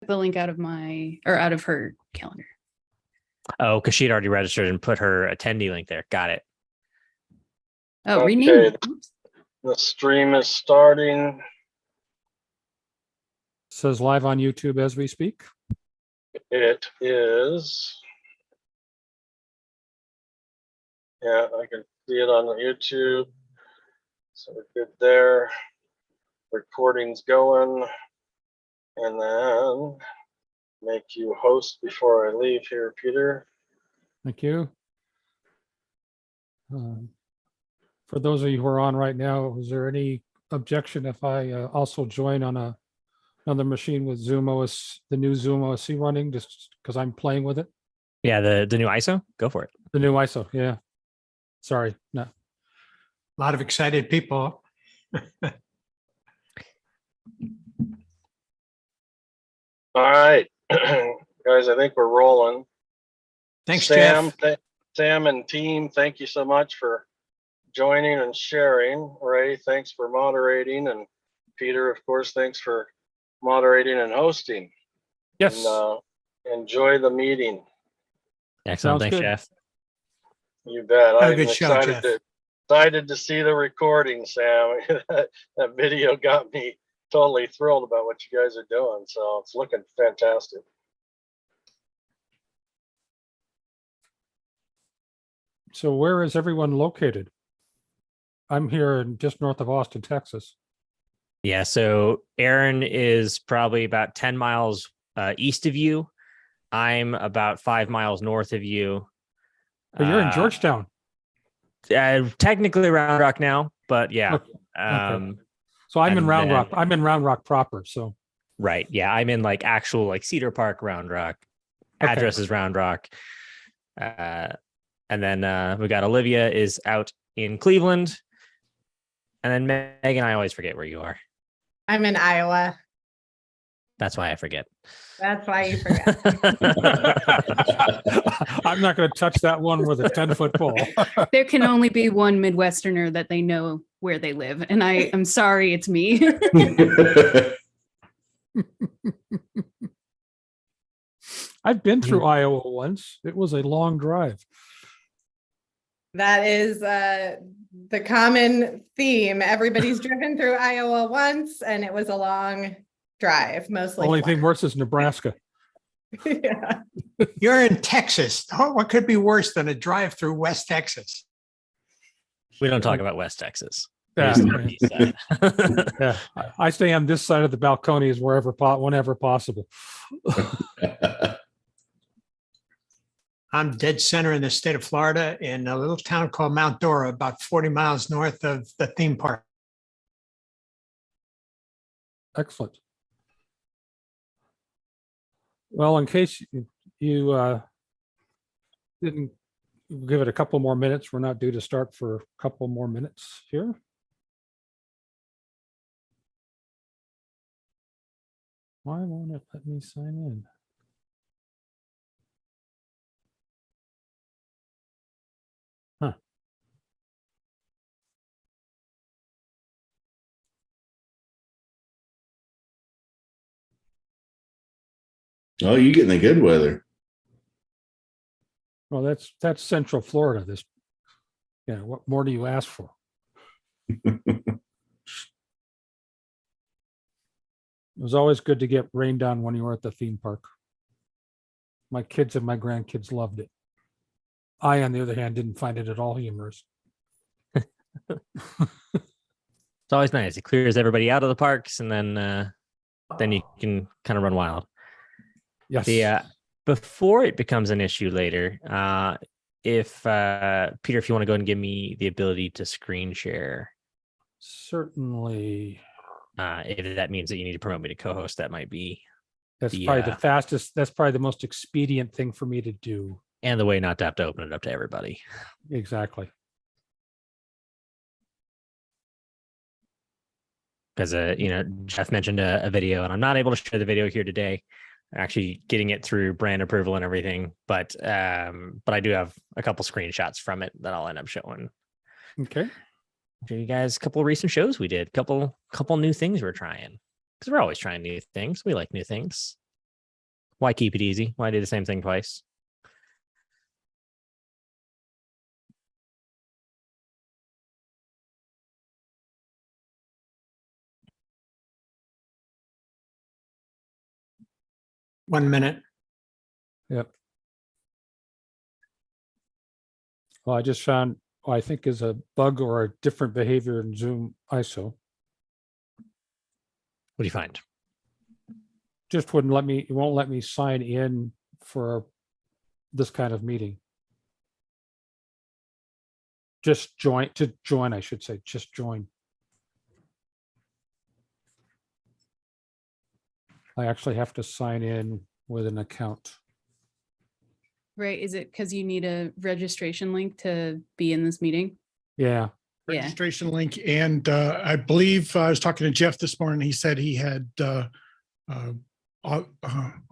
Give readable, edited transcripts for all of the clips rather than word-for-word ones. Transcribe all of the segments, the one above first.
the link out of her calendar. Oh, because she'd already registered and put her attendee link there. Got it. Oh, Okay. rename it. Oops. The stream is starting. Says live on YouTube as we speak. It is. Yeah, I can see it on the YouTube. So we're good there. Recording's going. And then make you host before I leave here, Peter. Thank you. For those of you who are on right now, is there any objection if I also join on another machine with ZoomOS, the new ZoomOSC running, just because I'm playing with it? Yeah, the new ISO. Go for it. The new ISO, yeah. Sorry, no. A lot of excited people. All right, guys, I think we're rolling. Thanks, Sam, Jeff. Sam and team, thank you so much for joining and sharing. Ray, thanks for moderating. And Peter, of course, thanks for moderating and hosting. Yes. And, enjoy the meeting. Excellent. Sounds Thanks, good. Jeff. You bet. Have a I'm good show, Jeff. excited to see the recording, Sam. That video got me totally thrilled about what you guys are doing. So it's looking fantastic. So where is everyone located? I'm here just north of Austin, Texas. Yeah, so Aaron is probably about 10 miles east of you. I'm about 5 miles north of you. But you're in Georgetown. Technically Round Rock now, but yeah. Okay. So I'm in Round Rock. I'm in Round Rock proper. So right. Yeah, I'm in like actual like Cedar Park, Round Rock. Okay. Address is Round Rock. And then we got Olivia is out in Cleveland. And then Megan, I always forget where you are. I'm in Iowa. That's why I forget. That's why you forget. I'm not going to touch that one with a 10-foot pole. There can only be one Midwesterner that they know where they live. And I am sorry, it's me. I've been through Iowa once. It was a long drive. That is the common theme. Everybody's driven through Iowa once, and it was a long drive, mostly. Only thing worse is Nebraska. Yeah. You're in Texas. What could be worse than a drive through West Texas? We don't talk about West Texas. Yeah. East side. Yeah. I stay on this side of the balconies whenever possible. I'm dead center in the state of Florida in a little town called Mount Dora, about 40 miles north of the theme park. Excellent. Well, in case you didn't give it a couple more minutes, we're not due to start for a couple more minutes here. Why won't it let me sign in? Huh. Oh, you getting the good weather. Well, that's Central Florida. What more do you ask for? It was always good to get rained on when you were at the theme park. My kids and my grandkids loved it. I, on the other hand, didn't find it at all humorous. It's always nice. It clears everybody out of the parks, and then you can kind of run wild. Yes. Before it becomes an issue later, if Peter, if you want to go and give me the ability to screen share. Certainly. If that means that you need to promote me to co-host, that might be. That's probably the fastest. That's probably the most expedient thing for me to do. And the way not to have to open it up to everybody. Exactly. Because Jeff mentioned a video, and I'm not able to share the video here today. I'm actually getting it through brand approval and everything, but I do have a couple screenshots from it that I'll end up showing. Okay. Show you guys a couple of recent shows we did, couple new things we're trying, because we're always trying new things. We like new things. Why keep it easy? Why do the same thing twice? One minute. Yep. Well, I just found, I think is a bug or a different behavior in Zoom ISO. What do you find? Just wouldn't let me, it won't let me sign in for this kind of meeting. Just join, I should say, just join. I actually have to sign in with an account. Right. Is it because you need a registration link to be in this meeting? Yeah. Yeah. Registration link. And I believe I was talking to Jeff this morning. He said he had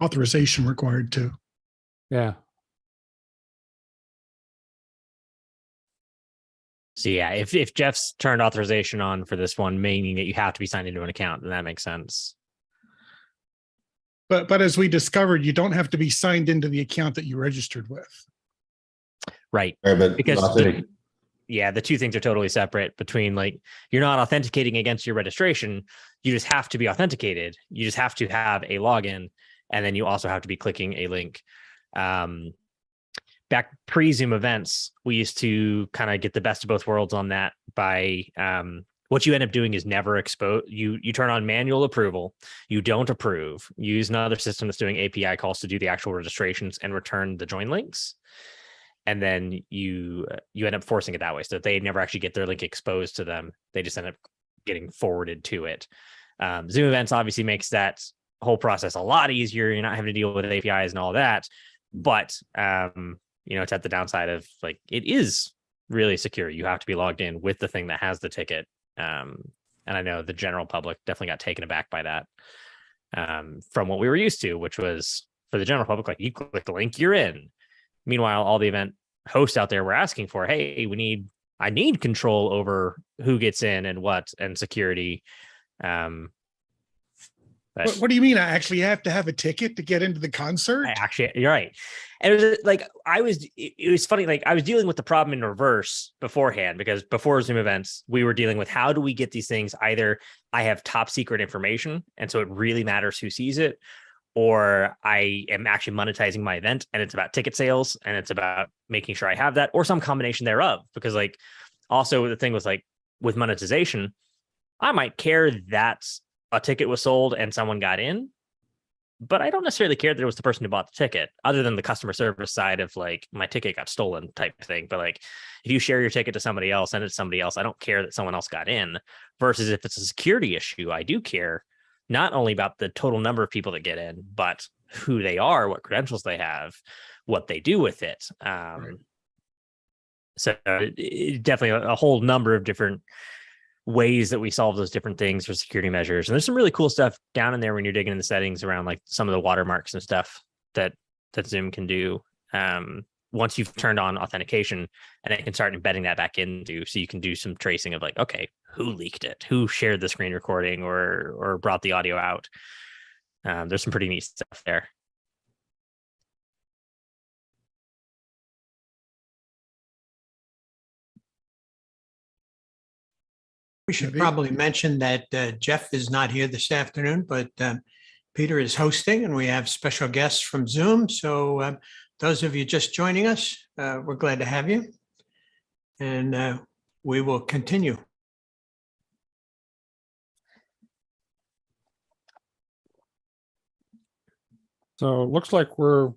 authorization required too. Yeah. So yeah, if Jeff's turned authorization on for this one, meaning that you have to be signed into an account, then that makes sense. But as we discovered, you don't have to be signed into the account that you registered with. Right. Right, but Because authentic- the two things are totally separate. Between like, you're not authenticating against your registration, you just have to be authenticated. You just have to have a login, and then you also have to be clicking a link. Back pre-Zoom events, we used to kind of get the best of both worlds on that by what you end up doing is never expose. You turn on manual approval. You don't approve. You use another system that's doing API calls to do the actual registrations and return the join links. And then you end up forcing it that way. So they never actually get their link exposed to them. They just end up getting forwarded to it. Zoom events obviously makes that whole process a lot easier. You're not having to deal with APIs and all that. But it's at the downside of like, it is really secure. You have to be logged in with the thing that has the ticket. And I know the general public definitely got taken aback by that from what we were used to, which was for the general public, like you click the link, you're in. Meanwhile, all the event hosts out there were asking for, hey, I need control over who gets in and what, and security. What do you mean? I actually have to have a ticket to get into the concert? You're right. And it was like, it was funny. Like I was dealing with the problem in reverse beforehand, because before Zoom events, we were dealing with how do we get these things? Either I have top secret information, and so it really matters who sees it, or I am actually monetizing my event and it's about ticket sales and it's about making sure I have that, or some combination thereof. Because like, also the thing was like with monetization, I might care that a ticket was sold and someone got in, but I don't necessarily care that it was the person who bought the ticket, other than the customer service side of like, my ticket got stolen type thing. But like, if you share your ticket to somebody else, send it to somebody else, I don't care that someone else got in. Versus if it's a security issue, I do care not only about the total number of people that get in, but who they are, what credentials they have, what they do with it. Right. So definitely a whole number of different ways that we solve those different things for security measures. And there's some really cool stuff down in there when you're digging in the settings around like some of the watermarks and stuff that Zoom can do. Once you've turned on authentication, and it can start embedding that back into, so you can do some tracing of like, okay, who leaked it, who shared the screen recording or brought the audio out. There's some pretty neat stuff there. We should probably mention that Jeff is not here this afternoon, but Peter is hosting, and we have special guests from Zoom. So those of you just joining us, we're glad to have you. And we will continue. So it looks like we're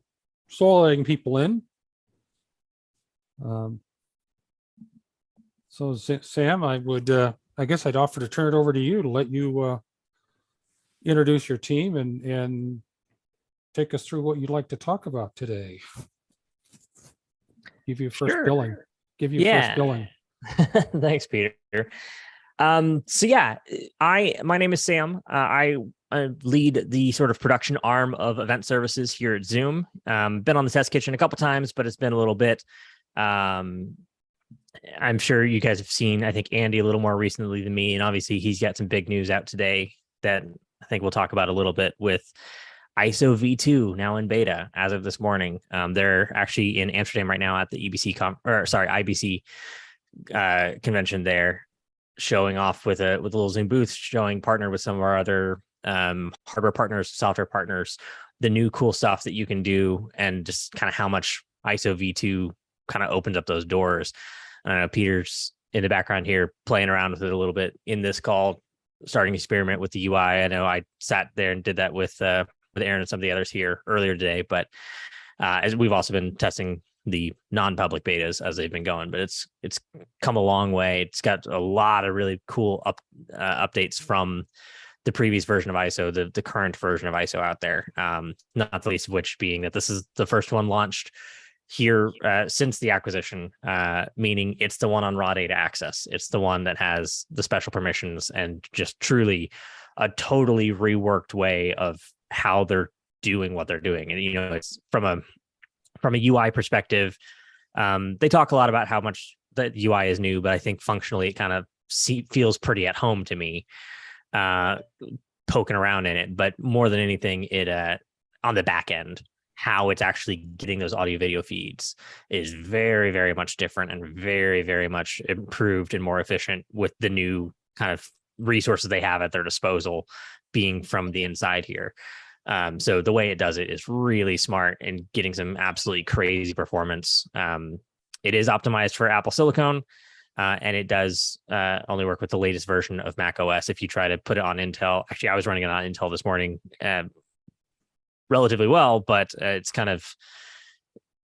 still letting people in. So Sam, I guess I'd offer to turn it over to you to let you introduce your team and take us through what you'd like to talk about today. Give you first billing. First billing. Thanks, Peter. So yeah, my name is Sam. I lead the sort of production arm of event services here at Zoom. Been on the test kitchen a couple times, but it's been a little bit. I'm sure you guys have seen, I think, Andy a little more recently than me. And obviously he's got some big news out today that I think we'll talk about a little bit with ISO v2 now in beta as of this morning. They're actually in Amsterdam right now at the IBC convention there, showing off with a little Zoom booth, showing partner with some of our other hardware partners, software partners, the new cool stuff that you can do, and just kind of how much ISO v2 kind of opens up those doors. Peter's in the background here playing around with it a little bit in this call, starting to experiment with the UI. I know I sat there and did that with Aaron and some of the others here earlier today, but as we've also been testing the non-public betas as they've been going, but it's come a long way. It's got a lot of really cool updates from the previous version of ISO, the current version of ISO out there. Not the least of which being that this is the first one launched here since the acquisition, meaning it's the one on raw data access. It's the one that has the special permissions and just truly a totally reworked way of how they're doing what they're doing. And, it's from a UI perspective, they talk a lot about how much the UI is new, but I think functionally it kind of feels pretty at home to me, poking around in it. But more than anything, it on the back end, how it's actually getting those audio video feeds is very, very much different and very, very much improved and more efficient with the new kind of resources they have at their disposal being from the inside here. So the way it does it is really smart and getting some absolutely crazy performance. It is optimized for Apple Silicon, and it does only work with the latest version of Mac OS. If you try to put it on Intel, actually, I was running it on Intel this morning relatively well, but it's kind of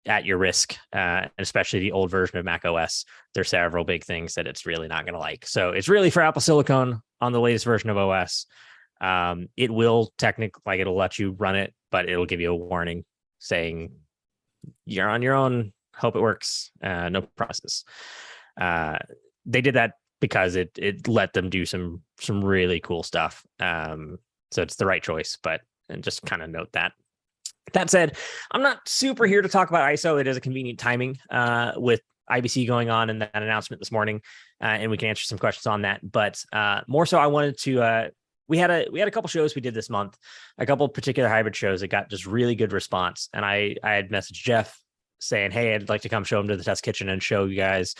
at your risk, and especially the old version of Mac OS. There's several big things that it's really not going to like. So it's really for Apple Silicon on the latest version of OS. It will technically, it'll let you run it, but it'll give you a warning saying you're on your own. Hope it works. No process. They did that because it let them do some really cool stuff. So it's the right choice, and just kind of note that. That said, I'm not super here to talk about ISO. It is a convenient timing with IBC going on and that announcement this morning, and we can answer some questions on that. But more so, I wanted to. We had a couple shows we did this month, a couple particular hybrid shows that got just really good response, and I had messaged Jeff saying, "Hey, I'd like to come show him to the test kitchen and show you guys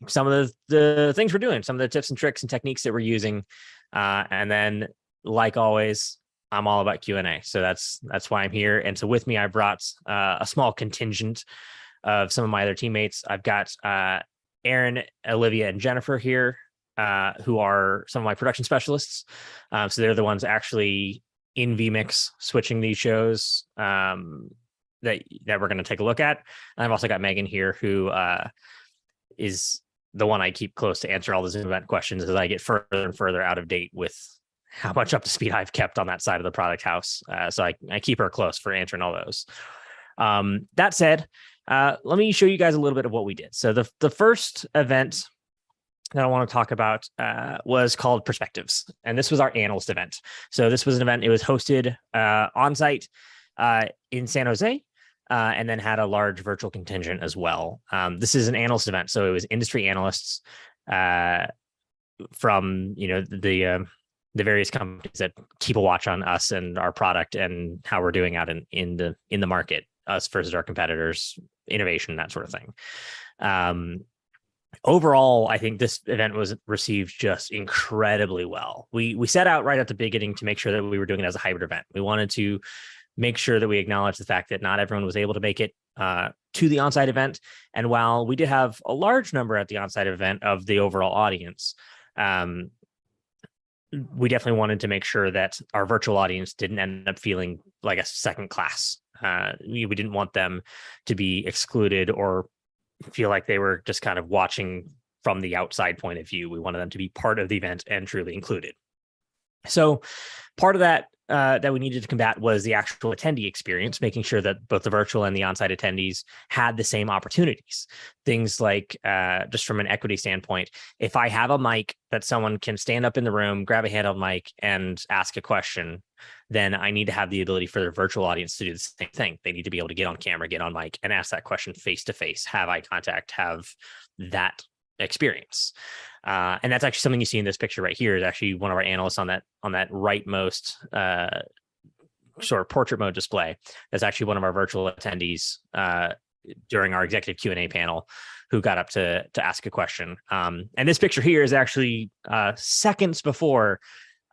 some of the things we're doing, some of the tips and tricks and techniques that we're using." And then, like always, I'm all about Q&A. So that's why I'm here. And so with me, I brought a small contingent of some of my other teammates. I've got Aaron, Olivia, and Jennifer here, who are some of my production specialists. So they're the ones actually in vMix switching these shows that we're going to take a look at. And I've also got Megan here, who is the one I keep close to answer all the Zoom event questions as I get further and further out of date with how much up to speed I've kept on that side of the product house. So I keep her close for answering all those. That said, let me show you guys a little bit of what we did. So the first event that I want to talk about was called Perspectives. And this was our analyst event. So this was an event, it was hosted on site in San Jose, and then had a large virtual contingent as well. This is an analyst event. So it was industry analysts from, the various companies that keep a watch on us and our product and how we're doing out in the market, us versus our competitors, innovation, that sort of thing. Overall, I think this event was received just incredibly well. We set out right at the beginning to make sure that we were doing it as a hybrid event. We wanted to make sure that we acknowledge the fact that not everyone was able to make it to the onsite event. And while we did have a large number at the onsite event of the overall audience, we definitely wanted to make sure that our virtual audience didn't end up feeling like a second class. We didn't want them to be excluded or feel like they were just kind of watching from the outside point of view. We wanted them to be part of the event and truly included. So part of that that we needed to combat was the actual attendee experience, making sure that both the virtual and the on-site attendees had the same opportunities. Things like, just from an equity standpoint, if I have a mic that someone can stand up in the room, grab a handheld mic and ask a question, then I need to have the ability for the virtual audience to do the same thing. They need to be able to get on camera, get on mic, and ask that question face to face, have eye contact, have that experience. And that's actually something you see in this picture right here is actually one of our analysts on that rightmost sort of portrait mode display. That's actually one of our virtual attendees during our executive Q&A panel who got up to ask a question. And this picture here is actually seconds before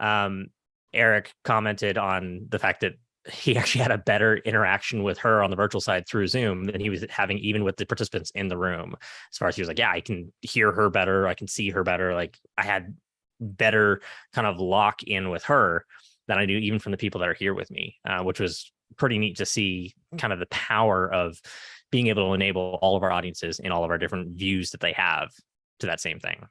Eric commented on the fact that he actually had a better interaction with her on the virtual side through Zoom than he was having even with the participants in the room. As far as he was like, yeah, I can hear her better. I can see her better. Like I had better kind of lock in with her than I do even from the people that are here with me, which was pretty neat to see kind of the power of being able to enable all of our audiences in all of our different views that they have to that same thing.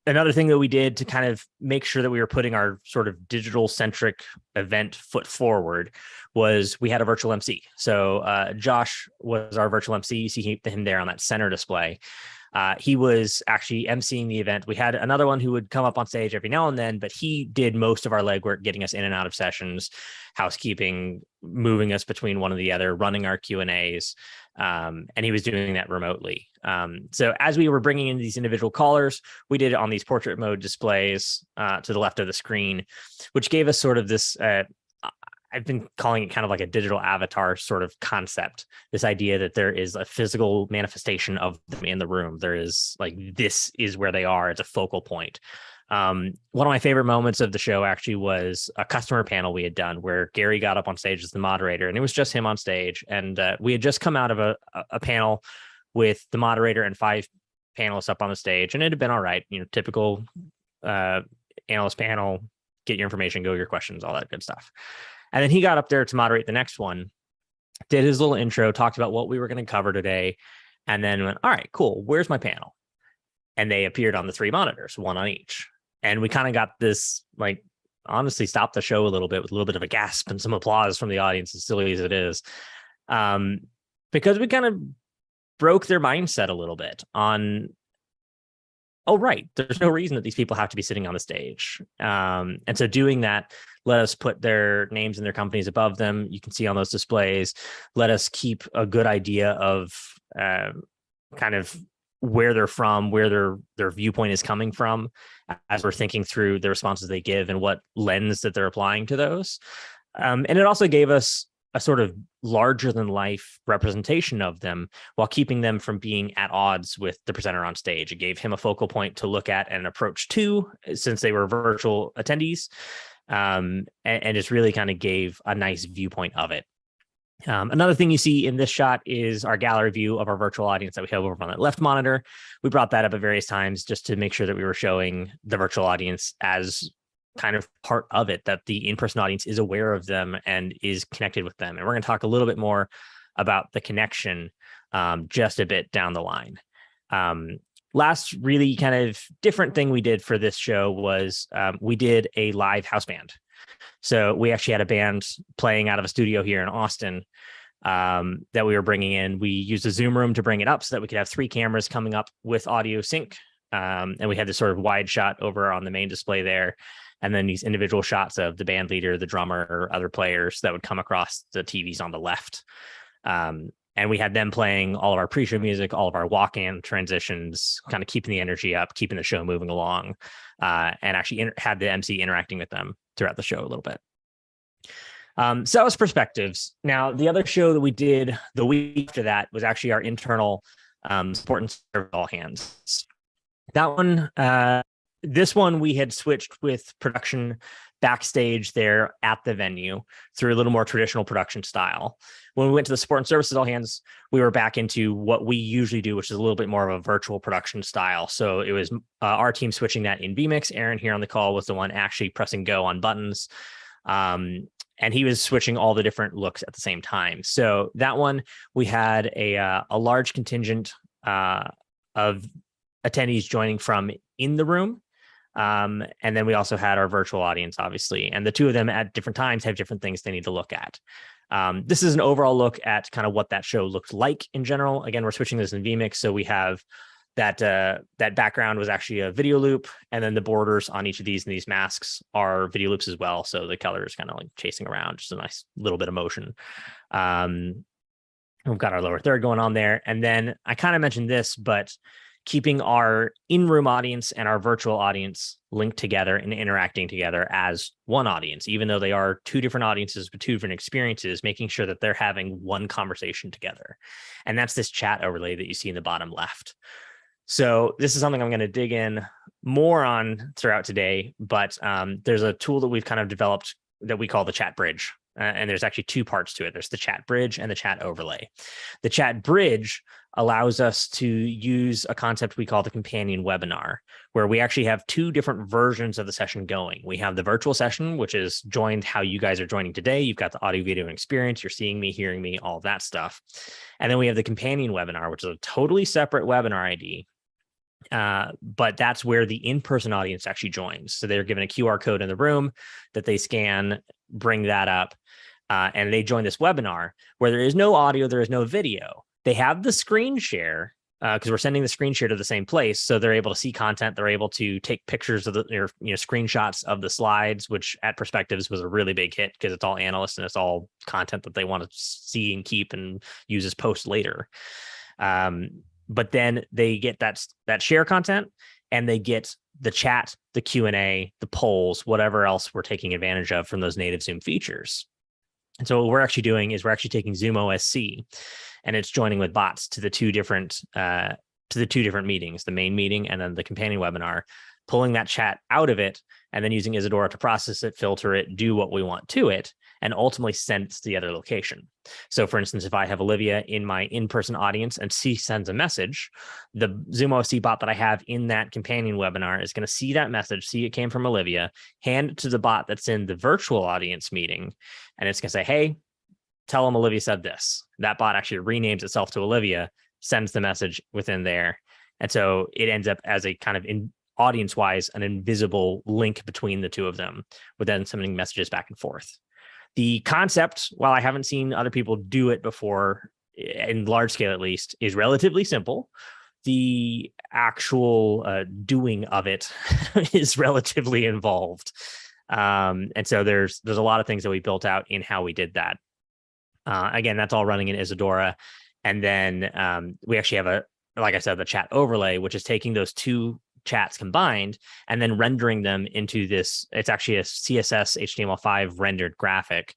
Another thing that we did to kind of make sure that we were putting our sort of digital centric event foot forward was we had a virtual MC. So Josh was our virtual MC. You see him there on that center display. He was actually emceeing the event. We had another one who would come up on stage every now and then, but he did most of our legwork, getting us in and out of sessions, housekeeping, moving us between one and the other, running our Q&As, and he was doing that remotely. So as we were bringing in these individual callers, we did it on these portrait mode displays to the left of the screen, which gave us sort of this I've been calling it kind of like a digital avatar sort of concept, this idea that there is a physical manifestation of them in the room. There is like, this is where they are. It's a focal point. One of my favorite moments of the show actually was a customer panel we had done where Gary got up on stage as the moderator, and it was just him on stage. And we had just come out of a panel with the moderator and 5 panelists up on the stage, and it had been all right, typical analyst panel, get your information, go your questions, all that good stuff. And then he got up there to moderate the next one, did his little intro, talked about what we were going to cover today, and then went, all right, cool, where's my panel? And they appeared on the 3 monitors, one on each. And we kind of got this, like, honestly stopped the show a little bit with a little bit of a gasp and some applause from the audience, as silly as it is, because we kind of broke their mindset a little bit on, oh, right, there's no reason that these people have to be sitting on the stage. And so doing that, let us put their names and their companies above them. You can see on those displays, let us keep a good idea of kind of where they're from, where their viewpoint is coming from, as we're thinking through the responses they give and what lens that they're applying to those. And it also gave us a sort of larger than life representation of them while keeping them from being at odds with the presenter on stage. It gave him a focal point to look at and approach to, since they were virtual attendees, and just really kind of gave a nice viewpoint of it. Another thing you see in this shot is our gallery view of our virtual audience that we have over on that left monitor. We brought that up at various times just to make sure that we were showing the virtual audience as kind of part of it, that the in-person audience is aware of them and is connected with them. And we're going to talk a little bit more about the connection just a bit down the line. Last really kind of different thing we did for this show was we did a live house band. So we actually had a band playing out of a studio here in Austin that we were bringing in. We used a Zoom room to bring it up so that we could have 3 cameras coming up with audio sync. And we had this sort of wide shot over on the main display there. And then these individual shots of the band leader, the drummer, or other players that would come across the TVs on the left. And we had them playing all of our pre-show music, all of our walk-in transitions, kind of keeping the energy up, keeping the show moving along, and actually had the MC interacting with them throughout the show a little bit. So that was perspectives. Now, the other show that we did the week after that was actually our internal support and service all hands. That one, this one we had switched with production backstage there at the venue through a little more traditional production style. When we went to the support and services all hands, we were back into what we usually do, which is a little bit more of a virtual production style. So it was our team switching that in vMix. Aaron here on the call was the one actually pressing go on buttons. And he was switching all the different looks at the same time. So that one, we had a large contingent of attendees joining from in the room. And then we also had our virtual audience, obviously, and the two of them at different times have different things they need to look at. This is an overall look at kind of what that show looked like in general. Again, we're switching this in vMix. So we have that background was actually a video loop, and then the borders on each of these and these masks are video loops as well. So the color is kind of like chasing around, just a nice little bit of motion. We've got our lower third going on there. And then I kind of mentioned this, but keeping our in-room audience and our virtual audience linked together and interacting together as one audience, even though they are two different audiences with two different experiences, making sure that they're having one conversation together. And that's this chat overlay that you see in the bottom left. So this is something I'm going to dig in more on throughout today, but there's a tool that we've kind of developed that we call the chat bridge. And there's actually two parts to it. There's the chat bridge and the chat overlay. The chat bridge allows us to use a concept we call the companion webinar, where we actually have two different versions of the session going. We have the virtual session, which is joined how you guys are joining today. You've got the audio, video experience. You're seeing me, hearing me, all of that stuff. And then we have the companion webinar, which is a totally separate webinar ID. But that's where the in-person audience actually joins. So they're given a QR code in the room that they scan, bring that up, and they join this webinar where there is no audio, there is no video. They have the screen share because we're sending the screen share to the same place. So they're able to see content. They're able to take pictures of screenshots of the slides, which at Perspectives was a really big hit because it's all analysts and it's all content that they want to see and keep and use as post later. But then they get that share content and they get the chat, the Q&A, the polls, whatever else we're taking advantage of from those native Zoom features. And so what we're actually doing is we're actually taking ZoomOSC and it's joining with bots to the two different meetings, the main meeting and then the companion webinar, pulling that chat out of it and then using Isadora to process it, filter it, do what we want to it, and ultimately send it to the other location. So for instance, if I have Olivia in my in-person audience and she sends a message, the ZoomOSC bot that I have in that companion webinar is going to see that message, see it came from Olivia, hand it to the bot that's in the virtual audience meeting, and it's going to say, hey, tell them Olivia said this. That bot actually renames itself to Olivia, sends the message within there. And so it ends up as a kind of audience-wise, an invisible link between the two of them, with then sending messages back and forth. The concept, while I haven't seen other people do it before, in large scale at least, is relatively simple. The actual doing of it is relatively involved. And so there's a lot of things that we built out in how we did that. Again, that's all running in Isadora. And then we actually have like I said, the chat overlay, which is taking those two chats combined and then rendering them into this. It's actually a CSS HTML5 rendered graphic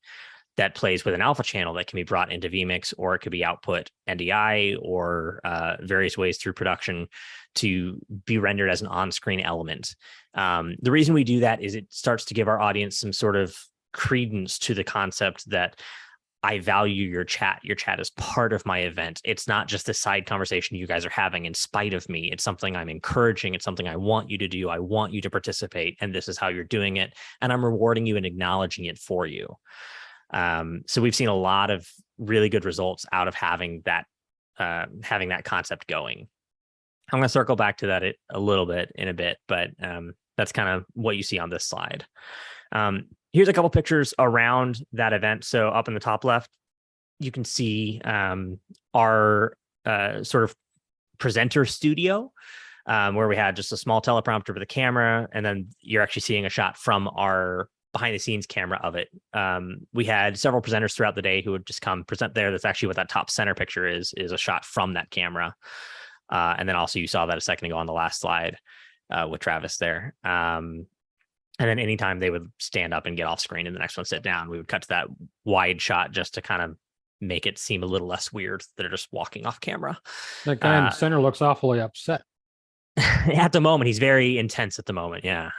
that plays with an alpha channel that can be brought into vMix, or it could be output NDI or various ways through production to be rendered as an on-screen element. The reason we do that is it starts to give our audience some sort of credence to the concept that I value your chat. Your chat is part of my event. It's not just a side conversation you guys are having in spite of me. It's something I'm encouraging. It's something I want you to do. I want you to participate, and this is how you're doing it. And I'm rewarding you and acknowledging it for you. So we've seen a lot of really good results out of having that concept going. I'm going to circle back to that a little bit in a bit, but that's kind of what you see on this slide. Here's a couple pictures around that event. So up in the top left, you can see our sort of presenter studio, where we had just a small teleprompter with a camera, and then you're actually seeing a shot from our behind the scenes camera of it. We had several presenters throughout the day who would just come present there. That's actually what that top center picture is a shot from that camera. And then also you saw that a second ago on the last slide with Travis there. And then anytime they would stand up and get off screen and the next one sit down, we would cut to that wide shot just to kind of make it seem a little less weird that they're just walking off camera. That guy in the center looks awfully upset. At the moment, he's very intense at the moment. Yeah.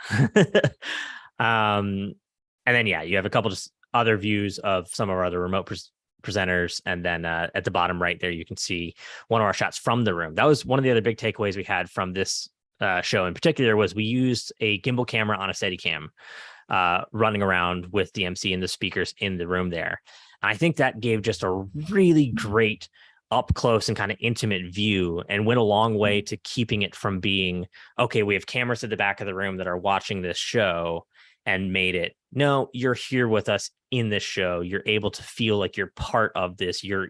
And then, yeah, you have a couple just other views of some of our other remote presenters. And then at the bottom right there, you can see one of our shots from the room. That was one of the other big takeaways we had from this show in particular, was we used a gimbal camera on a Steadicam running around with the MC and the speakers in the room there. And I think that gave just a really great up close and kind of intimate view, and went a long way to keeping it from being, okay, we have cameras at the back of the room that are watching this show, and made it, no, you're here with us in this show. You're able to feel like you're part of this. You're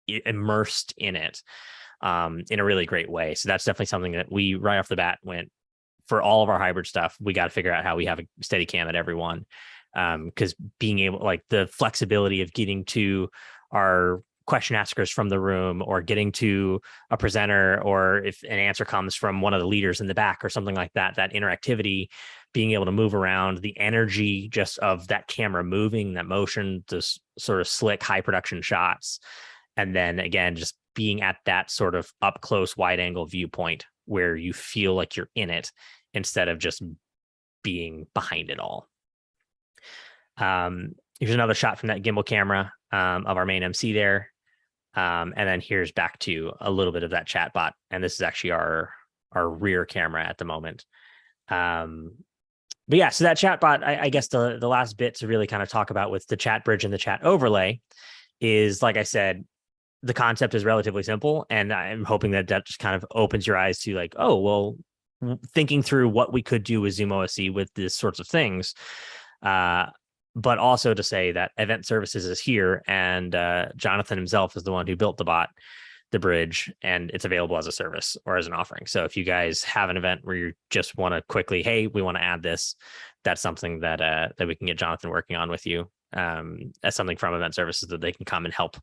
immersed in it. In a really great way. So that's definitely something that we right off the bat went, for all of our hybrid stuff, we got to figure out how we have a Steadicam at everyone. Because being able, like the flexibility of getting to our question askers from the room, or getting to a presenter, or if an answer comes from one of the leaders in the back or something like that, that interactivity, being able to move around, the energy just of that camera moving, that motion, those sort of slick high production shots. And then again, just being at that sort of up close wide angle viewpoint where you feel like you're in it instead of just being behind it all. Here's another shot from that gimbal camera of our main MC there. And then here's back to a little bit of that chat bot. And this is actually our rear camera at the moment. But yeah, so that chat bot, I guess the last bit to really kind of talk about with the chat bridge and the chat overlay is, like I said, the concept is relatively simple. And I'm hoping that that just kind of opens your eyes to like, oh, well, thinking through what we could do with ZoomOSC with these sorts of things. But also to say that event services is here, and Jonathan himself is the one who built the bot, the bridge, and it's available as a service or as an offering. So if you guys have an event where you just want to quickly, hey, we want to add this, that's something that that we can get Jonathan working on with you as something from event services that they can come and help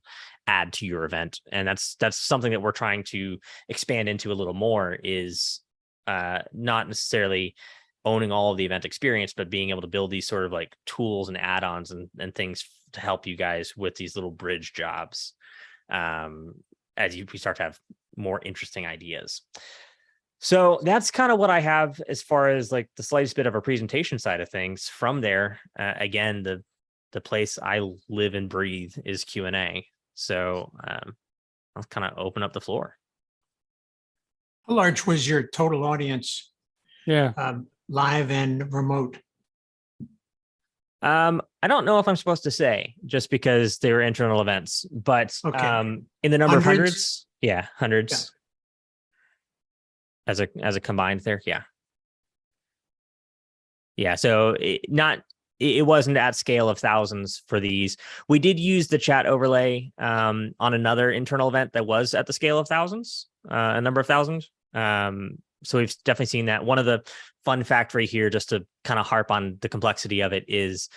add to your event. And that's something that we're trying to expand into a little more, is not necessarily owning all of the event experience, but being able to build these sort of like tools and add-ons and things to help you guys with these little bridge jobs as we start to have more interesting ideas. So that's kind of what I have as far as like the slightest bit of a presentation side of things. From there, again, the place I live and breathe is Q&A. So I'll kind of open up the floor. How large was your total audience? Yeah. Live and remote? I don't know if I'm supposed to say, just because they were internal events, but Okay. in the number of Hundreds? hundreds as a combined there. Yeah. So it wasn't at scale of thousands for these. We did use the chat overlay on another internal event that was at the scale of thousands, a number of thousands. So we've definitely seen that. One of the fun fact right here, just to kind of harp on the complexity of it, is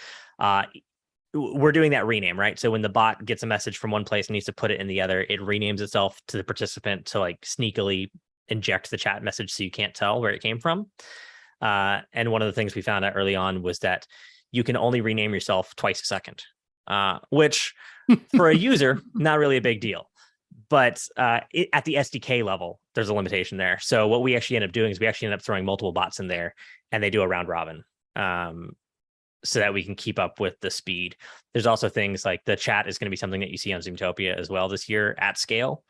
we're doing that rename, right? So when the bot gets a message from one place and needs to put it in the other, it renames itself to the participant to like sneakily inject the chat message so you can't tell where it came from. And one of the things we found out early on was that you can only rename yourself twice a second, which for a user, not really a big deal. But at the SDK level, there's a limitation there. So what we actually end up doing is we actually end up throwing multiple bots in there, and they do a round robin so that we can keep up with the speed. There's also things like the chat is going to be something that you see on Zoomtopia as well this year at scale.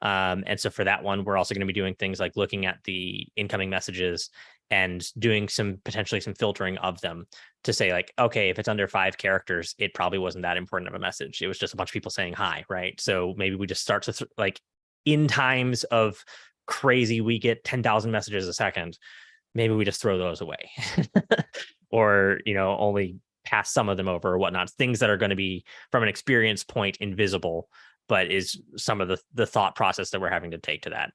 And so for that one, we're also going to be doing things like looking at the incoming messages and doing potentially some filtering of them to say like, okay, if it's under 5 characters, it probably wasn't that important of a message. It was just a bunch of people saying hi, right? So maybe we just start to like in times of crazy, we get 10,000 messages a second. Maybe we just throw those away or, only pass some of them over or whatnot. Things that are going to be from an experience point invisible, but is some of the thought process that we're having to take to that.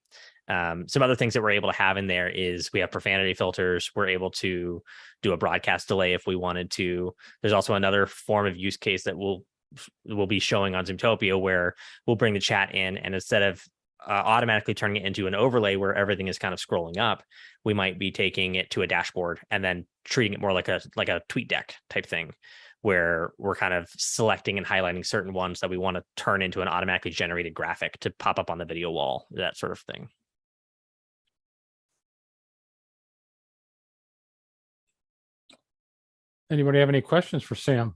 Some other things that we're able to have in there is we have profanity filters. We're able to do a broadcast delay if we wanted to. There's also another form of use case that we'll be showing on Zoomtopia where we'll bring the chat in, and instead of automatically turning it into an overlay where everything is kind of scrolling up, we might be taking it to a dashboard and then treating it more like a tweet deck type thing, where we're kind of selecting and highlighting certain ones that we want to turn into an automatically generated graphic to pop up on the video wall, that sort of thing. Anybody have any questions for Sam?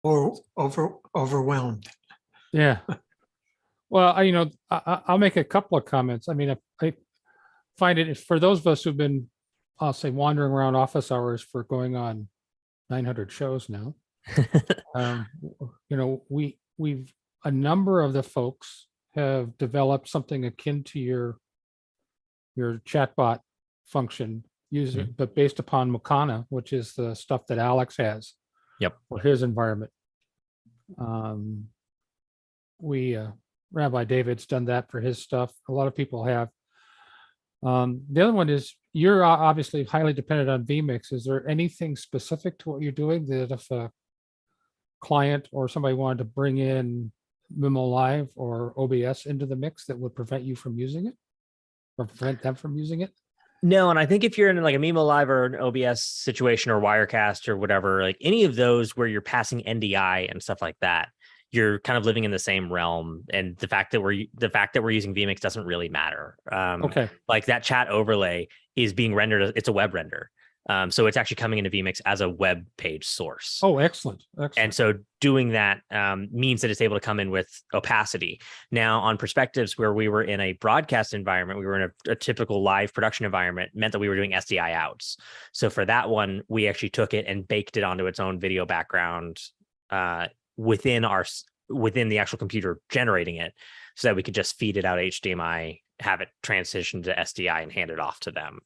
Or overwhelmed? Yeah. Well, I'll make a couple of comments. I mean, I find it for those of us who've been, I'll say, wandering around office hours for going on 900 shows now. We've a number of the folks have developed something akin to your chatbot function using, but based upon Mokana, which is the stuff that Alex has. Yep. For his environment. Rabbi David's done that for his stuff. A lot of people have. The other one is you're obviously highly dependent on vMix. Is there anything specific to what you're doing that if client or somebody wanted to bring in Mimo Live or OBS into the mix that would prevent you from using it, or prevent them from using it? No, and I think if you're in like a Mimo Live or an OBS situation or Wirecast or whatever, like any of those where you're passing NDI and stuff like that, you're kind of living in the same realm. And the fact that we're using vMix doesn't really matter. Okay. Like that chat overlay is being rendered. It's a web render. So it's actually coming into vMix as a web page source. Oh, excellent. And so doing that means that it's able to come in with opacity. Now, on perspectives where we were in a broadcast environment, we were in a typical live production environment, meant that we were doing SDI outs. So for that one, we actually took it and baked it onto its own video background within the actual computer generating it, so that we could just feed it out HDMI, have it transition to SDI, and hand it off to them.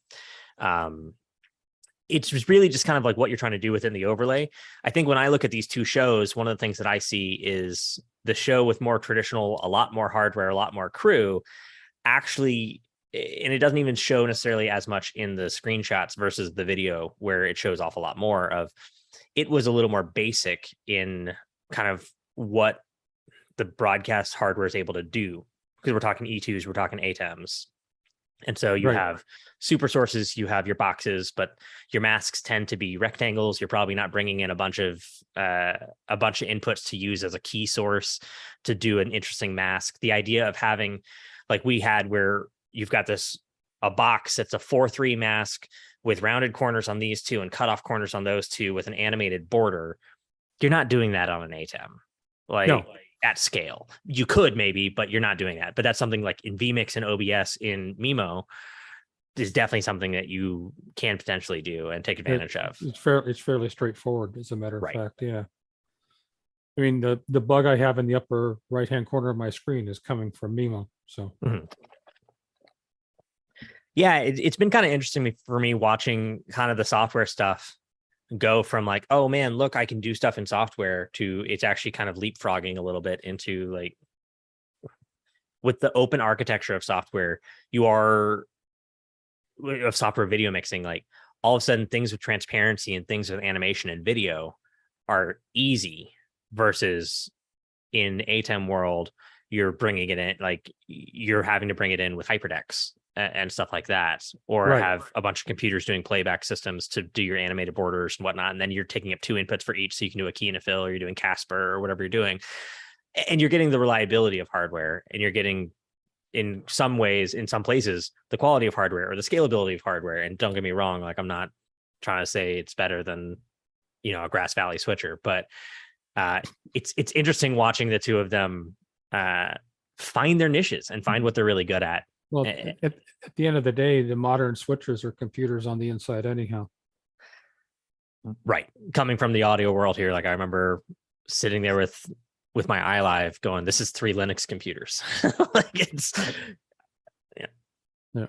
It's just really just kind of like what you're trying to do within the overlay. I think when I look at these two shows, one of the things that I see is the show with more traditional, a lot more hardware, a lot more crew, actually, and it doesn't even show necessarily as much in the screenshots versus the video, where it shows off a lot more of, it was a little more basic in kind of what the broadcast hardware is able to do, because we're talking E2s, we're talking ATEMs. And so you have super sources, you have your boxes, but your masks tend to be rectangles. You're probably not bringing in a bunch of inputs to use as a key source to do an interesting mask. The idea of having, like we had, where you've got a box that's a 4:3 mask with rounded corners on these two and cutoff corners on those two with an animated border. You're not doing that on an ATEM. At scale. You could maybe, but you're not doing that. But that's something like in vMix and OBS in Mimo is definitely something that you can potentially do and take advantage of. It's fairly straightforward, as a matter of fact. Yeah. I mean, the bug I have in the upper right-hand corner of my screen is coming from Mimo. So yeah, it's been kind of interesting for me watching kind of the software stuff go from like, oh man, look, I can do stuff in software, to it's actually kind of leapfrogging a little bit into like, with the open architecture of software, of software video mixing, like all of a sudden things with transparency and things with animation and video are easy, versus in ATEM world, you're bringing it in, like you're having to bring it in with hyperdecks and stuff like that, or have a bunch of computers doing playback systems to do your animated borders and whatnot. And then you're taking up 2 inputs for each. So you can do a key and a fill, or you're doing Casper or whatever you're doing. And you're getting the reliability of hardware, and you're getting, in some ways, in some places, the quality of hardware or the scalability of hardware. And don't get me wrong, like I'm not trying to say it's better than, a Grass Valley switcher, but it's interesting watching the two of them find their niches and find what they're really good at. Well, at the end of the day, the modern switchers are computers on the inside anyhow. Right. Coming from the audio world here, like I remember sitting there with my iLive going, this is 3 Linux computers. Like it's, yeah.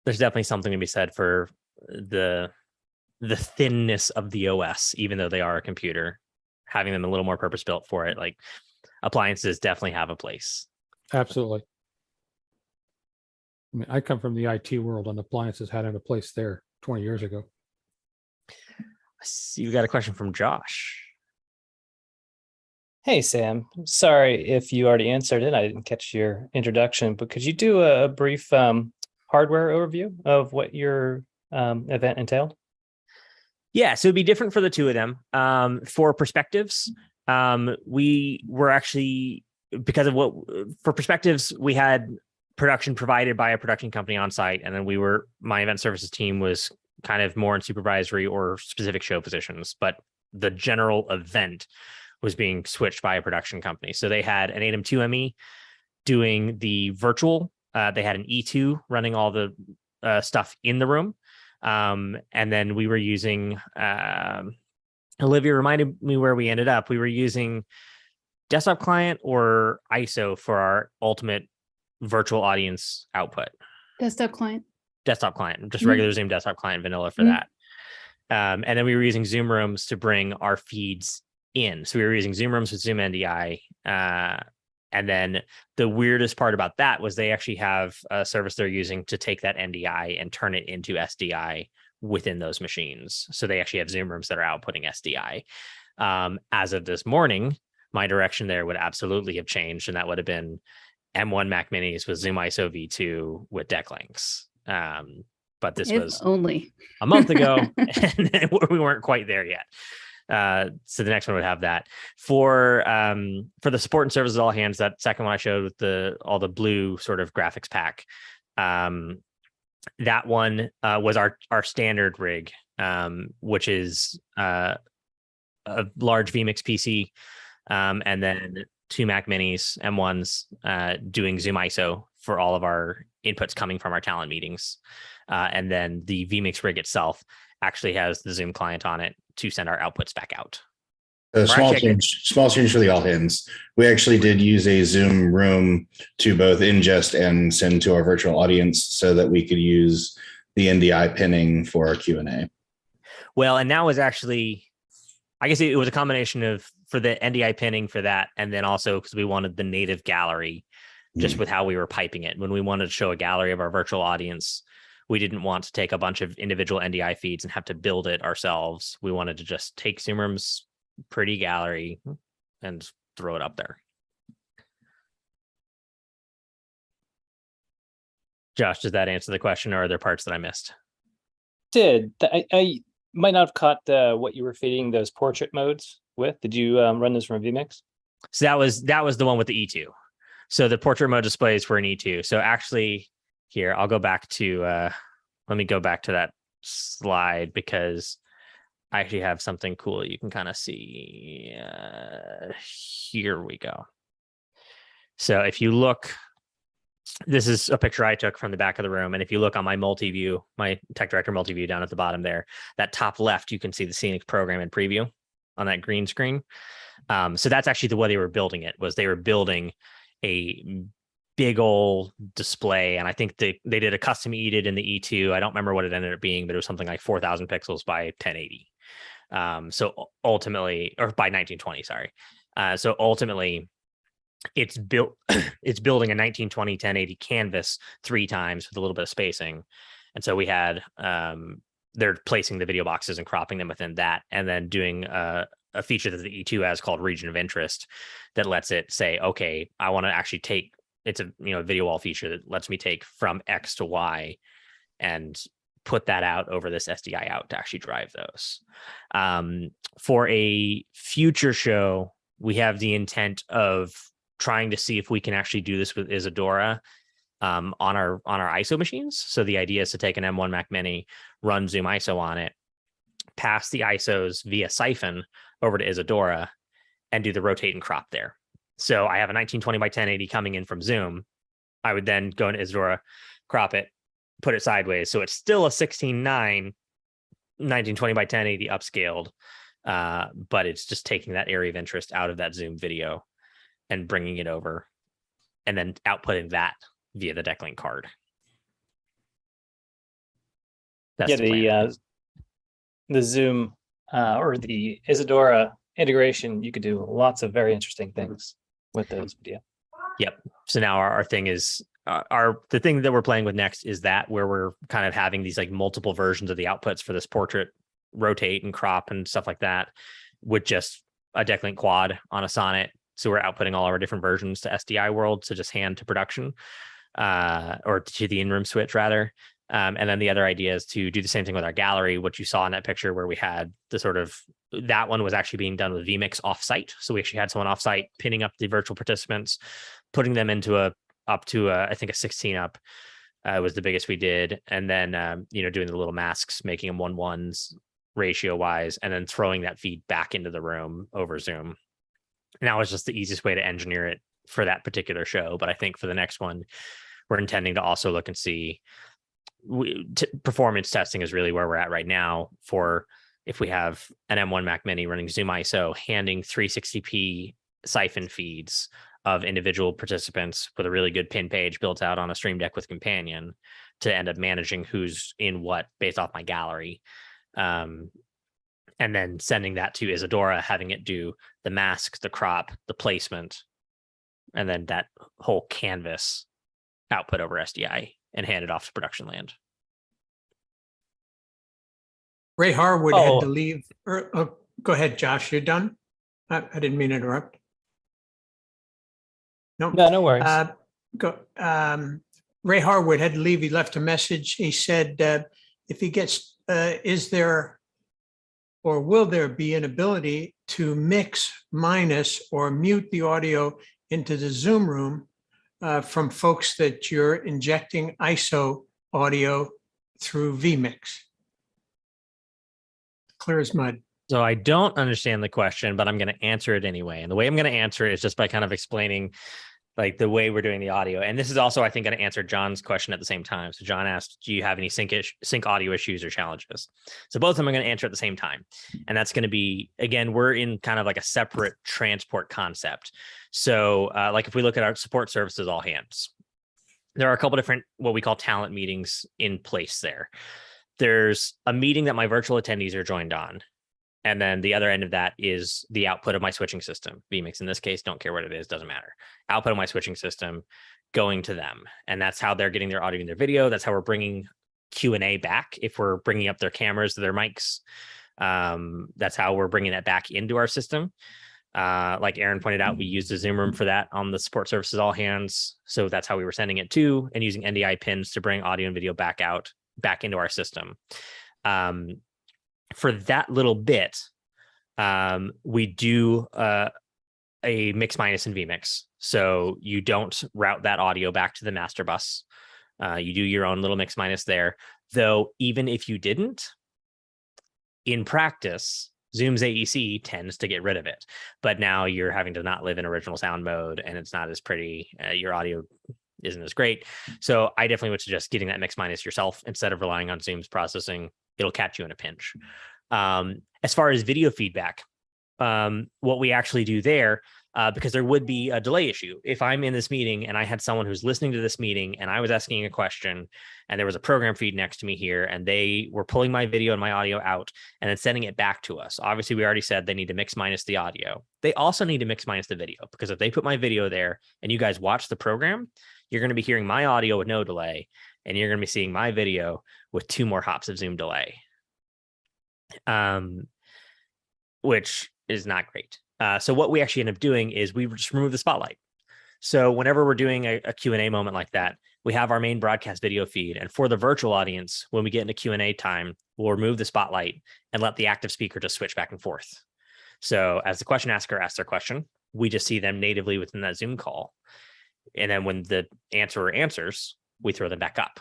There's definitely something to be said for the thinness of the OS, even though they are a computer, having them a little more purpose built for it. Like, appliances definitely have a place. Absolutely. I mean, I come from the IT world, and appliances had a place there 20 years ago. I see you got a question from Josh. Hey, Sam. Sorry if you already answered it. I didn't catch your introduction, but could you do a brief hardware overview of what your event entailed? Yeah, so it'd be different for the two of them. For perspectives, we were actually, because of for perspectives, we had production provided by a production company on site. And then my event services team was kind of more in supervisory or specific show positions, but the general event was being switched by a production company. So they had an ATEM 2ME doing the virtual. They had an E2 running all the stuff in the room. And then we were using, Olivia reminded me where we ended up. We were using desktop client or ISO for our ultimate virtual audience output. Desktop client, just regular Zoom desktop client, vanilla for that. And then we were using Zoom Rooms to bring our feeds in. So we were using Zoom Rooms with Zoom NDI. And then the weirdest part about that was they actually have a service they're using to take that NDI and turn it into SDI within those machines. So they actually have Zoom rooms that are outputting SDI. As of this morning, my direction there would absolutely have changed, and that would have been M1 Mac Minis with ZoomISO V2 with deck links. But this If was only a month ago, and we weren't quite there yet. So the next one would have that for the support and services all hands. That second one I showed with all the blue sort of graphics pack. That one was our standard rig, which is a large vMix PC, and then 2 Mac Minis M1s doing ZoomISO for all of our inputs coming from our talent meetings. And then the vMix rig itself actually has the Zoom client on it to send our outputs back out. Small change for the all hands. We actually did use a Zoom room to both ingest and send to our virtual audience so that we could use the NDI pinning for our Q&A. Well, and that was actually, I guess it was a combination of for the NDI pinning for that, and then also because we wanted the native gallery just with how we were piping it. When we wanted to show a gallery of our virtual audience, we didn't want to take a bunch of individual NDI feeds and have to build it ourselves. We wanted to just take Zoomroom's pretty gallery and throw it up there. Josh, does that answer the question, or are there parts that I missed? I might not have caught what you were feeding those portrait modes with. Did you run this from a vMix? So that was the one with the E2. So the portrait mode displays were an E2. So actually, here, I'll go back to, let me go back to that slide because I actually have something cool you can kind of see. Here we go. So if you look, this is a picture I took from the back of the room. And if you look on my multi-view, my Tech Director multi-view down at the bottom there, that top left, you can see the Scenic program and preview on that green screen. So that's actually the way they were building it, was they were building a big old display. And I think they did a custom EDIT in the E2. I don't remember what it ended up being, but it was something like 4,000 pixels by 1080. So ultimately, or by 1920, sorry. So ultimately, it's building a 1920 1080 canvas 3 times with a little bit of spacing. And so we had they're placing the video boxes and cropping them within that, and then doing a feature that the E2 has called region of interest that lets it say, okay, I want to actually take, it's a video wall feature that lets me take from X to Y and put that out over this SDI out to actually drive those. For a future show, we have the intent of trying to see if we can actually do this with Isadora on our ISO machines. So the idea is to take an M1 Mac Mini, run ZoomISO on it, pass the ISOs via siphon over to Isadora, and do the rotate and crop there. So I have a 1920 by 1080 coming in from Zoom. I would then go into Isadora, crop it, put it sideways. So it's still a 16:9 1920 by 1080 upscaled, but it's just taking that area of interest out of that Zoom video and bringing it over, and then outputting that via the Decklink card. That's the Zoom or the Isadora integration, you could do lots of very interesting things with those video. Yep. So now our thing is the thing that we're playing with next is that where we're kind of having these like multiple versions of the outputs for this portrait, rotate and crop and stuff like that, with just a Decklink quad on a Sonnet. So we're outputting all our different versions to SDI world, so just hand to production, or to the in-room switch rather. And then the other idea is to do the same thing with our gallery, which you saw in that picture where we had the sort of, that one was actually being done with vMix offsite. So we actually had someone offsite pinning up the virtual participants, putting them into up to I think a 16 up was the biggest we did. And then, doing the little masks, making them 1:1s ratio wise, and then throwing that feed back into the room over Zoom. And that was just the easiest way to engineer it for that particular show. But I think for the next one, we're intending to also look and see performance testing is really where we're at right now. For if we have an M1 Mac Mini running ZoomISO, handing 360p siphon feeds of individual participants with a really good pin page built out on a Stream Deck with Companion to end up managing who's in what based off my gallery. And then sending that to Isadora, having it do the mask, the crop, the placement, and then that whole canvas output over SDI and hand it off to production land. Ray Harwood had Oh. to leave. Go ahead, Josh. You're done? I didn't mean to interrupt. No. No, no worries. Ray Harwood had to leave. He left a message. He said, if he gets, is there or will there be an ability to mix, minus, or mute the audio into the Zoom room from folks that you're injecting ISO audio through vMix? Clear as mud. So I don't understand the question, but I'm going to answer it anyway. And the way I'm going to answer it is just by kind of explaining like the way we're doing the audio. And this is also, I think, going to answer John's question at the same time. So John asked, do you have any sync audio issues or challenges? So both of them are going to answer at the same time. And that's going to be, again, we're in kind of like a separate transport concept. So like if we look at our support services all hands, there are a couple different what we call talent meetings in place there. There's a meeting that my virtual attendees are joined on. And then the other end of that is the output of my switching system. vMix in this case, don't care what it is, doesn't matter. Output of my switching system going to them. And that's how they're getting their audio and their video. That's how we're bringing Q&A back. If we're bringing up their cameras, their mics, that's how we're bringing that back into our system. Like Aaron pointed out, we used a Zoom room for that on the support services all hands. So that's how we were sending it to, and using NDI pins to bring audio and video back into our system. For that little bit, we do a mix minus in vMix. So you don't route that audio back to the master bus. You do your own little mix minus there. Though, even if you didn't, in practice, Zoom's AEC tends to get rid of it. But now you're having to not live in original sound mode, and it's not as pretty. Your audio isn't as great. So I definitely would suggest getting that mix minus yourself instead of relying on Zoom's processing. It'll catch you in a pinch. As far as video feedback, what we actually do there, because there would be a delay issue. If I'm in this meeting and I had someone who's listening to this meeting and I was asking a question and there was a program feed next to me here and they were pulling my video and my audio out and then sending it back to us. Obviously, we already said they need to mix minus the audio. They also need to mix minus the video, because if they put my video there and you guys watch the program, you're going to be hearing my audio with no delay, and you're going to be seeing my video with 2 more hops of Zoom delay, which is not great. So what we actually end up doing is we just remove the spotlight. So whenever we're doing a Q&A moment like that, we have our main broadcast video feed. And for the virtual audience, when we get into Q&A time, we'll remove the spotlight and let the active speaker just switch back and forth. So as the question asker asks their question, we just see them natively within that Zoom call. And then when the answerer answers, we throw them back up.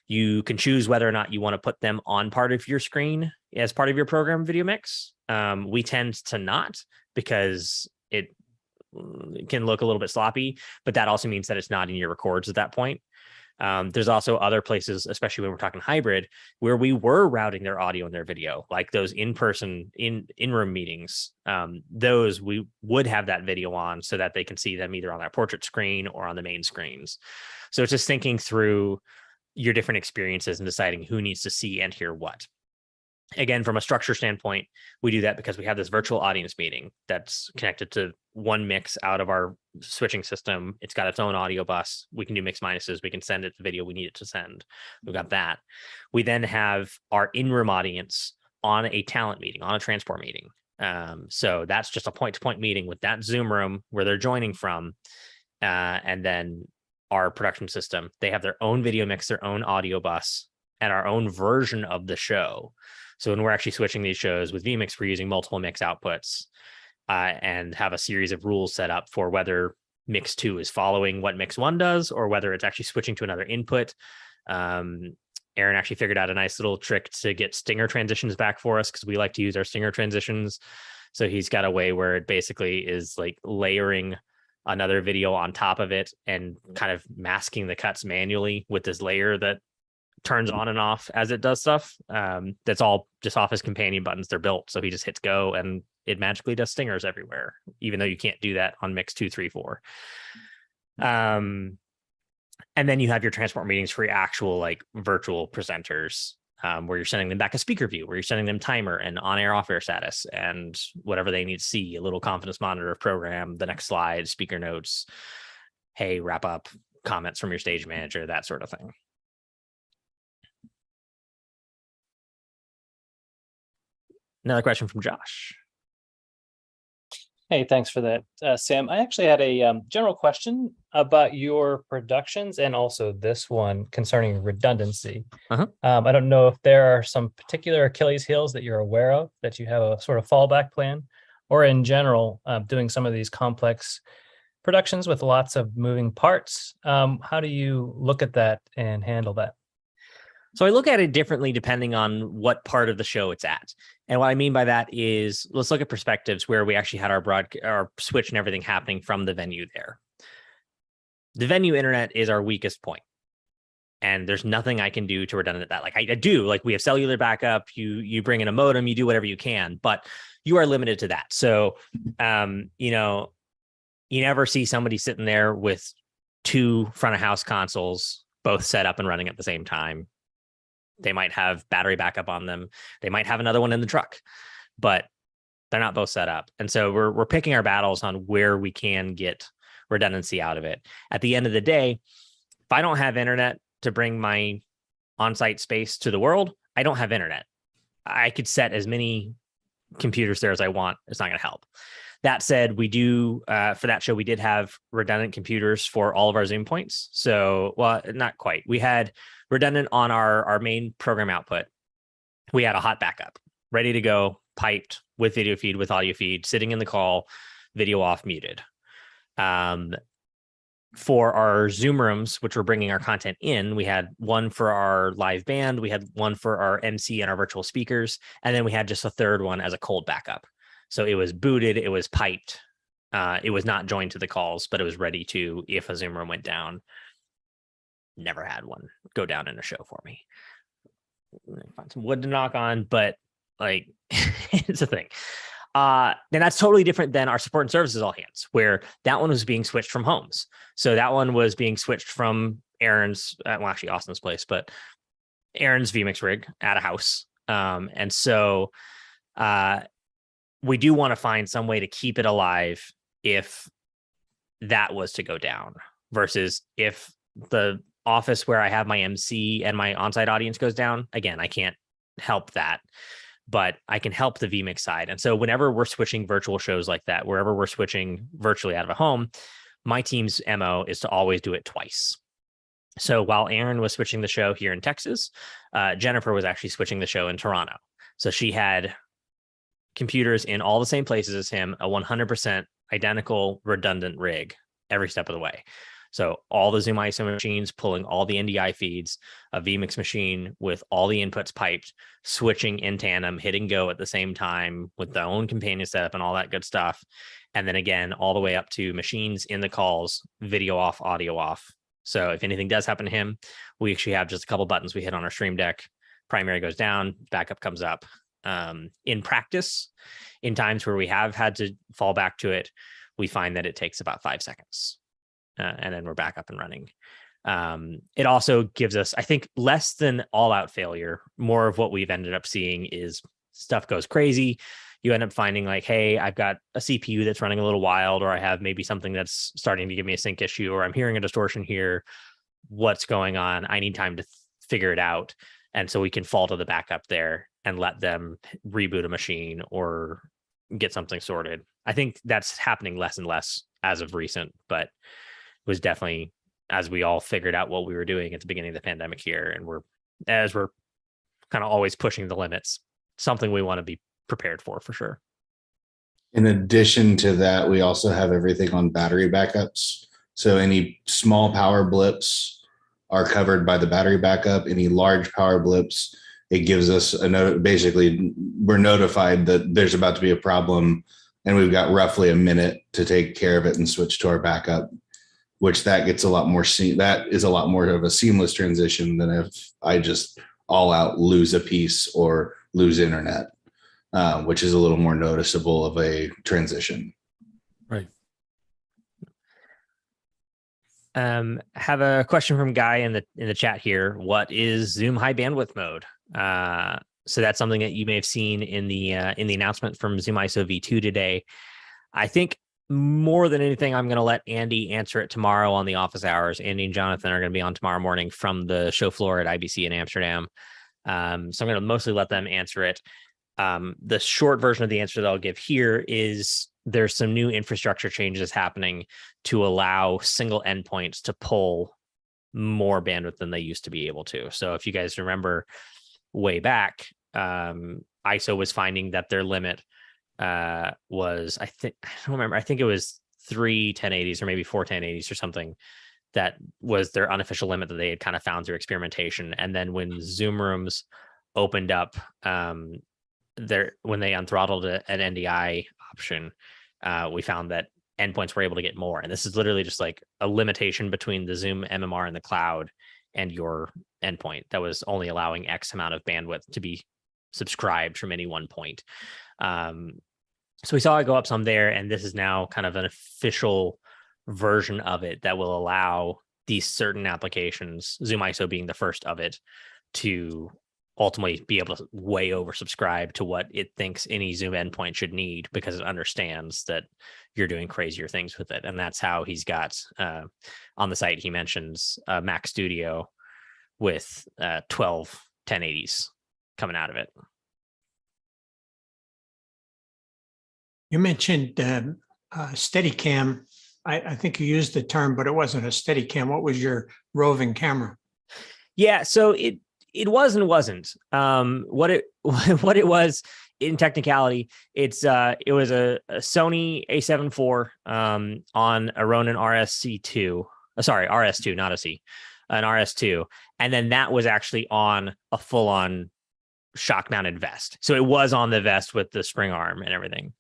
You can choose whether or not you want to put them on part of your screen as part of your program video mix. We tend to not, because it can look a little bit sloppy, but that also means that it's not in your records at that point. There's also other places, especially when we're talking hybrid, where we were routing their audio and their video, like those in-person, in-room meetings. Those we would have that video on so that they can see them either on that portrait screen or on the main screens. So it's just thinking through your different experiences and deciding who needs to see and hear what. Again, from a structure standpoint, we do that because we have this virtual audience meeting that's connected to one mix out of our switching system. It's got its own audio bus. We can do mix minuses. We can send it the video we need it to send. We've got that. We then have our in-room audience on a talent meeting, on a transport meeting. So that's just a point-to-point meeting with that Zoom room where they're joining from. And then our production system, they have their own video mix, their own audio bus, and our own version of the show. So when we're actually switching these shows with vMix, we're using multiple mix outputs and have a series of rules set up for whether mix 2 is following what mix 1 does, or whether it's actually switching to another input. Aaron actually figured out a nice little trick to get stinger transitions back for us, because we like to use our stinger transitions. So he's got a way where it basically is like layering another video on top of it and kind of masking the cuts manually with this layer that turns on and off as it does stuff. That's all just off his companion buttons. They're built, so he just hits go and it magically does stingers everywhere, even though you can't do that on mix 2, 3, 4. And then you have your transport meetings for your actual like virtual presenters, where you're sending them back a speaker view, where you're sending them timer and on-air, off-air status, and whatever they need to see, a little confidence monitor of program, the next slide, speaker notes, hey, wrap up, comments from your stage manager, that sort of thing. Another question from Josh. Hey, thanks for that, Sam. I actually had a general question about your productions and also this one concerning redundancy. Uh-huh. I don't know if there are some particular Achilles heels that you're aware of, that you have a sort of fallback plan, or in general, doing some of these complex productions with lots of moving parts. How do you look at that and handle that? So I look at it differently depending on what part of the show it's at. And what I mean by that is, let's look at perspectives where we actually had our switch and everything happening from the venue there. The venue internet is our weakest point. And there's nothing I can do to redundant that. Like I do, like we have cellular backup, you bring in a modem, you do whatever you can, but you are limited to that. So, you know, you never see somebody sitting there with 2 front of house consoles, both set up and running at the same time. They might have battery backup on them. They might have another one in the truck, but they're not both set up. And so we're picking our battles on where we can get redundancy out of it. At the end of the day, if I don't have internet to bring my on-site space to the world, I don't have internet. I could set as many computers there as I want. It's not going to help. That said, we do, for that show, we did have redundant computers for all of our Zoom points. So, well, not quite. We had redundant on our main program output. We had a hot backup ready to go, piped with video feed, with audio feed, sitting in the call, video off, muted. For our Zoom rooms, which were bringing our content in, we had one for our live band, we had one for our MC and our virtual speakers, and then we had just a third one as a cold backup. So it was booted, it was piped, it was not joined to the calls, but it was ready to, if a Zoom room went down. Never had one go down in a show for me. Find some wood to knock on, but like it's a thing. Then that's totally different than our support and services all hands, where that one was being switched from homes. So that one was being switched from Aaron's, well, actually Austin's place, but Aaron's vMix rig at a house. And so we do want to find some way to keep it alive if that was to go down, versus if the office where I have my MC and my on-site audience goes down. Again, I can't help that, but I can help the vMix side. And so whenever we're switching virtual shows like that, wherever we're switching virtually out of a home, my team's MO is to always do it twice. So while Aaron was switching the show here in Texas, Jennifer was actually switching the show in Toronto. So she had computers in all the same places as him, a 100% identical redundant rig every step of the way. So all the ZoomISO machines pulling all the NDI feeds, a vMix machine with all the inputs piped, switching in tandem, hitting go at the same time with their own companion setup and all that good stuff. And then again, all the way up to machines in the calls, video off, audio off. So if anything does happen to him, we actually have just a couple buttons we hit on our stream deck. Primary goes down, backup comes up. In practice, in times where we have had to fall back to it, we find that it takes about 5 seconds. And then we're back up and running. It also gives us, I think, less than all-out failure. More of what we've ended up seeing is stuff goes crazy. You end up finding like, hey, I've got a CPU that's running a little wild, or I have maybe something that's starting to give me a sync issue, or I'm hearing a distortion here. What's going on? I need time to figure it out. And so we can fall to the backup there and let them reboot a machine or get something sorted. I think that's happening less and less as of recent, but was definitely, as we all figured out what we were doing at the beginning of the pandemic here, and we're kind of always pushing the limits, something we want to be prepared for sure. In addition to that, we also have everything on battery backups. So any small power blips are covered by the battery backup. Any large power blips, it gives us a note. Basically, we're notified that there's about to be a problem, and we've got roughly a minute to take care of it and switch to our backup, which that gets a lot more, that is a lot more of a seamless transition than if I just all out lose a piece or lose internet, which is a little more noticeable of a transition. Right. Have a question from Guy in the chat here. What is Zoom high bandwidth mode? So that's something that you may have seen in the announcement from ZoomISO v2 today. I think more than anything, I'm going to let Andy answer it tomorrow on the office hours. Andy and Jonathan are going to be on tomorrow morning from the show floor at IBC in Amsterdam. So I'm going to mostly let them answer it. The short version of the answer that I'll give here is there's some new infrastructure changes happening to allow single endpoints to pull more bandwidth than they used to be able to. So if you guys remember way back, ISO was finding that their limit was, I don't remember, I think it was 3 1080s or maybe 4 1080s or something. That was their unofficial limit that they had kind of found through experimentation. And then when Zoom Rooms opened up, when they unthrottled an NDI option, we found that endpoints were able to get more. And this is literally just like a limitation between the Zoom MMR in the cloud and your endpoint that was only allowing X amount of bandwidth to be subscribed from any one point. So we saw it go up some there, and this is now kind of an official version of it that will allow these certain applications, ZoomISO being the first of it, to ultimately be able to way oversubscribe to what it thinks any Zoom endpoint should need, because it understands that you're doing crazier things with it. And that's how he's got on the site, he mentions Mac Studio with 12 1080s coming out of it. You mentioned Steadicam. I think you used the term, but it wasn't a Steadicam. What was your roving camera? Yeah, so it was and wasn't. What it was in technicality, it was a Sony A7 IV on a Ronin RSC2. Sorry, RS2, not a C, an RS2, and then that was actually on a full-on shock-mounted vest. So it was on the vest with the spring arm and everything.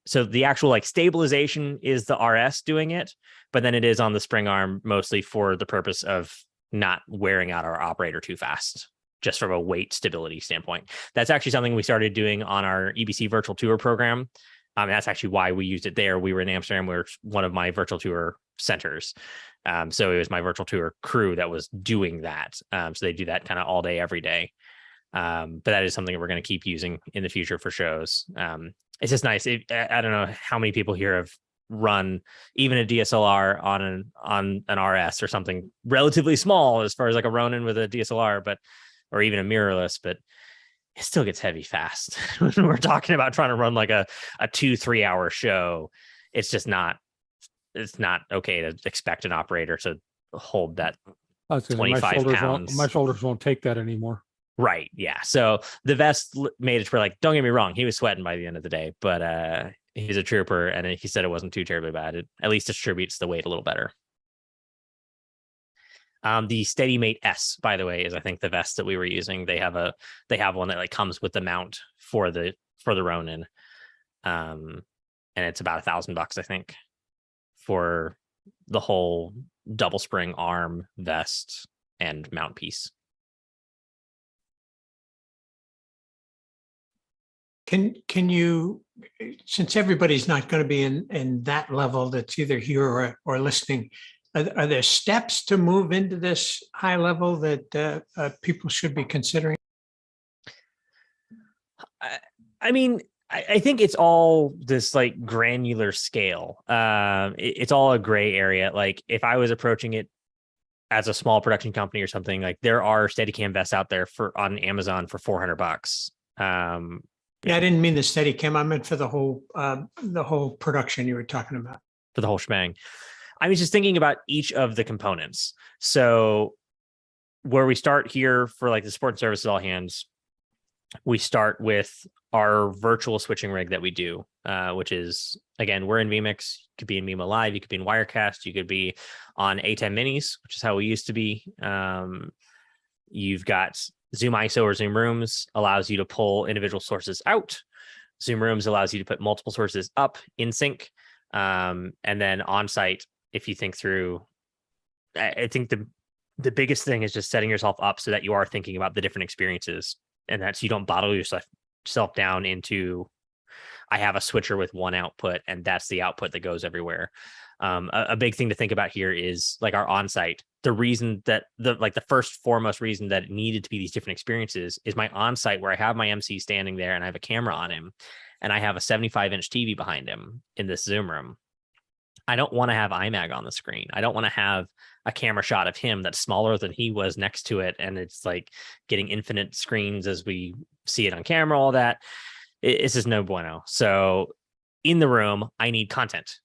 So the actual like stabilization is the RS doing it, but then it is on the spring arm mostly for the purpose of not wearing out our operator too fast, just from a weight stability standpoint. That's actually something we started doing on our EBC virtual tour program. That's actually why we used it there. We were in Amsterdam. We were one of my virtual tour centers. So it was my virtual tour crew that was doing that. So they do that kind of all day, every day. But that is something that we're going to keep using in the future for shows. It's just nice. I don't know how many people here have run even a DSLR on an RS or something relatively small as far as like a Ronin with a DSLR, or even a mirrorless, but it still gets heavy fast. When we're talking about trying to run like a 2-3 hour show, it's just not, it's not okay to expect an operator to hold that 25 pounds. My shoulders won't take that anymore. Right. Yeah. So the vest made it for, like, don't get me wrong, he was sweating by the end of the day, but he's a trooper, and he said it wasn't too terribly bad. It at least distributes the weight a little better. The SteadyMate S, by the way, is I think the vest that we were using. They have one that like comes with the mount for the Ronin, and it's about $1,000, I think, for the whole double spring arm, vest, and mount piece. Can you, since everybody's not going to be in that level that's either here or listening, are there steps to move into this high level that people should be considering? I mean, I think it's all this like granular scale. It's all a gray area. Like if I was approaching it as a small production company or something, like there are Steadicam vests out there on Amazon for $400. Yeah, I didn't mean the Steadicam. I meant for the whole production you were talking about. For the whole shebang. I was just thinking about each of the components. So where we start here for like the support and services all hands, we start with our virtual switching rig that we do, which is, again, we're in vMix. You could be in Mimo Live. You could be in Wirecast. You could be on A10 Minis, which is how we used to be. You've got ZoomISO or Zoom Rooms allows you to pull individual sources out. Zoom Rooms allows you to put multiple sources up in sync. And then on site, if you think through, I think the biggest thing is just setting yourself up so that you are thinking about the different experiences, and that's you don't bottle yourself down into, I have a switcher with one output and that's the output that goes everywhere. A big thing to think about here is like our on-site. The reason that the first foremost reason that it needed to be these different experiences is my on-site, where I have my MC standing there and I have a camera on him and I have a 75-inch TV behind him in this Zoom room. I don't want to have IMAG on the screen. I don't want to have a camera shot of him that's smaller than he was next to it, and it's like getting infinite screens as we see it on camera, all that. It's just no bueno. So in the room, I need content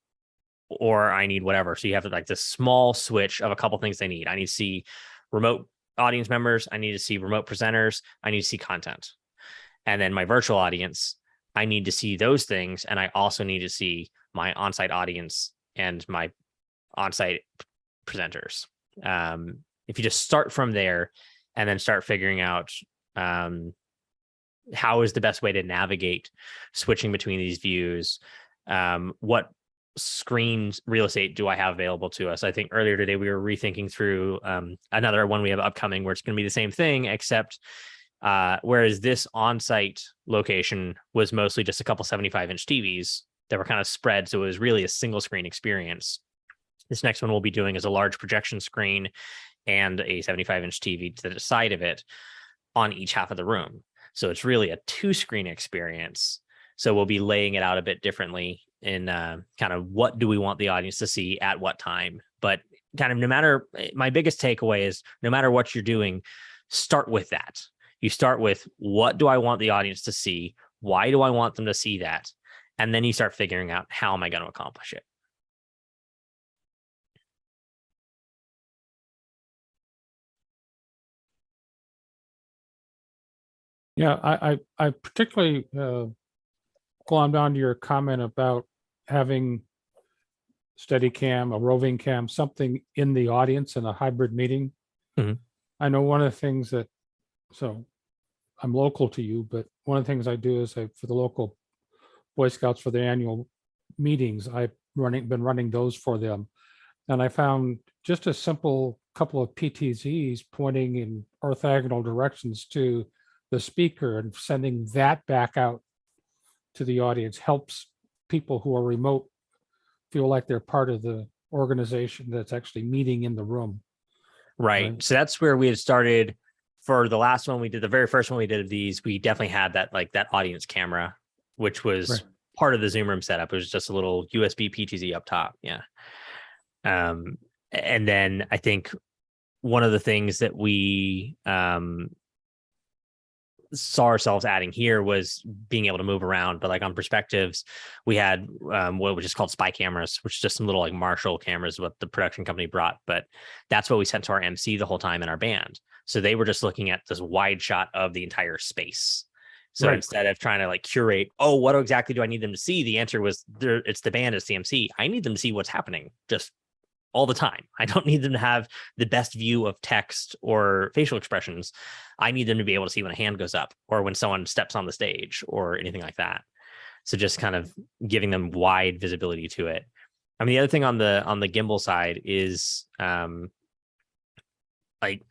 or I need whatever. So you have like this small switch of a couple things they need. I need to see remote audience members. I need to see remote presenters. I need to see content. And then my virtual audience, I need to see those things. And I also need to see my on-site audience and my on-site presenters. If you just start from there and then start figuring out how is the best way to navigate switching between these views, what screens real estate do I have available to us? I think earlier today we were rethinking through another one we have upcoming where it's going to be the same thing, except whereas this on-site location was mostly just a couple 75-inch TVs that were kind of spread, so it was really a single screen experience. This next one we'll be doing is a large projection screen and a 75-inch TV to the side of it on each half of the room. So it's really a 2-screen experience. So we'll be laying it out a bit differently in kind of what do we want the audience to see at what time. But kind of no matter, my biggest takeaway is no matter what you're doing, start with that. You start with what do I want the audience to see? Why do I want them to see that? And then you start figuring out how am I going to accomplish it? Yeah, I particularly glom down to your comment about having Steadicam, a roving cam, something in the audience in a hybrid meeting. Mhm. I know one of the things that, so I'm local to you, but one of the things I do is for the local Boy Scouts for the annual meetings, I've been running those for them. And I found just a simple couple of PTZs pointing in orthogonal directions to the speaker and sending that back out to the audience helps people who are remote feel like they're part of the organization that's actually meeting in the room. Right. So that's where we had started for the last one we did. The very first one we did of these, we definitely had that like that audience camera, which was part of the Zoom room setup. It was just a little USB PTZ up top. Yeah. And then I think one of the things that we saw ourselves adding here was being able to move around. But like on perspectives, we had what was just called spy cameras, which is just some little like Marshall cameras, what the production company brought. But that's what we sent to our MC the whole time in our band. So they were just looking at this wide shot of the entire space. So instead of trying to like curate, oh, what exactly do I need them to see? The answer was it's the band, it's the MC. I need them to see what's happening just all the time. I don't need them to have the best view of text or facial expressions. I need them to be able to see when a hand goes up or when someone steps on the stage or anything like that. So just kind of giving them wide visibility to it. I mean, the other thing on the gimbal side is like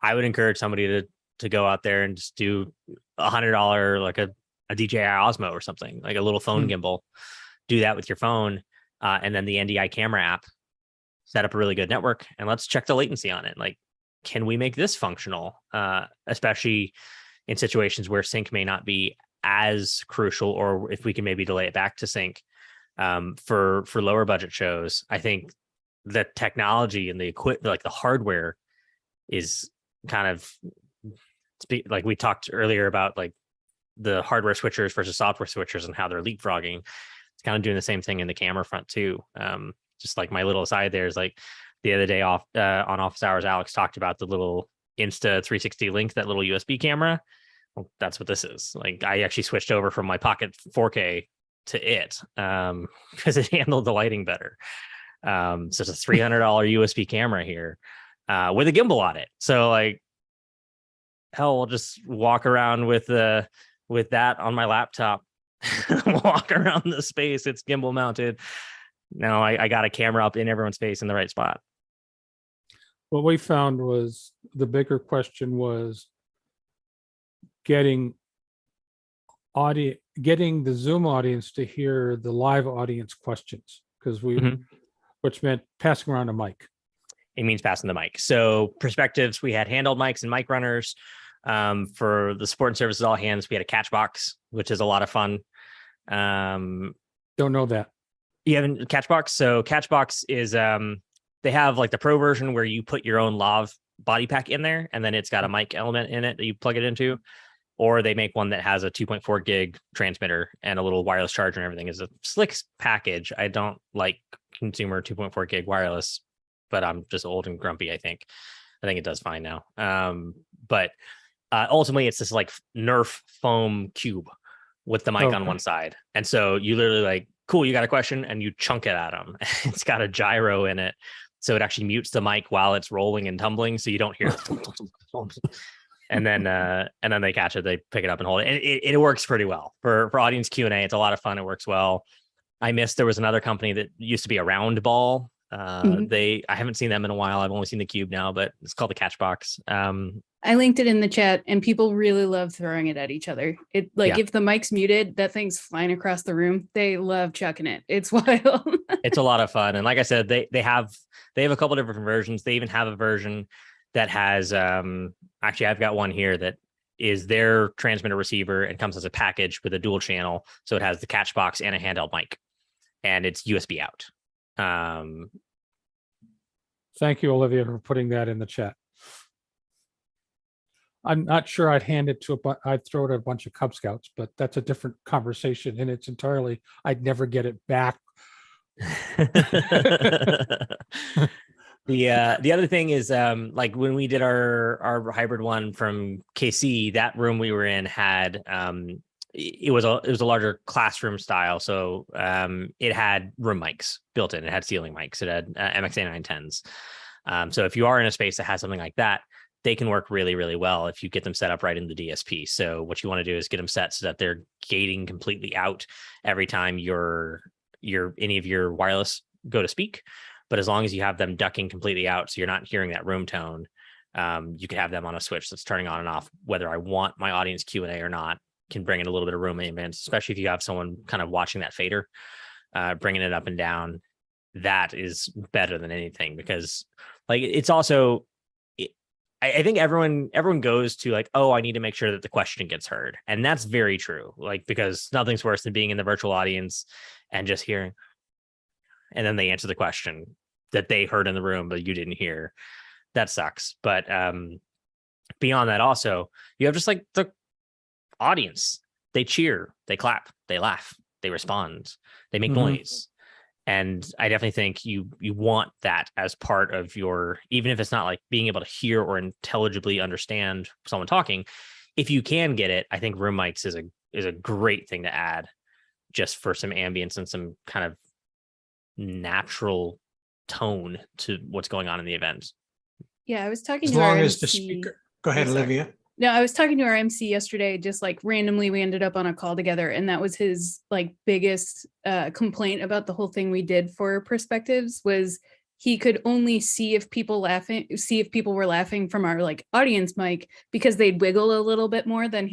I would encourage somebody to go out there and just do $100 like a DJI Osmo or something, like a little phone gimbal. Do that with your phone, and then the NDI camera app. Set up a really good network, and let's check the latency on it. Like, can we make this functional, especially in situations where sync may not be as crucial, or if we can maybe delay it back to sync for lower budget shows. I think the technology and the equipment, like the hardware, is kind of like we talked earlier about like the hardware switchers versus software switchers and how they're leapfrogging. It's kind of doing the same thing in the camera front too. Just like my little aside there is like the other day on office hours, Alex talked about the little Insta 360 link, that little USB camera. Well, that's what this is. Like I actually switched over from my Pocket 4K to it because it handled the lighting better. So it's a $300 USB camera here with a gimbal on it. So like, hell, we'll just walk around with that on my laptop, walk around the space. It's gimbal mounted. Now I got a camera up in everyone's face in the right spot. What we found was the bigger question was getting the Zoom audience to hear the live audience questions, because which meant passing around a mic. It means passing the mic. So perspectives, we had handheld mics and mic runners. For the support and services all hands, we had a catch box, which is a lot of fun. Don't know that. You haven't Catchbox? So Catchbox is they have like the pro version where you put your own lav body pack in there, and then it's got a mic element in it that you plug it into. or they make one that has a 2.4 gig transmitter and a little wireless charger and everything. Is a slick package. I don't like consumer 2.4 gig wireless, but I'm just old and grumpy. I think it does fine now. But ultimately, it's this like Nerf foam cube with the mic on one side, and so you literally like, cool, you got a question, and you chunk it at them. It's got a gyro in it, so it actually mutes the mic while it's rolling and tumbling, so you don't hear. And then they catch it, they pick it up and hold it. And it works pretty well for audience Q&A. It's a lot of fun. It works well. There was another company that used to be a round ball. I haven't seen them in a while. I've only seen the cube now, but it's called the Catchbox. I linked it in the chat, and people really love throwing it at each other. If the mic's muted, that thing's flying across the room. They love chucking it. It's wild. It's a lot of fun. And like I said, they have a couple different versions. They even have a version that has actually, I've got one here that is their transmitter receiver and comes as a package with a dual channel. So it has the Catchbox and a handheld mic, and it's USB out. Thank you, Olivia, for putting that in the chat. I'm not sure I'd hand it to I'd throw it at a bunch of Cub Scouts, but that's a different conversation, and it's entirely, I'd never get it back. The other thing is like when we did our hybrid one from KC, that room we were in had it was a larger classroom style, so it had room mics built in. It had ceiling mics. It had MXA 910s. So if you are in a space that has something like that, they can work really, really well if you get them set up right in the DSP. So what you want to do is get them set so that they're gating completely out every time any of your wireless go to speak. But as long as you have them ducking completely out, so you're not hearing that room tone, you can have them on a switch that's turning on and off, whether I want my audience Q&A or not. Can bring in a little bit of room ambience, especially if you have someone kind of watching that fader, bringing it up and down. That is better than anything, because like it's also, I think everyone goes to like, oh, I need to make sure that the question gets heard. And that's very true. Like, because nothing's worse than being in the virtual audience and just hearing, and then they answer the question that they heard in the room, but you didn't hear. That sucks. But beyond that, also, you have just like the audience. They cheer, they clap, they laugh, they respond, they make noise. And I definitely think you want that as part of your, even if it's not like being able to hear or intelligibly understand someone talking, if you can get it, I think room mics is a great thing to add just for some ambience and some kind of natural tone to what's going on in the event. Yeah, I was talking as to long our as the MC. speaker. Go ahead, Olivia. No, I was talking to our MC yesterday, just like randomly we ended up on a call together, and that was his like biggest complaint about the whole thing we did for perspectives was he could only see if people were laughing from our like audience mic because they'd wiggle a little bit more than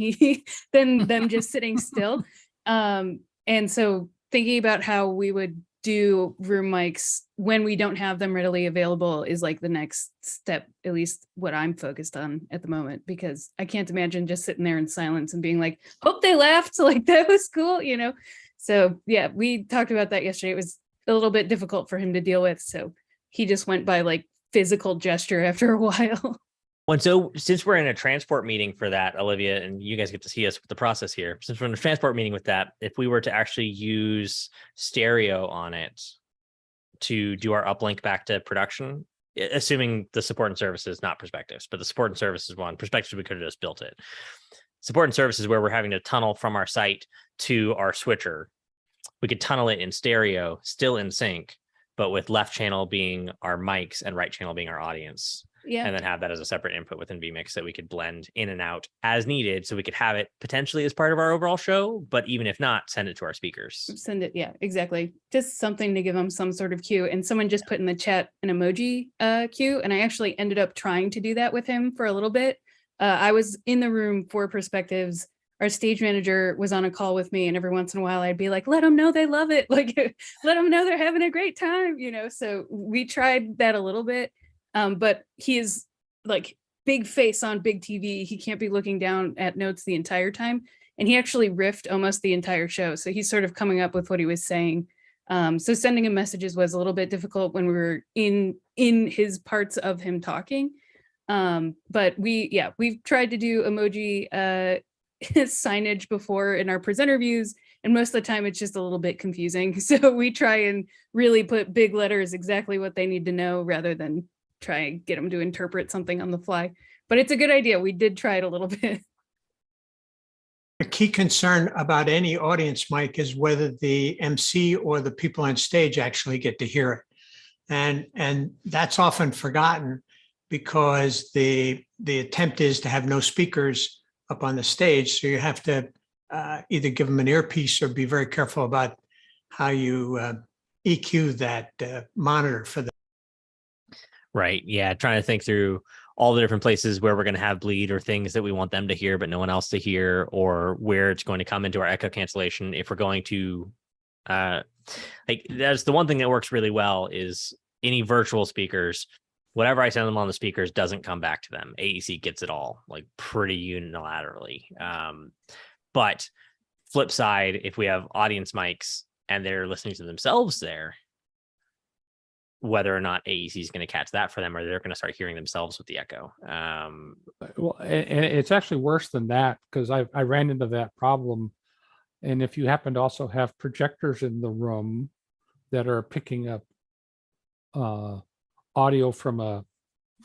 than them just sitting still. And so thinking about how we would do room mics when we don't have them readily available is like the next step, at least what I'm focused on at the moment, because I can't imagine just sitting there in silence and being like, hope they laughed, like that was cool, you know? So yeah, we talked about that yesterday. It was a little bit difficult for him to deal with. So he just went by like physical gesture after a while. And so since we're in a transport meeting for that, Olivia, and you guys get to see us with the process here, since we're in a transport meeting with that, if we were to actually use stereo on it to do our uplink back to production, assuming the support and services, not perspectives, but the support and services one, perspectives, we could have just built it. Support and services where we're having to tunnel from our site to our switcher, we could tunnel it in stereo, still in sync, but with left channel being our mics and right channel being our audience. Yeah. And then have that as a separate input within vMix that we could blend in and out as needed. So we could have it potentially as part of our overall show, but even if not, send it to our speakers. Send it. Yeah, exactly. Just something to give them some sort of cue. And someone just put in the chat an emoji cue. And I actually ended up trying to do that with him for a little bit. I was in the room for perspectives. Our stage manager was on a call with me, and every once in a while I'd be like, let them know they love it. Like, let them know they're having a great time, you know? So we tried that a little bit. But he is like big face on big TV. He can't be looking down at notes the entire time. And he actually riffed almost the entire show. So he's sort of coming up with what he was saying. So sending him messages was a little bit difficult when we were in his parts of him talking. But we've tried to do emoji signage before in our presenter views, and most of the time it's just a little bit confusing. So we try and really put big letters exactly what they need to know rather than try and get them to interpret something on the fly. But it's a good idea. We did try it a little bit. A key concern about any audience mic is whether the MC or the people on stage actually get to hear it. And that's often forgotten because the attempt is to have no speakers up on the stage. So you have to either give them an earpiece or be very careful about how you EQ that monitor for them. Right. Yeah. Trying to think through all the different places where we're going to have bleed or things that we want them to hear, but no one else to hear, or where it's going to come into our echo cancellation. If we're going to, like, that's the one thing that works really well is any virtual speakers, whatever I send them on the speakers doesn't come back to them. AEC gets it all, like, pretty unilaterally. But flip side, if we have audience mics and they're listening to themselves there, whether or not AEC is going to catch that for them, or they're going to start hearing themselves with the echo. Well, and it's actually worse than that, because I ran into that problem. And if you happen to also have projectors in the room that are picking up audio from a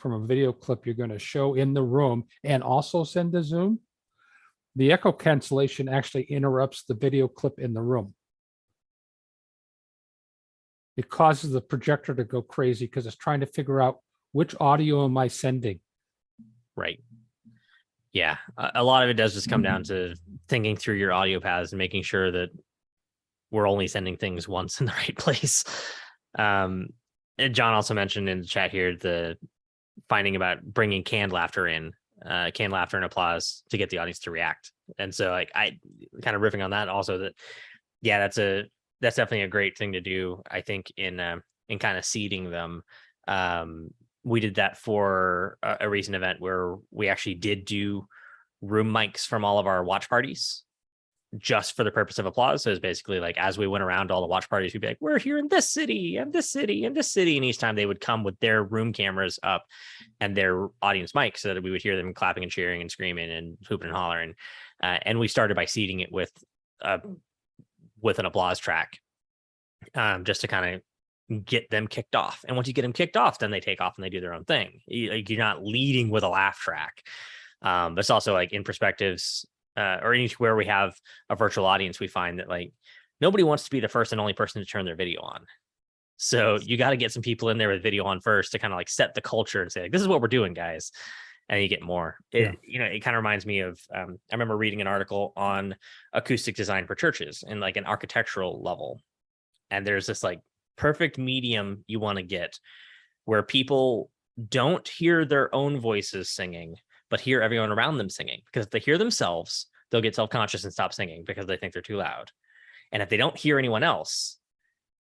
video clip you're going to show in the room and also send to Zoom, the echo cancellation actually interrupts the video clip in the room. It causes the projector to go crazy because it's trying to figure out which audio am I sending. Right. Yeah. A lot of it does just come down to thinking through your audio paths and making sure that we're only sending things once in the right place. And John also mentioned in the chat here the finding about bringing canned laughter in, canned laughter and applause to get the audience to react. And so, like, I kind of riffing on that also, that, yeah, that's definitely a great thing to do, I think, in kind of seeding them. We did that for a recent event where we actually did do room mics from all of our watch parties just for the purpose of applause. So it's basically like, as we went around all the watch parties, we'd be like, we're here in this city and this city and this city. And each time they would come with their room cameras up and their audience mics so that we would hear them clapping and cheering and screaming and hooping and hollering. And we started by seeding it with an applause track, just to kind of get them kicked off. And once you get them kicked off, then they take off and they do their own thing. You're not leading with a laugh track. But it's also like in perspectives, or anywhere we have a virtual audience, we find that, like, nobody wants to be the first and only person to turn their video on. So you got to get some people in there with video on first to kind of like set the culture and say, like, this is what we're doing, guys. And you get more. It kind of reminds me of, I remember reading an article on acoustic design for churches and like an architectural level. And there's this like perfect medium you want to get where people don't hear their own voices singing, but hear everyone around them singing. Because if they hear themselves, they'll get self-conscious and stop singing because they think they're too loud. And if they don't hear anyone else,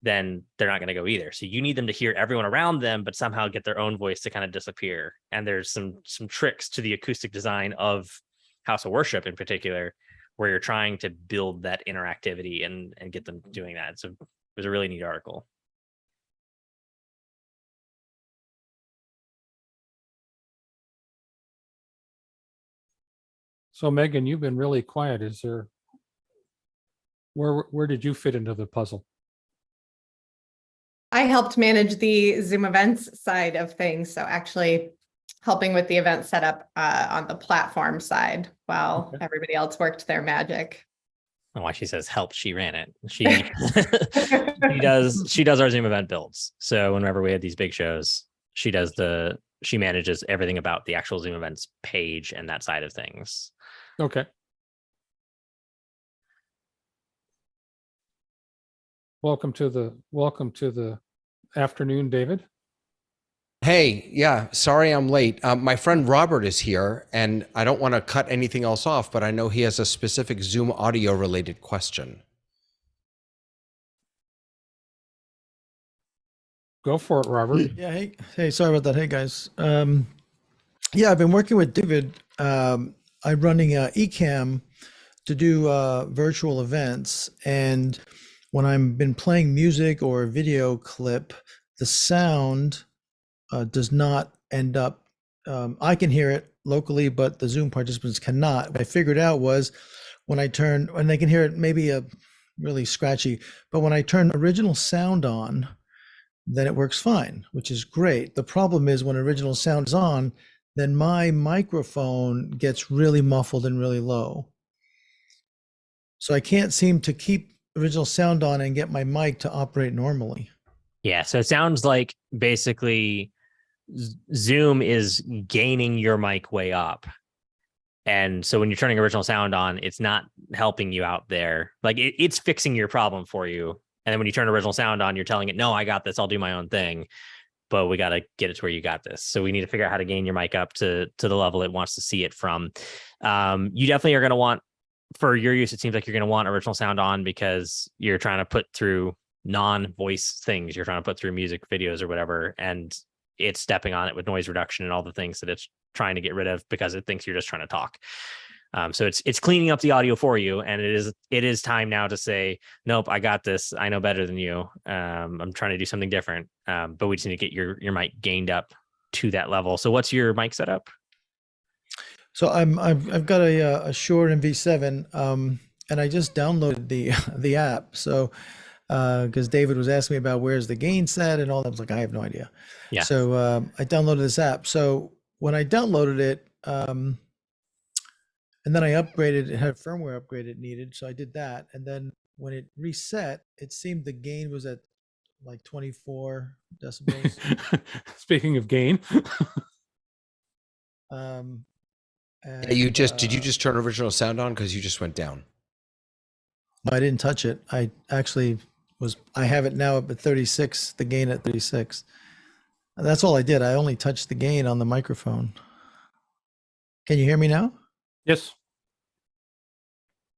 then they're not going to go either. So you need them to hear everyone around them, but somehow get their own voice to kind of disappear. And there's some tricks to the acoustic design of house of worship in particular, where you're trying to build that interactivity and get them doing that. So it was a really neat article. So Megan, you've been really quiet. Where did you fit into the puzzle? I helped manage the Zoom events side of things. So actually helping with the event setup on the platform side while everybody else worked their magic. Oh, why she says help, she ran it. She does our Zoom event builds. So whenever we had these big shows, she manages everything about the actual Zoom events page and that side of things. Okay. Welcome to the afternoon, David. Hey, yeah, sorry I'm late. My friend Robert is here, and I don't want to cut anything else off, but I know he has a specific Zoom audio related question. Go for it, Robert. Yeah, hey, sorry about that. Hey, guys. Yeah, I've been working with David. I'm running Ecamm to do virtual events, and when I've been playing music or a video clip, the sound does not end up, I can hear it locally, but the Zoom participants cannot. What I figured out was when I turn, and they can hear it maybe a really scratchy, but when I turn original sound on, then it works fine, which is great. The problem is when original sound is on, then my microphone gets really muffled and really low. So I can't seem to keep original sound on and get my mic to operate normally. Yeah. So it sounds like basically Zoom is gaining your mic way up. And so when you're turning original sound on, it's not helping you out there. Like it's fixing your problem for you. And then when you turn original sound on, you're telling it, no, I got this. I'll do my own thing. But we got to get it to where you got this. So we need to figure out how to gain your mic up to the level it wants to see it from. You definitely are going to want, for your use, it seems like you're going to want original sound on because you're trying to put through non-voice things. You're trying to put through music videos or whatever. And it's stepping on it with noise reduction and all the things that it's trying to get rid of because it thinks you're just trying to talk. So it's cleaning up the audio for you, and it is time now to say, nope, I got this. I know better than you. I'm trying to do something different, but we just need to get your mic gained up to that level. So what's your mic setup? So I've got a Shure MV7, and I just downloaded the app. So because David was asking me about where's the gain set and all that, I was like, I have no idea. Yeah. So I downloaded this app. So when I downloaded it, and then I upgraded, it had a firmware upgrade it needed. So I did that. And then when it reset, it seemed the gain was at like 24 decibels. Speaking of gain. And, did you just turn original sound on? Because you just went down. I didn't touch it. I actually I have it now up at 36, the gain at 36. That's all I did. I only touched the gain on the microphone. Can you hear me now? Yes.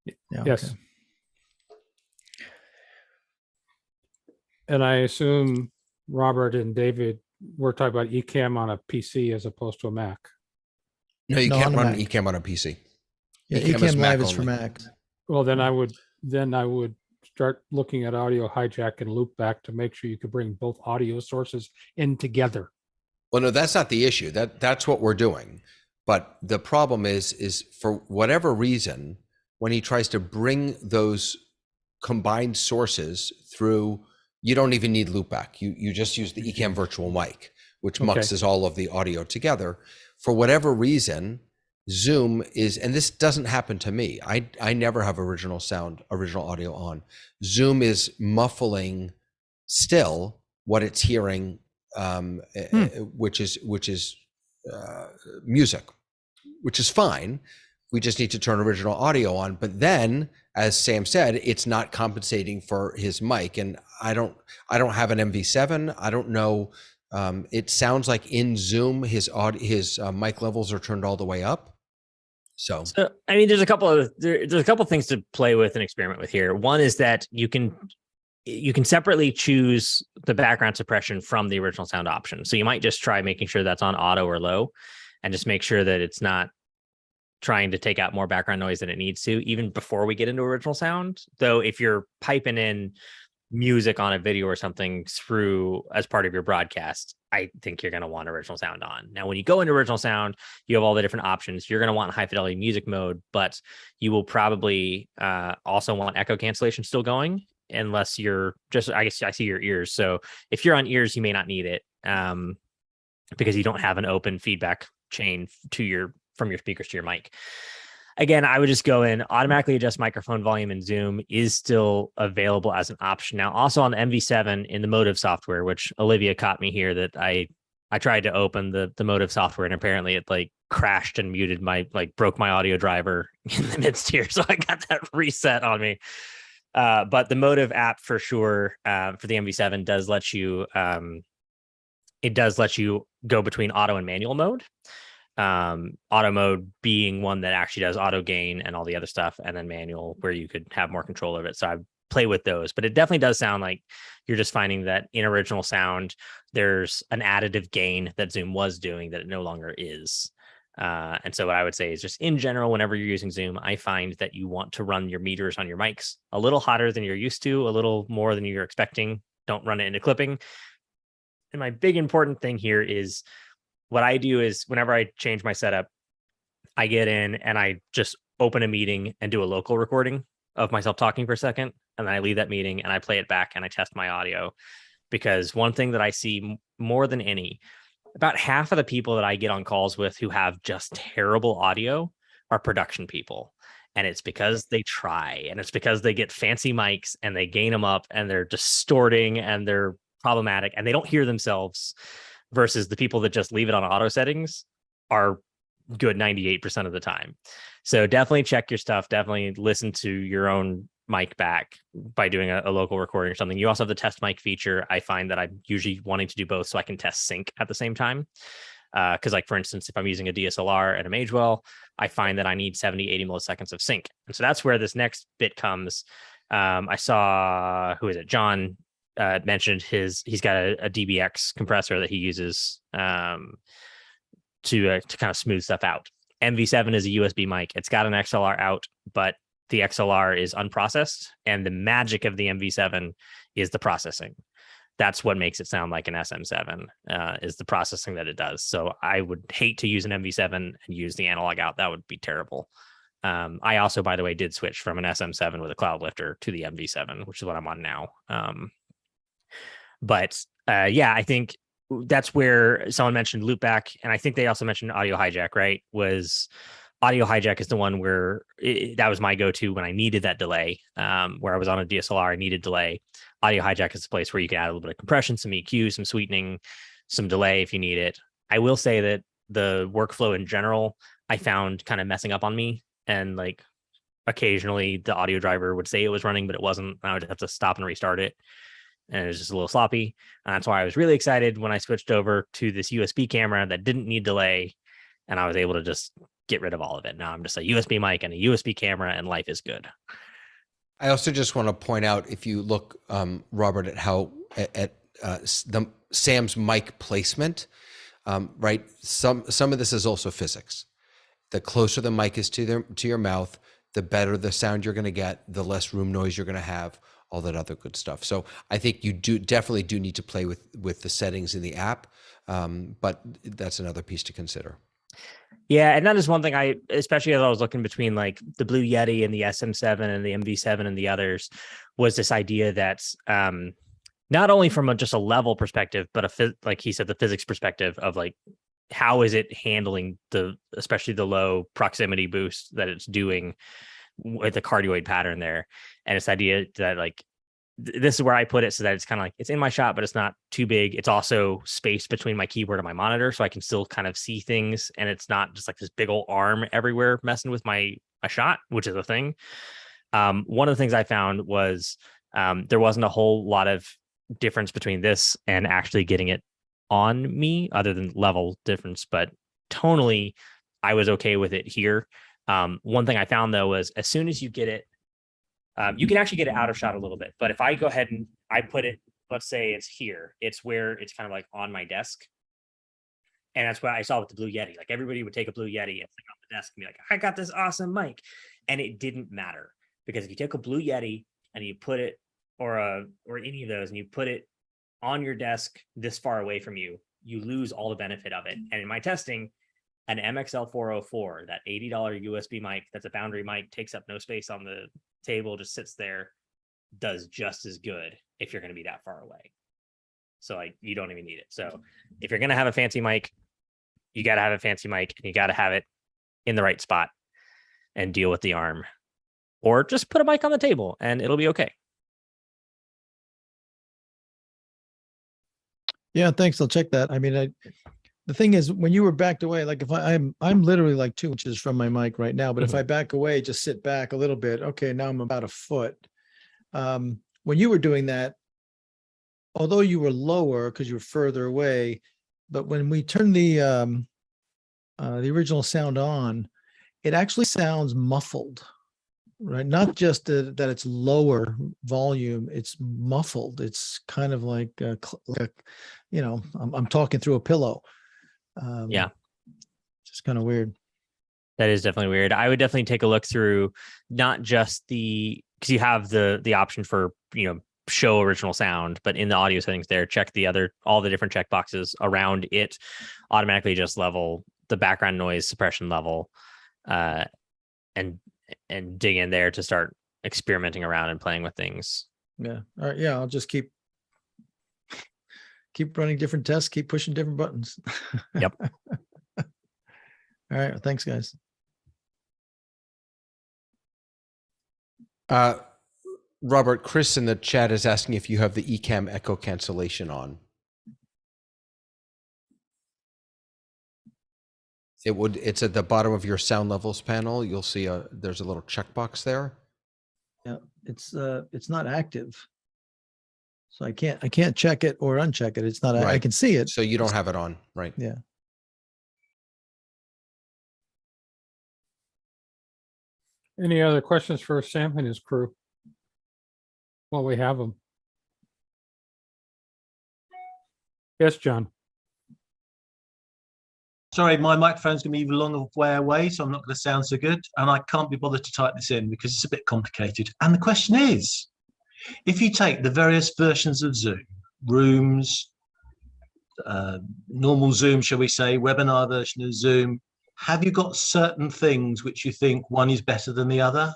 Yeah, yes. okay. And I assume Robert and David were talking about Ecamm on a PC as opposed to a Mac. No, you can't run Ecamm on a PC. Yeah, Ecamm Live is for Mac. Well, then I would start looking at audio hijack and loop back to make sure you could bring both audio sources in together. Well, no, that's not the issue. That's what we're doing. But the problem is for whatever reason, when he tries to bring those combined sources through, you don't even need loopback. You just use the Ecamm virtual mic, which muxes all of the audio together. For whatever reason, Zoom is, and this doesn't happen to me. I never have original audio on. Zoom is muffling still what it's hearing, which is music, which is fine. We just need to turn original audio on. But then, as Sam said, it's not compensating for his mic. And I don't have an MV7. I don't know. It sounds like in Zoom, his mic levels are turned all the way up. So I mean, there's a couple things to play with and experiment with here. One is that you can separately choose the background suppression from the original sound option. So you might just try making sure that's on auto or low, and just make sure that it's not trying to take out more background noise than it needs to, even before we get into original sound. Though if you're piping in music on a video or something through as part of your broadcast, I think you're going to want original sound on. Now, when you go into original sound, you have all the different options. You're going to want high fidelity music mode, but you will probably also want echo cancellation still going, unless you're just, I guess I see your ears. So if you're on ears, you may not need it because you don't have an open feedback chain from your speakers to your mic. Again, I would just go in, automatically adjust microphone volume in Zoom is still available as an option. Now, also on the MV7 in the Motive software, which Olivia caught me here, that I tried to open the Motive software and apparently it like crashed and muted broke my audio driver in the midst here. So I got that reset on me. But the Motive app for sure for the MV7 does let you, go between auto and manual mode. Auto mode being one that actually does auto gain and all the other stuff, and then manual where you could have more control of it. So I play with those, but it definitely does sound like you're just finding that in original sound, there's an additive gain that Zoom was doing that it no longer is. And so what I would say is just in general, whenever you're using Zoom, I find that you want to run your meters on your mics a little hotter than you're used to, a little more than you're expecting. Don't run it into clipping. And my big important thing here is what I do is whenever I change my setup, I get in and I just open a meeting and do a local recording of myself talking for a second, and then I leave that meeting and I play it back and I test my audio. Because one thing that I see more than any, about half of the people that I get on calls with who have just terrible audio are production people. And it's because they try, and it's because they get fancy mics and they gain them up and they're distorting and they're problematic and they don't hear themselves, versus the people that just leave it on auto settings are good 98% of the time. So definitely check your stuff. Definitely listen to your own mic back by doing a local recording or something. You also have the test mic feature. I find that I'm usually wanting to do both so I can test sync at the same time. Because like, for instance, if I'm using a DSLR and a Magewell, I find that I need 70, 80 milliseconds of sync. And so that's where this next bit comes. I saw, who is it? John mentioned he's got a DBX compressor that he uses to kind of smooth stuff out. MV7 is a USB mic. It's got an XLR out, but the XLR is unprocessed, and the magic of the MV7 is the processing. That's what makes it sound like an SM7, is the processing that it does. So I would hate to use an MV7 and use the analog out. That would be terrible. I also, by the way, did switch from an SM7 with a cloud lifter to the MV7, which is what I'm on now. But I think that's where someone mentioned loopback, and I think they also mentioned audio hijack, right? Was audio hijack is the one where that was my go-to when I needed that delay, where I was on a DSLR, I needed delay. Audio hijack is the place where you can add a little bit of compression, some EQ, some sweetening, some delay if you need it. I will say that the workflow in general, I found kind of messing up on me, and like occasionally the audio driver would say it was running, but it wasn't. I would have to stop and restart it, and it was just a little sloppy. And that's why I was really excited when I switched over to this USB camera that didn't need delay, and I was able to just get rid of all of it. Now I'm just a USB mic and a USB camera, and life is good. I also just want to point out, if you look, Robert, at how Sam's mic placement, right? Some of this is also physics. The closer the mic is to your mouth, the better the sound you're going to get, the less room noise you're going to have, all that other good stuff. So I think you definitely need to play with the settings in the app, but that's another piece to consider. Yeah, and that is one thing especially as I was looking between like the Blue Yeti and the SM7 and the MV7 and the others, was this idea that not only from just a level perspective, but like he said, the physics perspective of like, how is it handling especially the low proximity boost that it's doing with the cardioid pattern there. And this idea that like, this is where I put it so that it's kind of like, it's in my shot, but it's not too big. It's also spaced between my keyboard and my monitor, so I can still kind of see things. And it's not just like this big old arm everywhere messing with my shot, which is a thing. One of the things I found was there wasn't a whole lot of difference between this and actually getting it on me, other than level difference, but tonally, I was okay with it here. One thing I found though was as soon as you get it, you can actually get it out of shot a little bit, but if I go ahead and I put it, let's say it's here, it's where it's kind of like on my desk. And that's what I saw with the Blue Yeti. Like everybody would take a Blue Yeti and like on the desk and be like, I got this awesome mic. And it didn't matter, because if you take a Blue Yeti and you put it, or any of those, and you put it on your desk this far away from you, you lose all the benefit of it. And in my testing, an MXL 404, that $80 USB mic, that's a boundary mic, takes up no space on the table, just sits there, does just as good if you're going to be that far away. So like, you don't even need it. So if you're going to have a fancy mic, you got to have a fancy mic, and you got to have it in the right spot and deal with the arm, or just put a mic on the table and it'll be okay. Yeah, thanks. I'll check that. I mean, the thing is, when you were backed away, like if I'm literally like 2 inches from my mic right now, but if I back away, just sit back a little bit. Okay, now I'm about a foot. When you were doing that, although you were lower because you were further away, but when we turn the original sound on, it actually sounds muffled, right? Not just that it's lower volume, it's muffled. It's kind of like, I'm talking through a pillow. Yeah. Just kind of weird. That is definitely weird. I would definitely take a look through not just because you have the option for, show original sound, but in the audio settings there, check all the different check boxes around it, automatically adjust level, the background noise suppression level, and dig in there to start experimenting around and playing with things. Yeah. All right. Yeah. I'll just keep running different tests, keep pushing different buttons. Yep. All right. Well, thanks, guys. Robert, Chris in the chat is asking if you have the Ecamm echo cancellation on. It's at the bottom of your sound levels panel. You'll see there's a little checkbox there. Yeah, it's not active. So I can't check it or uncheck it. It's not, Right. I can see it. So you don't have it on, right? Yeah. Any other questions for Sam and his crew? Well, we have them. Yes, John. Sorry, my microphone's going to be a long way away, so I'm not going to sound so good. And I can't be bothered to type this in because it's a bit complicated. And the question is, if you take the various versions of Zoom, Rooms, normal Zoom, shall we say, webinar version of Zoom, have you got certain things which you think one is better than the other?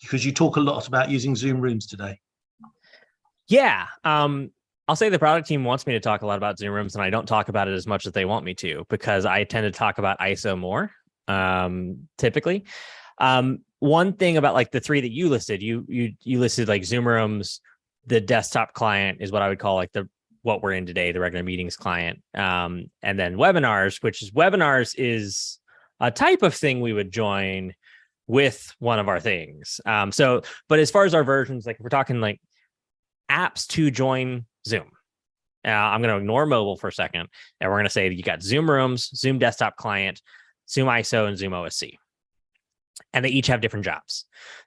Because you talk a lot about using Zoom Rooms today. Yeah. I'll say the product team wants me to talk a lot about Zoom Rooms, and I don't talk about it as much as they want me to, because I tend to talk about ISO more, typically. One thing about like the three that you listed, you listed like Zoom Rooms, the desktop client is what I would call like what we're in today, the regular meetings client. And then webinars is a type of thing we would join with one of our things. But as far as our versions, like if we're talking like apps to join Zoom, I'm going to ignore mobile for a second, and we're going to say that you got Zoom Rooms, Zoom Desktop Client, ZoomISO, and ZoomOSC. And they each have different jobs.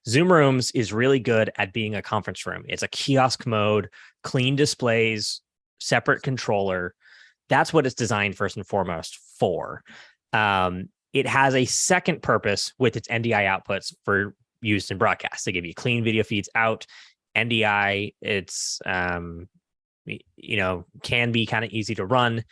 Zoom Rooms is really good at being a conference room. It's a kiosk mode, clean displays, separate controller. That's what it's designed first and foremost for. It has a second purpose with its NDI outputs for use in broadcast. They give you clean video feeds out. NDI, it's can be kind of easy to run,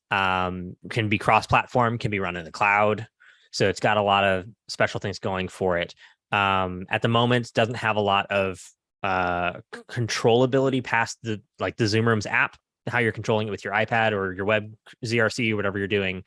can be cross-platform, can be run in the cloud. So it's got a lot of special things going for it. At the moment, doesn't have a lot of controllability past the Zoom Rooms app, how you're controlling it with your iPad or your web ZRC or whatever you're doing.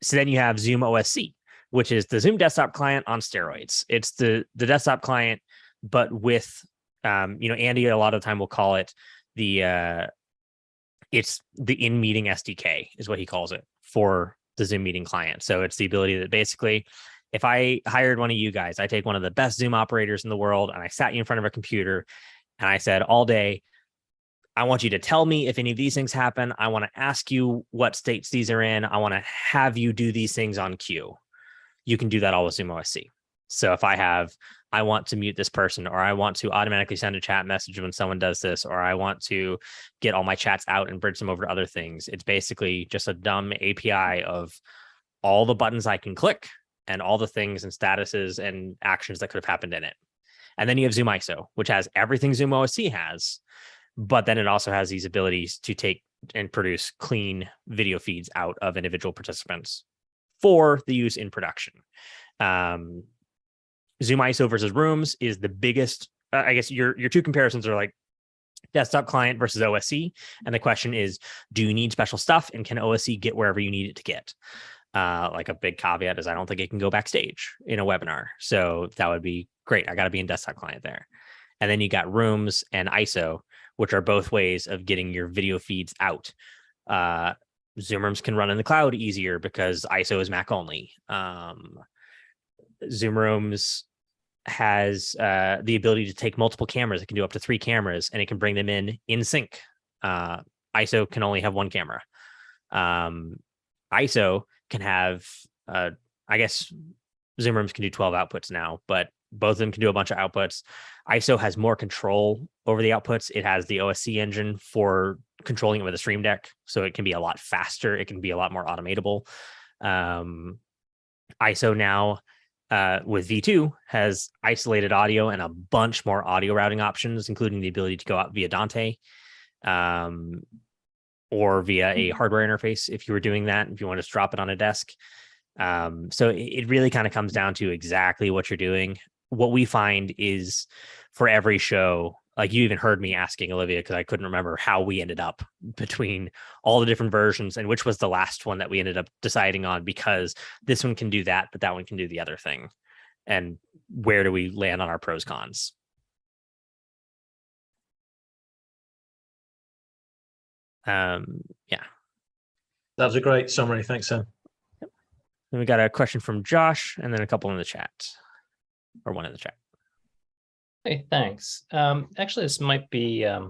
So then you have ZoomOSC, which is the Zoom desktop client on steroids. It's the desktop client, but with Andy a lot of the time will call it it's the in-meeting SDK is what he calls it for the Zoom meeting client. So it's the ability that basically, if I hired one of you guys, I take one of the best Zoom operators in the world and I sat you in front of a computer and I said all day, I want you to tell me if any of these things happen. I want to ask you what states these are in. I want to have you do these things on cue. You can do that all with ZoomOSC. So if I want to mute this person, or I want to automatically send a chat message when someone does this, or I want to get all my chats out and bridge them over to other things. It's basically just a dumb API of all the buttons I can click and all the things and statuses and actions that could have happened in it. And then you have ZoomISO, which has everything ZoomOSC has, but then it also has these abilities to take and produce clean video feeds out of individual participants for the use in production. ZoomISO versus Rooms is the biggest. I guess your two comparisons are like desktop client versus OSC. And the question is, do you need special stuff? And can OSC get wherever you need it to get? Like a big caveat is I don't think it can go backstage in a webinar. So that would be great. I got to be in desktop client there. And then you got Rooms and ISO, which are both ways of getting your video feeds out. Zoom Rooms can run in the cloud easier because ISO is Mac only. Zoom Rooms has the ability to take multiple cameras. It can do up to 3 cameras, and it can bring them in sync. ISO can only have 1 camera. ISO can have, I guess Zoom Rooms can do 12 outputs now, but both of them can do a bunch of outputs. ISO has more control over the outputs. It has the OSC engine for controlling it with a Stream Deck, so it can be a lot faster. It can be a lot more automatable. ISO now, with V2, has isolated audio and a bunch more audio routing options, including the ability to go out via Dante or via a hardware interface if you were doing that, if you want to just drop it on a desk. So it really kind of comes down to exactly what you're doing. What we find is for every show, like you even heard me asking Olivia, because I couldn't remember how we ended up between all the different versions and which was the last one that we ended up deciding on, because this one can do that, but that one can do the other thing. And where do we land on our pros cons? Yeah. That was a great summary. Thanks, Sam. Then we got a question from Josh and then a couple in the chat, or one in the chat. Hey, thanks. Actually, this might be in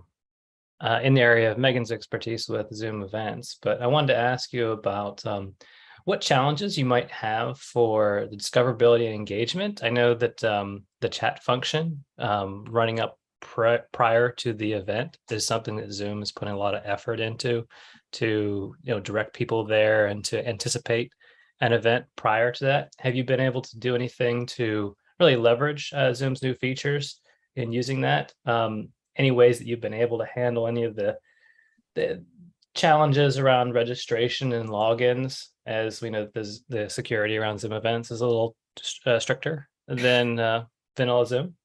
the area of Megan's expertise with Zoom events, but I wanted to ask you about what challenges you might have for the discoverability and engagement. I know that the chat function running up prior to the event is something that Zoom is putting a lot of effort into to direct people there and to anticipate an event prior to that. Have you been able to do anything to really leverage Zoom's new features in using that? Any ways that you've been able to handle any of the challenges around registration and logins, as we know the security around Zoom events is a little stricter than vanilla Zoom?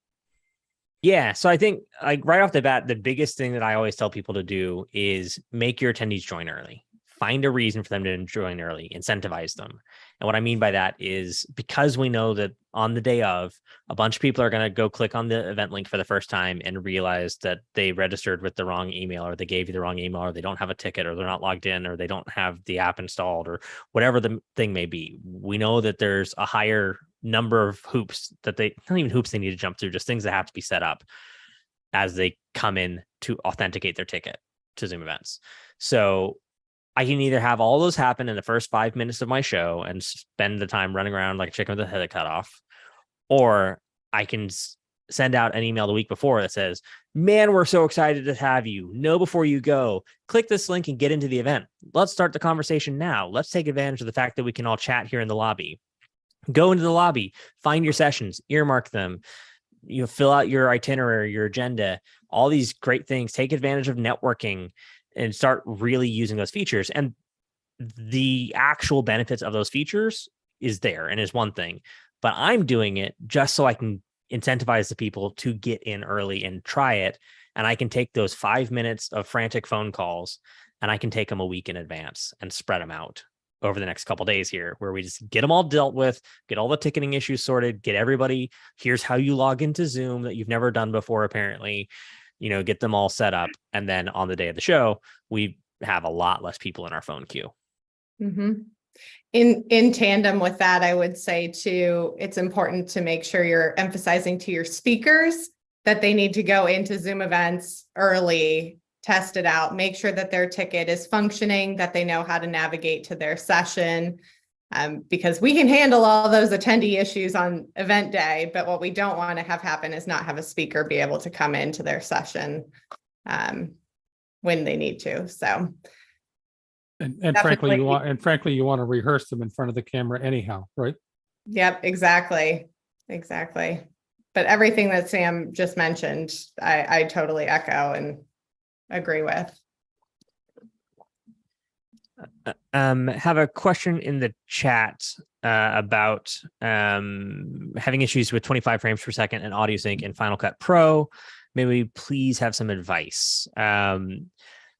Yeah, so I think like right off the bat, the biggest thing that I always tell people to do is make your attendees join early. Find a reason for them to join early, incentivize them. And what I mean by that is because we know that on the day of, a bunch of people are going to go click on the event link for the first time and realize that they registered with the wrong email, or they gave you the wrong email, or they don't have a ticket, or they're not logged in, or they don't have the app installed, or whatever the thing may be. We know that there's a higher number of hoops that not even hoops they need to jump through, just things that have to be set up as they come in to authenticate their ticket to Zoom events. So I can either have all those happen in the first 5 minutes of my show and spend the time running around like a chicken with a head cut off, or I can send out an email the week before that says, man, we're so excited to have you. Know before you go, click this link and get into the event. Let's start the conversation now. Let's take advantage of the fact that we can all chat here in the lobby. Go into the lobby, find your sessions, earmark them, fill out your itinerary, your agenda, all these great things. Take advantage of networking and start really using those features. And the actual benefits of those features is there and is one thing, but I'm doing it just so I can incentivize the people to get in early and try it. And I can take those 5 minutes of frantic phone calls and I can take them a week in advance and spread them out over the next couple of days here, where we just get them all dealt with, get all the ticketing issues sorted, get everybody, here's how you log into Zoom that you've never done before, apparently, get them all set up. And then on the day of the show, we have a lot less people in our phone queue. Mm-hmm. In tandem with that, I would say too, it's important to make sure you're emphasizing to your speakers that they need to go into Zoom events early, test it out, make sure that their ticket is functioning, that they know how to navigate to their session, because we can handle all those attendee issues on event day, but what we don't want to have happen is not have a speaker be able to come into their session when they need to. So, and frankly, you want to rehearse them in front of the camera anyhow, right? Yep, exactly. But everything that Sam just mentioned, I totally echo and agree with. Have a question in the chat about having issues with 25 frames per second and audio sync in Final Cut Pro. May we please have some advice?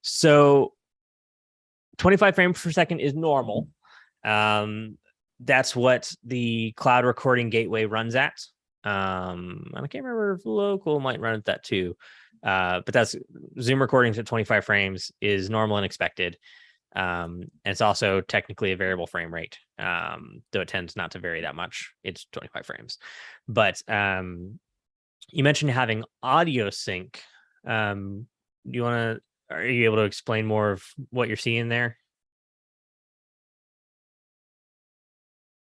So 25 frames per second is normal. That's what the cloud recording gateway runs at. And I can't remember if local might run at that too. But that's Zoom recordings at 25 frames is normal and expected. And it's also technically a variable frame rate, though it tends not to vary that much. It's 25 frames. But you mentioned having audio sync. Are you able to explain more of what you're seeing there?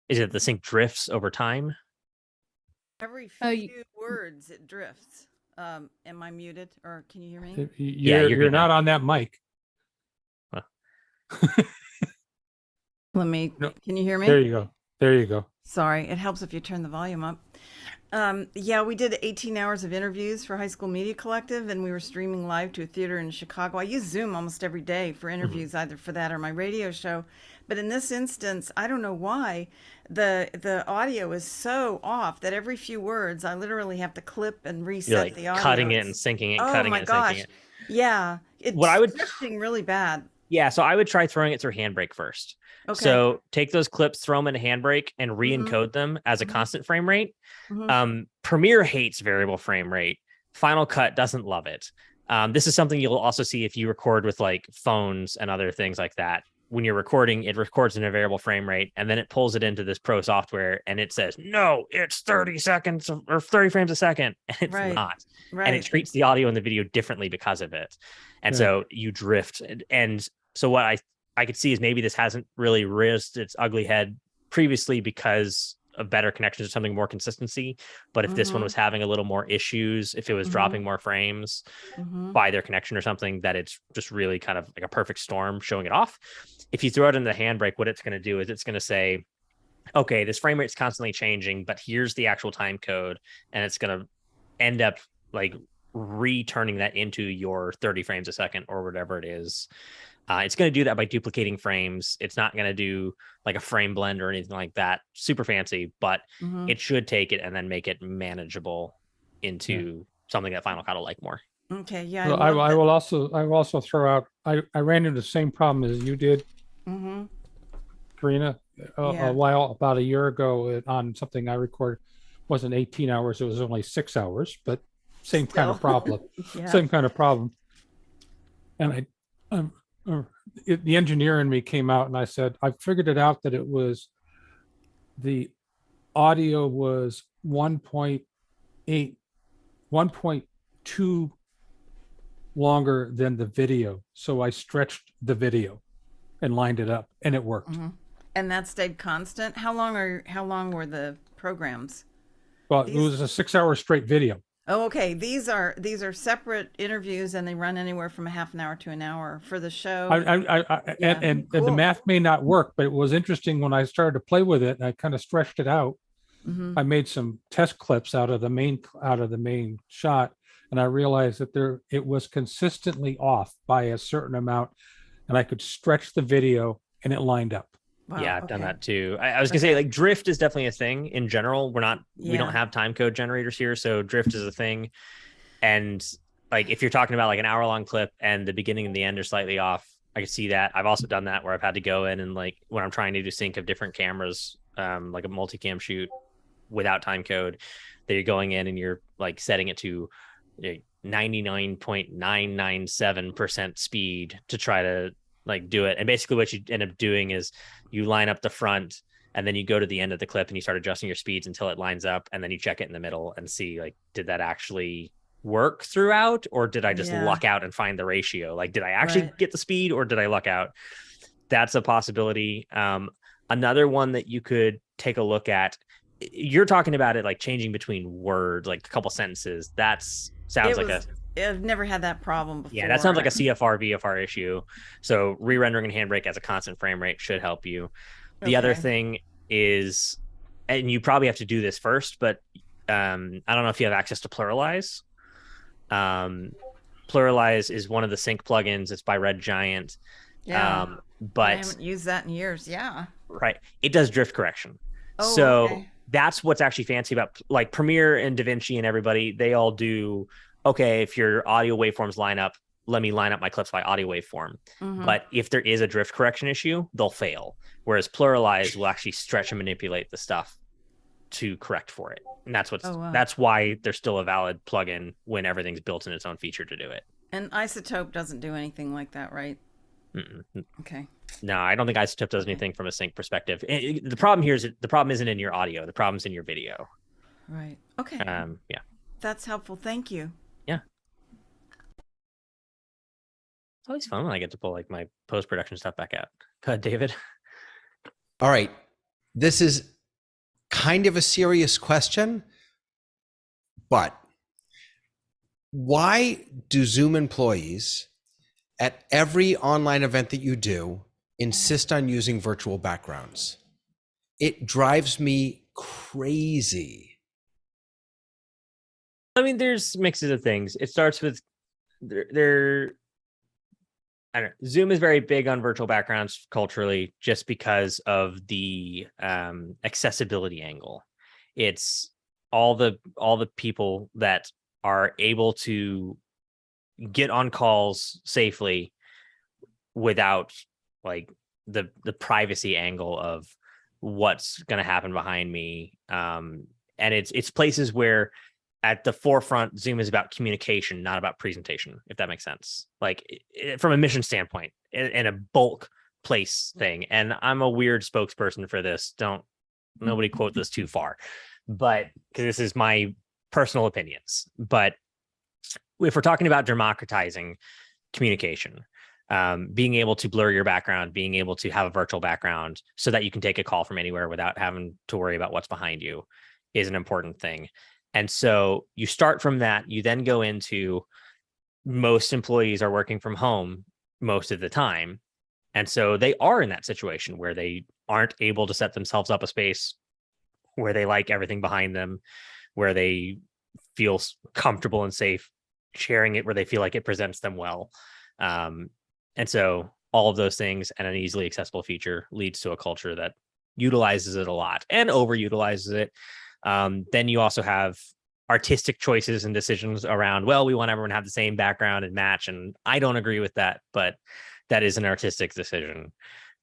Is it the sync drifts over time? Every few words it drifts. Am I muted or can you hear me? You're not on that mic. Can you hear me? There you go. Sorry, it helps if you turn the volume up. Yeah, we did 18 hours of interviews for High School Media Collective, and we were streaming live to a theater in Chicago. I use Zoom almost every day for interviews, either for that or my radio show. But in this instance, I don't know why the audio is so off that every few words I literally have to clip and reset You're like the audio. cutting it and syncing it, Oh cutting my it and gosh. syncing it. Yeah. It's What I would drifting really bad. Yeah, so I would try throwing it through Handbrake first. Okay. So take those clips, throw them into Handbrake, and Mhm. re-encode them as a Mhm. constant frame rate. Mhm. Premiere hates variable frame rate. Final Cut doesn't love it. This is something you'll also see if you record with like phones and other things like that. When you're recording, it records in a variable frame rate, and then it pulls it into this pro software, and it says, no, it's 30 seconds or 30 frames a second. And it's Right. not. Right. And it treats the audio and the video differently because of it. And so you drift. And so what I could see is maybe this hasn't really raised its ugly head previously because of better connections or something more consistency. But if this one was having a little more issues, if it was dropping more frames by their connection or something, that it's just really kind of like a perfect storm showing it off. If you throw it in the Handbrake, what it's going to do is it's going to say, okay, this frame rate's constantly changing, but here's the actual time code. And it's going to end up like returning that into your 30 frames a second or whatever it is. It's going to do that by duplicating frames. It's not going to do like a frame blend or anything like that. Super fancy, but it should take it and then make it manageable into something that Final Cut will like more. Okay. Yeah. Well, I will also throw out, I ran into the same problem as you did, Karina, about a year ago on something I recorded. Wasn't 18 hours, it was only 6 hours, but same kind of problem. Same kind of problem. And the engineer in me came out and I said, I figured it out that it was the audio was 1.2 longer than the video. So I stretched the video and lined it up and it worked. And that stayed constant. How long were the programs? Well, it was a 6 hour straight video. Oh, okay. These are separate interviews, and they run anywhere from a half an hour to an hour for the show. And the math may not work, but it was interesting when I started to play with it and I kind of stretched it out. I made some test clips out of the main shot, and I realized that it was consistently off by a certain amount, and I could stretch the video and it lined up. Wow, yeah, I've done that too. I was gonna say like drift is definitely a thing in general. We don't have time code generators here, so drift is a thing. And like if you're talking about like an hour-long clip and the beginning and the end are slightly off, I can see that. I've also done that where I've had to go in and like when I'm trying to do sync of different cameras, like a multicam shoot without time code, that you're going in and you're like setting it to 99.997% speed to try to like do it. And basically what you end up doing is you line up the front and then you go to the end of the clip and you start adjusting your speeds until it lines up, and then you check it in the middle and see like, did that actually work throughout, or did I just luck out and find the ratio? Like, did I actually get the speed or did I luck out? That's a possibility. Another one that you could take a look at, you're talking about it like changing between words, like a couple sentences. I've never had that problem before. Yeah, that sounds like a CFR VFR issue. So re-rendering and Handbrake as a constant frame rate should help you. The other thing is, and you probably have to do this first, but I don't know if you have access to Pluralize. Pluralize is one of the sync plugins. It's by Red Giant. Yeah, but I haven't used that in years. Yeah. Right. It does drift correction. Oh, so okay. That's what's actually fancy about like Premiere and DaVinci and everybody. They all do, okay, if your audio waveforms line up, let me line up my clips by audio waveform. But if there is a drift correction issue, they'll fail. Whereas Pluralize will actually stretch and manipulate the stuff to correct for it. And that's that's why there's still a valid plugin when everything's built in its own feature to do it. And Isotope doesn't do anything like that, right? Okay. No, I don't think Isotope does anything from a sync perspective. The problem here is the problem isn't in your audio. The problem's in your video. Right. Okay. Yeah. That's helpful. Thank you. Yeah. It's always fun when I get to pull like my post-production stuff back out. Go ahead, David. All right. This is kind of a serious question, but why do Zoom employees at every online event that you do insist on using virtual backgrounds? It drives me crazy. I mean, there's mixes of things. It starts with they're I don't know. Zoom is very big on virtual backgrounds culturally, just because of the accessibility angle. It's all the people that are able to get on calls safely without like the privacy angle of what's going to happen behind me. And it's places where at the forefront, Zoom is about communication, not about presentation, if that makes sense. Like from a mission standpoint, in a bulk place thing. And I'm a weird spokesperson for this. Nobody quote this too far, but because this is my personal opinions. But if we're talking about democratizing communication, being able to blur your background, being able to have a virtual background so that you can take a call from anywhere without having to worry about what's behind you is an important thing. And so you start from that, you then go into most employees are working from home most of the time. And so they are in that situation where they aren't able to set themselves up a space where they like everything behind them, where they feel comfortable and safe sharing it, where they feel like it presents them well. And so all of those things and an easily accessible feature leads to a culture that utilizes it a lot and overutilizes it. Then you also have artistic choices and decisions around, well, we want everyone to have the same background and match. And I don't agree with that, but that is an artistic decision.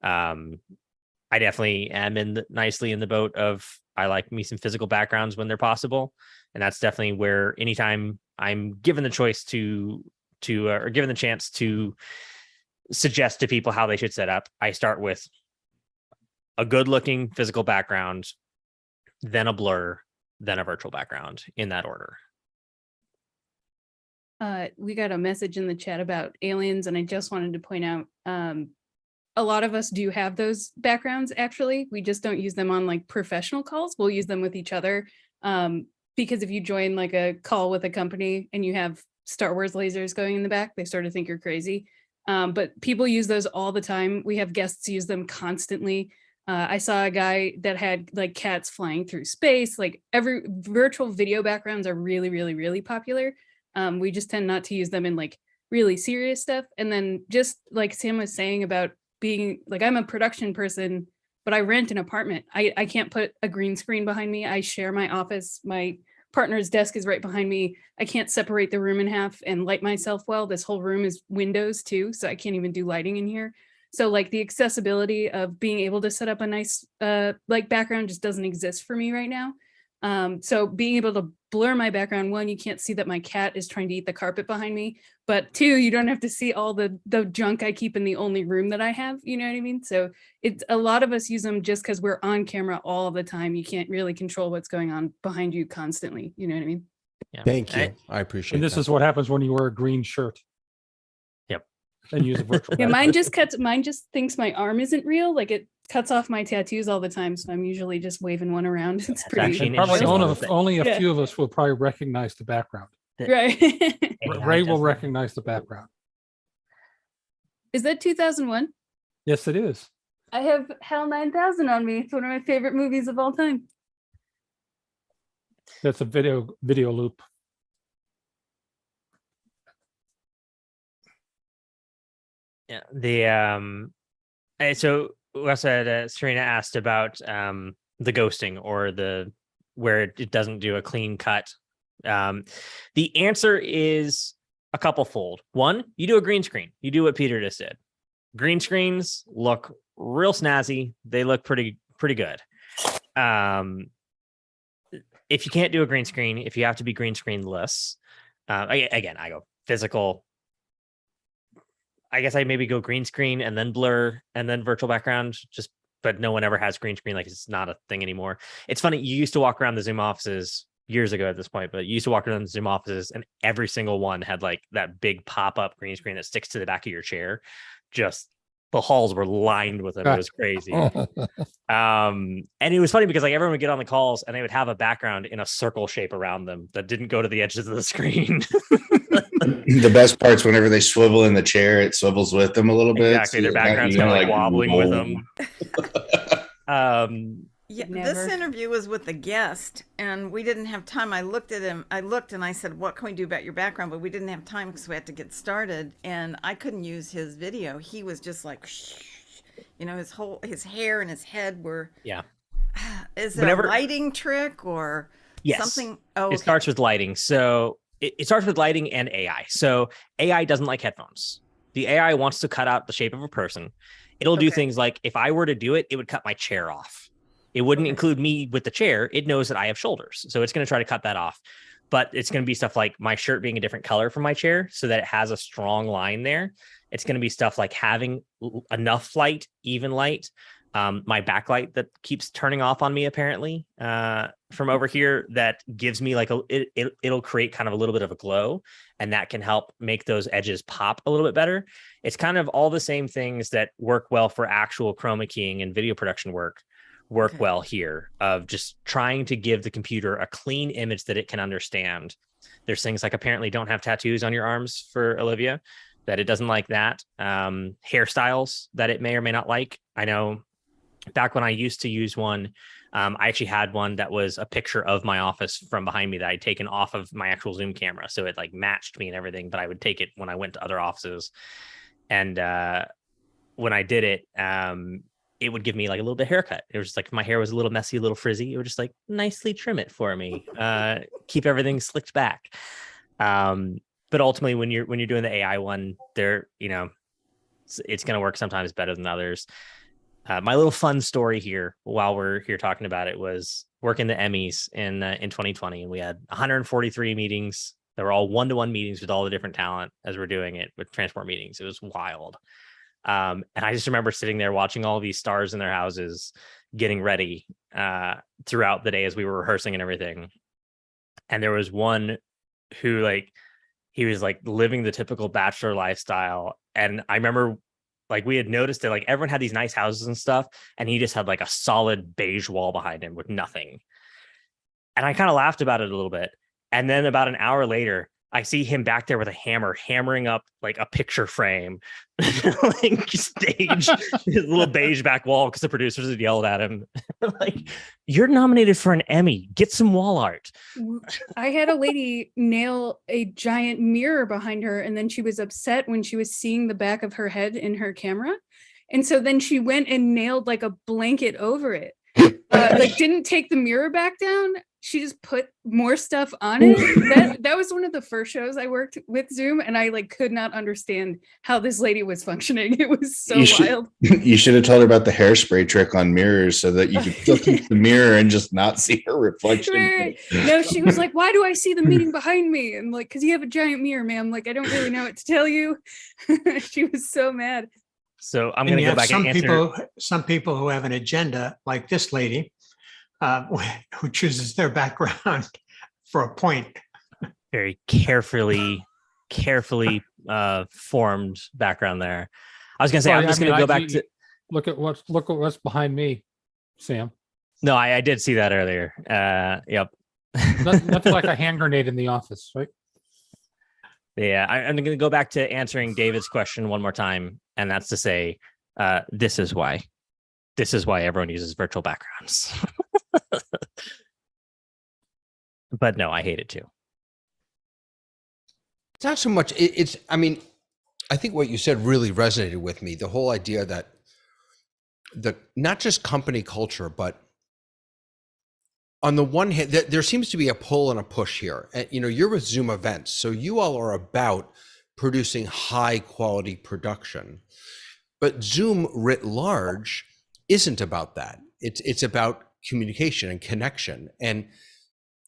I definitely am nicely in the boat of, I like me some physical backgrounds when they're possible. And that's definitely where anytime I'm given the choice or given the chance to suggest to people how they should set up, I start with a good looking physical background, then a blur, then a virtual background, in that order. We got a message in the chat about aliens, and I just wanted to point out a lot of us do have those backgrounds. Actually, we just don't use them on like professional calls. We'll use them with each other, because if you join like a call with a company and you have Star Wars lasers going in the back, they sort of think you're crazy. But people use those all the time. We have guests use them constantly. I saw a guy that had like cats flying through space. Like every virtual video backgrounds are really, really, really popular. We just tend not to use them in like really serious stuff. And then just like Sam was saying about being like, I'm a production person, but I rent an apartment. I can't put a green screen behind me. I share my office. My partner's desk is right behind me. I can't separate the room in half and light myself well. This whole room is windows too, so I can't even do lighting in here. So like the accessibility of being able to set up a nice like background just doesn't exist for me right now. So being able to blur my background, one, you can't see that my cat is trying to eat the carpet behind me, but two, you don't have to see all the junk I keep in the only room that I have, you know what I mean? So it's a lot of us use them just because we're on camera all the time. You can't really control what's going on behind you constantly, you know what I mean? Yeah. Thank you. I appreciate And this that. is what happens when you wear a green shirt. Yep. And use a virtual. Yeah, mine just thinks my arm isn't real. Like it cuts off my tattoos all the time. So I'm usually just waving one around. It's pretty. actually Probably only a Yeah. few of us will probably recognize the background. Right. Ray will recognize the background. Is that 2001? Yes, it is. I have Hell 9000 on me. It's one of my favorite movies of all time. That's a video loop. Yeah. So we also had Serena asked about the ghosting or where it doesn't do a clean cut. The answer is a couple fold. One, you do a green screen. You do what Peter just did. Green screens look real snazzy. They look pretty good. If you can't do a green screen, if you have to be green screen-less, again, I go physical. I guess I maybe go green screen and then blur and then virtual background, but no one ever has green screen. Like it's not a thing anymore. It's funny. You used to walk around the Zoom offices years ago at this point, but you used to walk around the Zoom offices and every single one had like that big pop-up green screen that sticks to the back of your chair. Just the halls were lined with them. It was crazy. And it was funny because like everyone would get on the calls and they would have a background in a circle shape around them that didn't go to the edges of the screen. The best part's whenever they swivel in the chair, it swivels with them a little bit. Exactly. Their background's kind of like wobbling with them. Yeah, Never. this interview was with the guest, and we didn't have time. I looked at him. I looked and I said, "What can we do about your background?" But we didn't have time because we had to get started, and I couldn't use his video. He was just like, you know, his hair and his head were. Yeah. Is it a lighting trick or something? Oh, it starts with lighting. So it starts with lighting and AI. So AI doesn't like headphones. The AI wants to cut out the shape of a person. It'll do things like, if I were to do it, it would cut my chair off. It wouldn't include me with the chair. It knows that I have shoulders. So it's going to try to cut that off. But it's going to be stuff like my shirt being a different color from my chair so that it has a strong line there. It's going to be stuff like having enough light, even light. My backlight that keeps turning off on me, apparently, from over here, that gives me like it'll create kind of a little bit of a glow, and that can help make those edges pop a little bit better. It's kind of all the same things that work well for actual chroma keying and video production work well here, of just trying to give the computer a clean image that it can understand. There's things like, apparently, don't have tattoos on your arms for Olivia, that it doesn't like that. Hairstyles that it may or may not like. I know back when I used to use one, I actually had one that was a picture of my office from behind me that I'd taken off of my actual Zoom camera. So it like matched me and everything, but I would take it when I went to other offices. And when I did it, it would give me like a little bit of haircut. It was just like, if my hair was a little messy, a little frizzy, it would just like nicely trim it for me, keep everything slicked back. But ultimately, when you're doing the AI one, there, you know, it's going to work sometimes better than others. My little fun story here, while we're here talking about it, was working the Emmys in 2020, and we had 143 meetings. They were all one-to-one meetings with all the different talent as we're doing it with transport meetings. It was wild. And I just remember sitting there watching all these stars in their houses getting ready throughout the day as we were rehearsing and everything. And there was one who, like, he was like living the typical bachelor lifestyle. And I remember, like, we had noticed that like everyone had these nice houses and stuff, and he just had like a solid beige wall behind him with nothing. And I kind of laughed about it a little bit. And then about an hour later, I see him back there with a hammer, hammering up like a picture frame, like stage his little beige back wall, because the producers had yelled at him, like, "You're nominated for an Emmy. Get some wall art." I had a lady nail a giant mirror behind her, and then she was upset when she was seeing the back of her head in her camera. And so then she went and nailed like a blanket over it. Like, didn't take the mirror back down. She just put more stuff on it. That was one of the first shows I worked with Zoom, and I like could not understand how this lady was functioning. It was so wild. You should have told her about the hairspray trick on mirrors so that you could look at the mirror and just not see her reflection. Right. No, she was like, "Why do I see the meeting behind me?" And like, "Because you have a giant mirror, ma'am. Like, I don't really know what to tell you." She was so mad. So I'm going to go back and answer. Some people who have an agenda, like this lady, who chooses their background for a point. Very carefully formed background there. I was going to say, I'm just going to go back to look at what's behind me, Sam. No, I did see that earlier. Yep. Nothing like a hand grenade in the office, right? Yeah, I'm going to go back to answering David's question one more time, and that's to say, this is why everyone uses virtual backgrounds. But no, I hate it too. It's not so much. I mean, I think what you said really resonated with me. The whole idea that not just company culture, but on the one hand, there seems to be a pull and a push here. And, you know, you're with Zoom Events, so you all are about producing high quality production. But Zoom writ large isn't about that. It's about communication and connection. And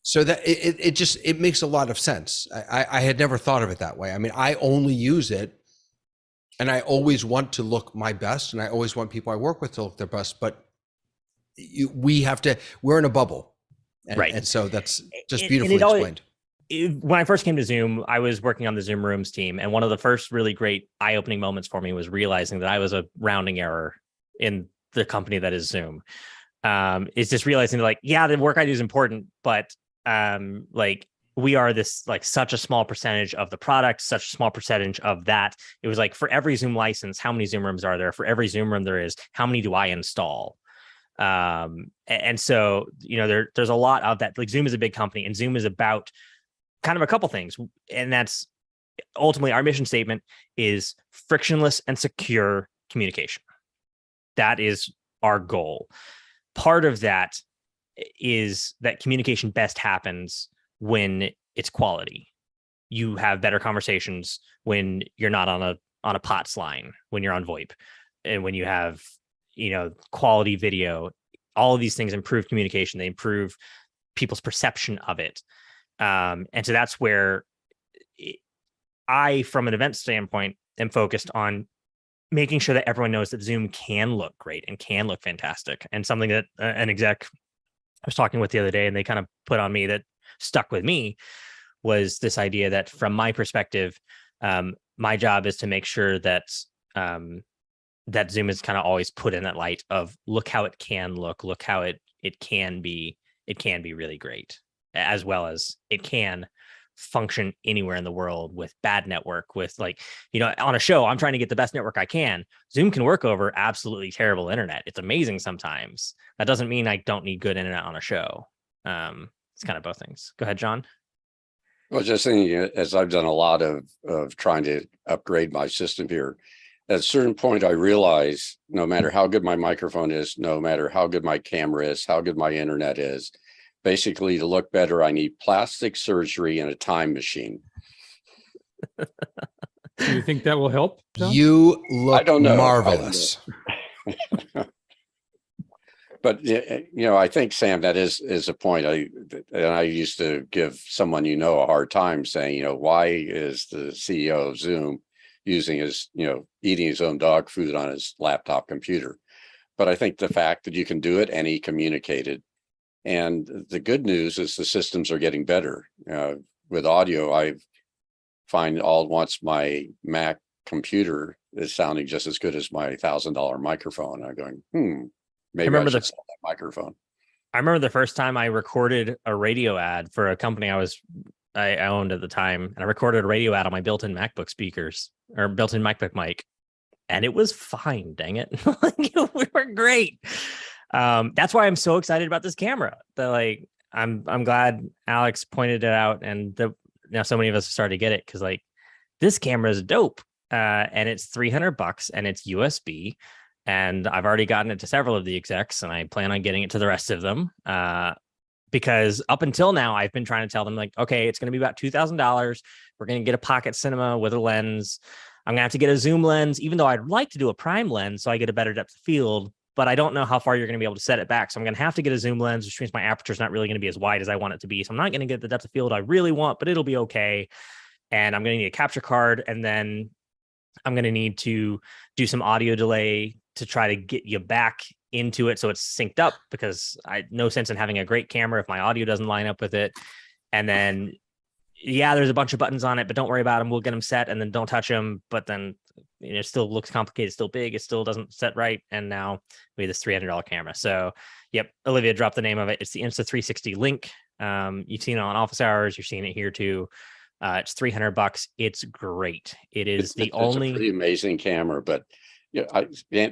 so that it makes a lot of sense. I had never thought of it that way. I mean, I only use it, and I always want to look my best, and I always want people I work with to look their best, but we're in a bubble. Right. And so that's just beautifully explained. When I first came to Zoom, I was working on the Zoom Rooms team. And one of the first really great eye-opening moments for me was realizing that I was a rounding error in the company that is Zoom. It's just realizing like, yeah, the work I do is important, but like we are this like such a small percentage of the product, such a small percentage of that. It was like, for every Zoom license, how many Zoom Rooms are there? For every Zoom Room there is, how many do I install? And so, there's a lot of that. Like Zoom is a big company, and Zoom is about kind of a couple things. And that's ultimately our mission statement is frictionless and secure communication. That is our goal. Part of that is that communication best happens when it's quality. You have better conversations when you're not on a POTS line, when you're on VoIP, and when you have, quality video. All of these things improve communication. They improve people's perception of it. And so that's where I, from an event standpoint, am focused on making sure that everyone knows that Zoom can look great and can look fantastic. And something that an exec I was talking with the other day, and they kind of put on me that stuck with me, was this idea that from my perspective, my job is to make sure that that Zoom is kind of always put in that light of look how it can look how it can be really great, as well as it can function anywhere in the world with bad network, with on a show, I'm trying to get the best network I can. Zoom can work over absolutely terrible internet. It's amazing sometimes. That doesn't mean I don't need good internet on a show. It's kind of both things. Go ahead, John. Well, just thinking, as I've done a lot of trying to upgrade my system here, at a certain point, I realize no matter how good my microphone is, no matter how good my camera is, how good my internet is, basically to look better, I need plastic surgery and a time machine. Do you think that will help, John? You look I don't know. marvelous. But I think, Sam, that is a point. I used to give someone a hard time saying, why is the CEO of Zoom using his, eating his own dog food on his laptop computer? But I think the fact that you can do it and he communicated. And the good news is the systems are getting better. With audio, I find all at once my Mac computer is sounding just as good as my $1,000 microphone. I'm going, maybe I should sell that microphone. I remember the first time I recorded a radio ad for a company I owned at the time, and I recorded a radio ad on my built-in MacBook speakers or built-in MacBook mic, and it was fine. Dang it, we were great. That's why I'm so excited about this camera. I'm glad Alex pointed it out, and now so many of us have started to get it, because this camera is dope, and it's $300 and it's USB. And I've already gotten it to several of the execs, and I plan on getting it to the rest of them. Because up until now, I've been trying to tell them, okay, it's going to be about $2,000. We're going to get a pocket cinema with a lens. I'm going to have to get a zoom lens, even though I'd like to do a prime lens so I get a better depth of field. But I don't know how far you're going to be able to set it back. So I'm going to have to get a zoom lens, which means my aperture is not really going to be as wide as I want it to be. So I'm not going to get the depth of field I really want, but it'll be okay. And I'm going to need a capture card. And then I'm going to need to do some audio delay to try to get you back into it so it's synced up, because no sense in having a great camera if my audio doesn't line up with it. And then, there's a bunch of buttons on it, but don't worry about them. We'll get them set, and then don't touch them. But then it still looks complicated, it's still big, it still doesn't set right. And now we have this $300 camera. So, Olivia dropped the name of it. It's the Insta360 Link. You've seen it on office hours. You're seeing it here too. It's $300. It's great. It's a pretty amazing camera, but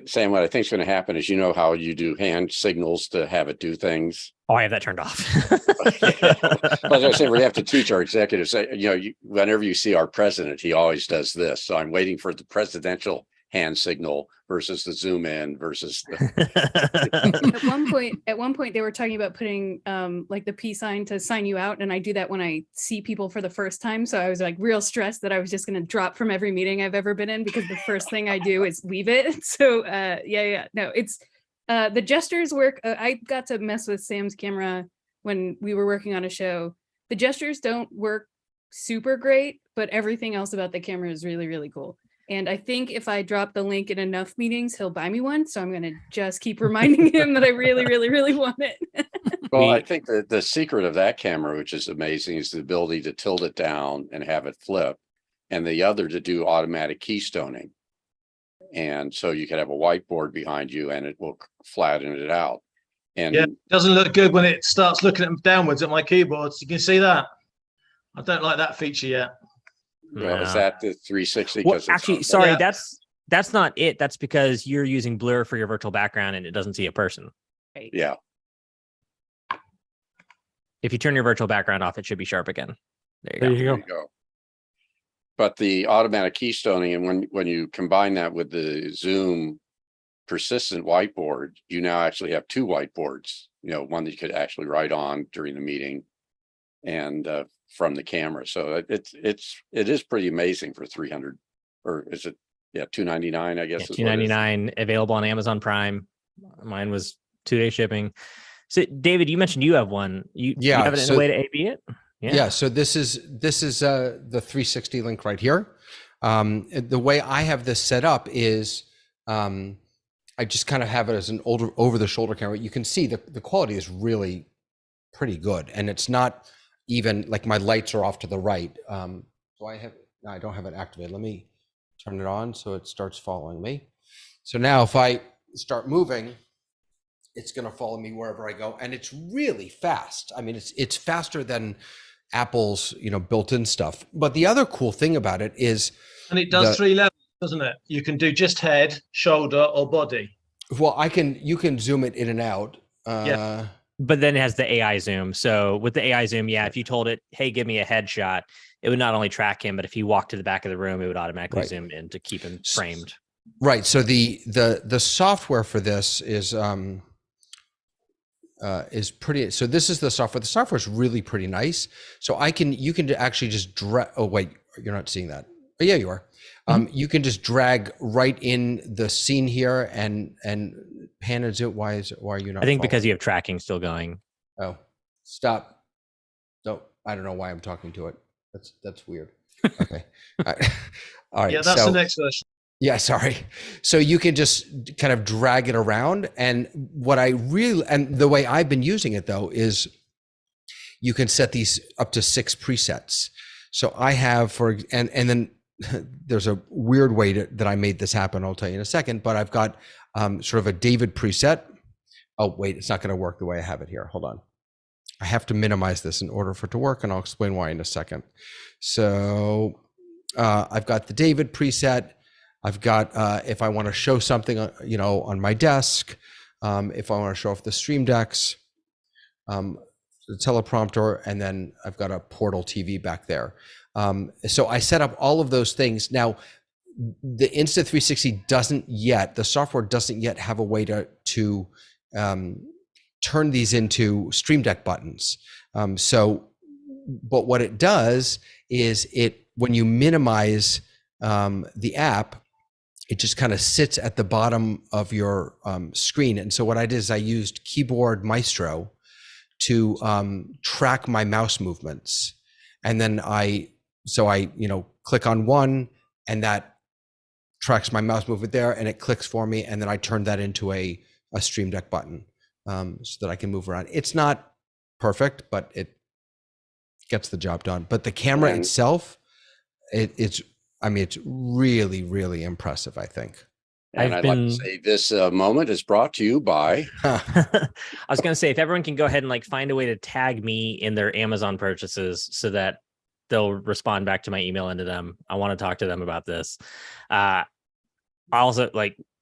Sam, what I think is going to happen is, how you do hand signals to have it do things. Oh, I have that turned off. As I say, we have to teach our executives, whenever you see our president, he always does this. So I'm waiting for the presidential hand signal versus the zoom in versus At one point they were talking about putting the peace sign to sign you out, and I do that when I see people for the first time. So I was real stressed that I was just going to drop from every meeting I've ever been in, because the first thing I do is leave it. So no, it's the gestures work. I got to mess with Sam's camera when we were working on a show. The gestures don't work super great, but everything else about the camera is really, really cool. And I think if I drop the link in enough meetings, he'll buy me one. So I'm going to just keep reminding him that I really, really, really want it. Well, I think that the secret of that camera, which is amazing, is the ability to tilt it down and have it flip, and the other to do automatic keystoning. And so you could have a whiteboard behind you and it will flatten it out. And it doesn't look good when it starts looking at downwards at my keyboards. You can see that. I don't like that feature yet. Well, is that the 360? Well, actually, sorry, that's not it. That's because you're using blur for your virtual background and it doesn't see a person. Right. Yeah. If you turn your virtual background off, it should be sharp again. There There you you go. go. There you go. But the automatic keystoning, and when you combine that with the Zoom persistent whiteboard, you now actually have two whiteboards, you know, one that you could actually write on during the meeting and from the camera. So it is pretty amazing for 300, or is it, yeah, 299, I guess. Yeah, $299, available on Amazon Prime. Mine was 2-day shipping. So David, you mentioned you have one. You have it in a way to AB it? Yeah. So this is the 360 link right here. The way I have this set up is I just kind of have it as an over the shoulder camera. You can see the quality is really pretty good, and it's not even like my lights are off to the right. So I don't have it activated. Let me turn it on so it starts following me. So now if I start moving, it's going to follow me wherever I go, and it's really fast. I mean, it's faster than Apple's, you know, built-in stuff. But the other cool thing about it is, and it does 3 levels, doesn't it? You can do just head, shoulder, or body. Well, you can zoom it in and out. Yeah. But then it has the AI zoom. So with the AI zoom, if you told it, hey, give me a headshot, it would not only track him, but if he walked to the back of the room, it would automatically zoom in to keep him framed. Right. So the software for this is pretty. So this is the software. The software is really pretty nice. So you can actually just drag. Oh wait, you're not seeing that. Oh yeah, you are. You can just drag right in the scene here and pan and zoom. Why are you not? I think because you have tracking still going. Oh, stop. No, I don't know why I'm talking to it. That's weird. Okay. All right. Yeah, that's the next version. Yeah, sorry. So you can just kind of drag it around. And the way I've been using it though, is you can set these up to 6 presets. So I have and then there's a weird way that I made this happen. I'll tell you in a second, but I've got sort of a David preset. Oh, wait, it's not going to work the way I have it here. Hold on. I have to minimize this in order for it to work, and I'll explain why in a second. So I've got the David preset. I've got, if I want to show something, on my desk, if I want to show off the stream decks, the teleprompter, and then I've got a portal TV back there. So I set up all of those things. Now, the Insta360 the software doesn't yet have a way to turn these into Stream Deck buttons. But what it does is when you minimize the app, it just kind of sits at the bottom of your screen. And so what I did is I used Keyboard Maestro to track my mouse movements. And then I click on one, and that tracks my mouse movement there, and it clicks for me. And then I turn that into a Stream Deck button so that I can move around. It's not perfect, but it gets the job done. But the camera itself, it's really, really impressive, I think. And I'd like to say this moment is brought to you by. I was going to say, if everyone can go ahead and find a way to tag me in their Amazon purchases so that they'll respond back to my email into them. I want to talk to them about this. Also,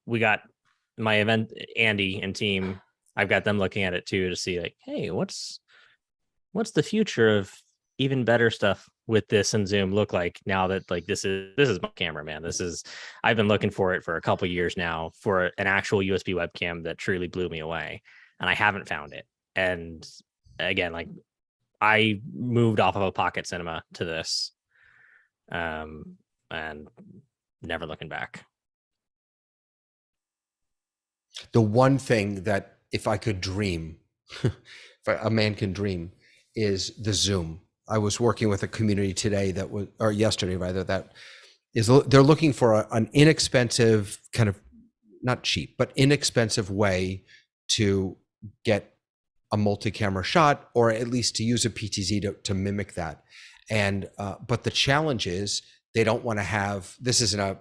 we got my event, Andy and team. I've got them looking at it too to see hey, what's the future of even better stuff with this and Zoom look like now that this is my camera, man. I've been looking for it for a couple years now for an actual USB webcam that truly blew me away, and I haven't found it. And again, I moved off of a pocket cinema to this, and never looking back. The one thing that if I could dream, if a man can dream, is the Zoom. I was working with a community today yesterday rather, they're looking for an inexpensive, kind of not cheap, but inexpensive way to get a multi-camera shot, or at least to use a PTZ to mimic that. And but the challenge is they don't want to have, this is in a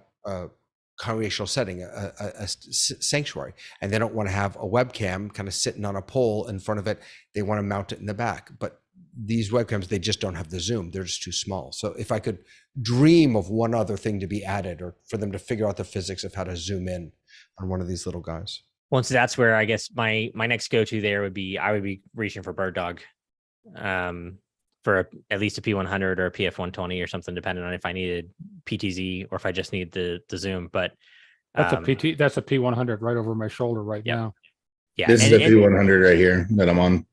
congregational setting, a sanctuary, and they don't want to have a webcam kind of sitting on a pole in front of it. They want to mount it in the back, but these webcams, they just don't have the zoom. They're just too small. So if I could dream of one other thing to be added, or for them to figure out the physics of how to zoom in on one of these little guys. Once that's where I guess my next go-to there would be, I would be reaching for Bird Dog, for at least a P100 or a PF120 or something, depending on if I needed PTZ or if I just need the zoom. But that's a P100 right over my shoulder right now. Yeah, this is the P100 right here that I'm on.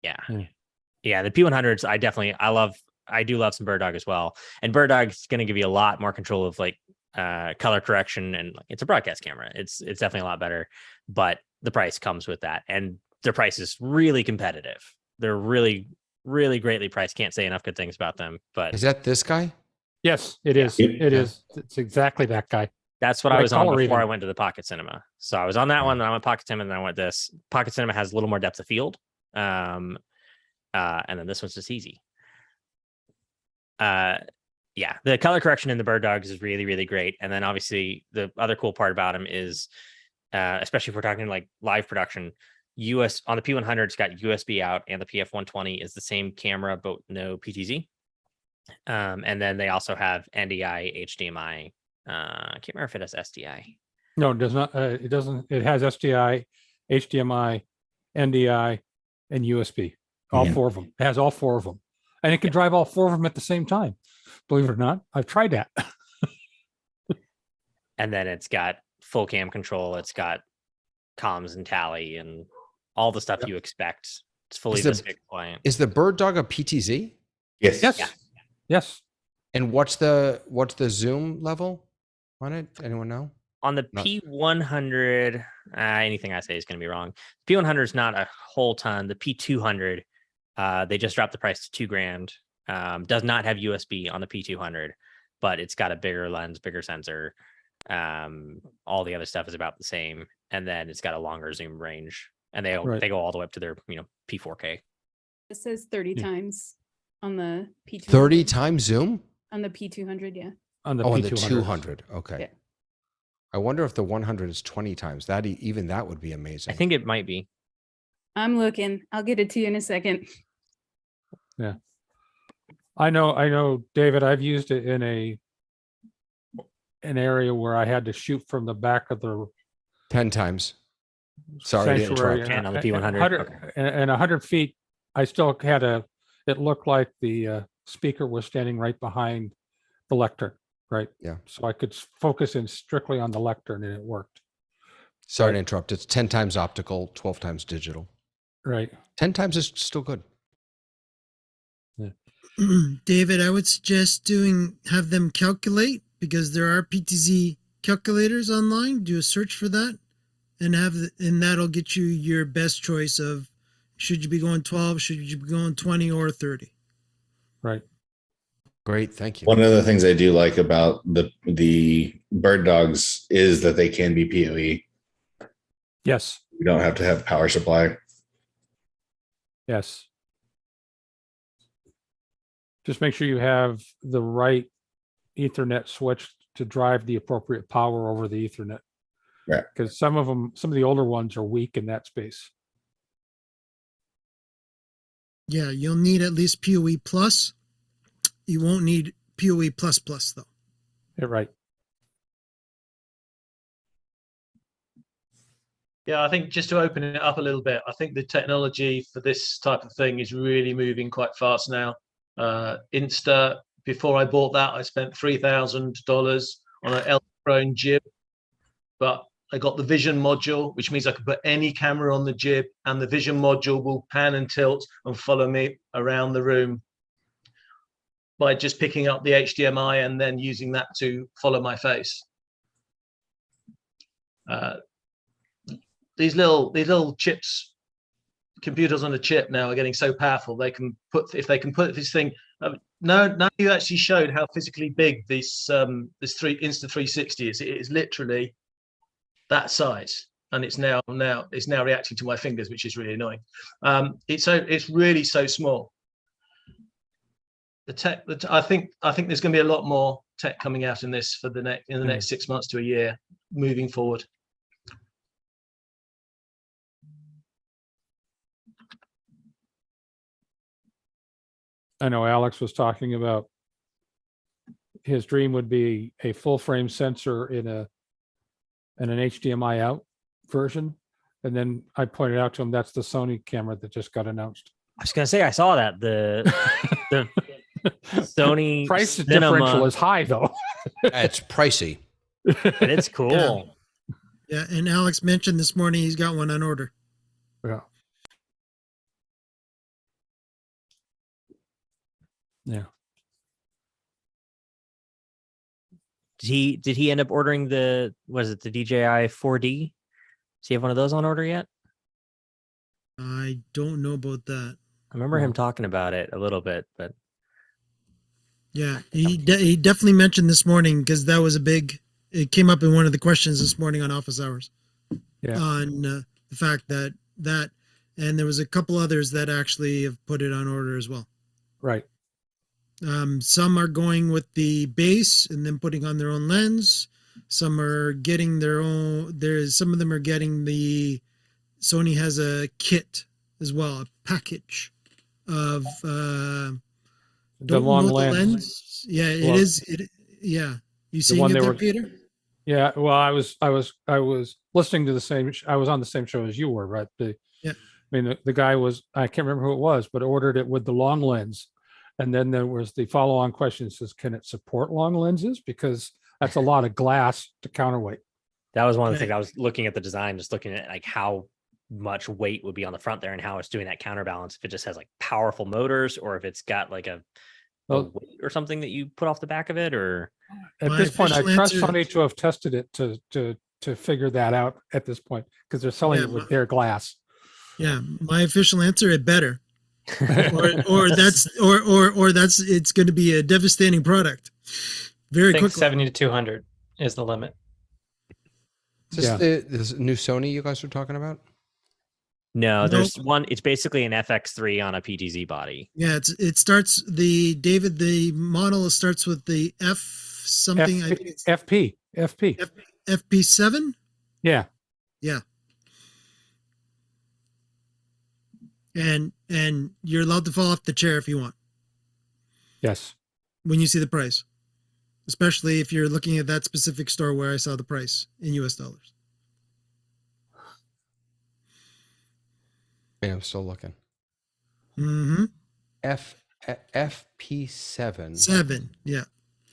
Yeah, yeah, the P100s. I do love some Bird Dog as well, and Bird Dog is going to give you a lot more control of like color correction, and like, it's a broadcast camera. It's definitely a lot better, but the price comes with that, and their price is really competitive. They're really greatly priced. Can't say enough good things about them. But is that this guy? Yes, it is. It is. It's exactly that guy. That's what I was on before I went to the Pocket Cinema. So I was on that one, then I went Pocket Cinema, and then I went this. Pocket Cinema has a little more depth of field, and then this one's just easy. Yeah, the color correction in the Bird Dogs is really great. And then obviously the other cool part about them is, especially if we're talking like live production, on the P100, it's got USB out, and the PF120 is the same camera, but no PTZ. And then they also have NDI, HDMI. I can't remember if it has SDI. No, it does not. It doesn't. It has SDI, HDMI, NDI, and USB. All four of them. It has all four of them, and it can drive all four of them at the same time. Believe it or not, I've tried that. And then it's got full cam control. It's got comms and tally and all the stuff you expect. It's fully client. Is the Bird Dog a PTZ? Yes. Yes. Yeah. Yes. And what's the zoom level on it? Anyone know? On the P100, anything I say is going to be wrong. P100 is not a whole ton. The P200, they just dropped the price to $2,000. Does not have USB on the P200, but it's got a bigger lens, bigger sensor. All the other stuff is about the same, and then it's got a longer zoom range, and they go all the way up to their P4K. It says 30 times on the P200. 30 times zoom on the P200, yeah. On the on the 200. Okay. Yeah. I wonder if the 100 is 20 times. That even that would be amazing. I think it might be. I'm looking. I'll get it to you in a second. Yeah. I know, David, I've used it in an area where I had to shoot from the back of the 10 times. Sorry to sanctuary, interrupt. And on the P100. And 100 feet, I still had it looked like the speaker was standing right behind the lectern, right? Yeah. So I could focus in strictly on the lectern, and it worked. Sorry to interrupt. It's 10 times optical, 12 times digital. Right. 10 times is still good. Yeah. David, I would suggest have them calculate, because there are PTZ calculators online. Do a search for that, and that'll get you your best choice of should you be going 12, should you be going 20 or 30. Right. Great, thank you. One of the things I do like about the Bird Dogs is that they can be PoE. Yes. You don't have to have power supply. Yes. Just make sure you have the right Ethernet switch to drive the appropriate power over the Ethernet. Right. Because some of the older ones are weak in that space. Yeah, you'll need at least PoE plus. You won't need PoE plus though. Yeah, right. Yeah, I think just to open it up a little bit, I think the technology for this type of thing is really moving quite fast now. Insta, before I bought that, I spent $3,000 on an L-Prone jib, but I got the vision module, which means I can put any camera on the jib, and the vision module will pan and tilt and follow me around the room by just picking up the HDMI and then using that to follow my face. These little chips, computers on a chip now are getting so powerful. They can put this thing. Now you actually showed how physically big this Insta360 is. It is literally that size, and it's now reacting to my fingers, which is really annoying. It's really so small. I think there's going to be a lot more tech coming out in this in the next 6 months to a year moving forward. I know Alex was talking about his dream would be a full frame sensor in an HDMI out. version. And then I pointed out to him, that's the Sony camera that just got announced. I was gonna say I saw that the Sony Price Cinema, differential is high though. It's pricey. but it's cool. Yeah, and Alex mentioned this morning he's got one on order. Yeah. Yeah. Did he end up ordering the DJI 4D? Does he have one of those on order yet? I don't know about that. I remember him talking about it a little bit, but Yeah, he definitely mentioned this morning because that was it came up in one of the questions this morning on office hours. Yeah. On the fact that and there was a couple others that actually have put it on order as well. Right. Some are going with the base and then putting on their own lens. Some are getting their own. Some of them are getting the. Sony has a kit as well, a package of. The long lens. Yeah, it is. Yeah, you seeing one it they there, were- Peter? Yeah. Well, I was listening to the same. I was on the same show as you were, right? Yeah. I mean, the guy was. I can't remember who it was, but ordered it with the long lens, and then there was the follow-on question: says, "Can it support long lenses?" Because that's a lot of glass to counterweight. that was one of the Right. things I was looking at the design, just looking at like how much weight would be on the front there and how it's doing that counterbalance. If it just has like powerful motors, or if it's got like a Well- weight or something that you put off the back of it, or At My this point, I official trust answer- Sony to have tested it to figure that out at this point because they're selling Yeah, it with their glass. Yeah, my official answer: it better. or that's it's going to be a devastating product very I think quickly. 70 to 200 is the limit. Is this Yeah. this new Sony you guys are talking about? no, Nope. there's one. It's basically an FX3 on a PTZ body. Yeah, it starts the model starts with the F something. I think it's FP. FP7. Yeah. Yeah. And you're allowed to fall off the chair if you want Yes. when you see the price, especially if you're looking at that specific store where I saw the price in US dollars. Yeah, I'm still looking. Mm-hmm. FP7. 7. Yeah.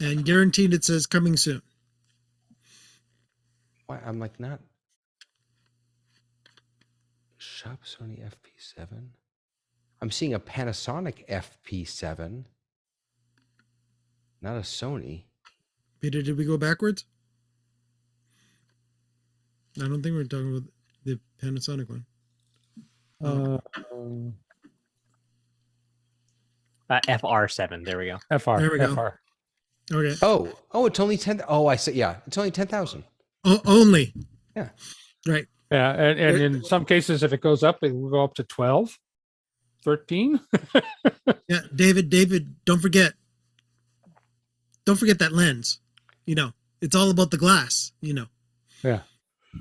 And guaranteed it says coming soon. Why I'm like not shop Sony FP7. I'm seeing a Panasonic FP7, not a Sony. Peter, did we go backwards? I don't think we're talking about the Panasonic one. FR7. There we go. FR. There we go. FR. Okay. Oh, it's only 10. Oh, I see. Yeah, it's only 10,000. Only. Yeah. Right. Yeah, and in some cases, if it goes up, it will go up to 12, 13. Yeah, David, don't forget that lens. It's all about the glass, Yeah.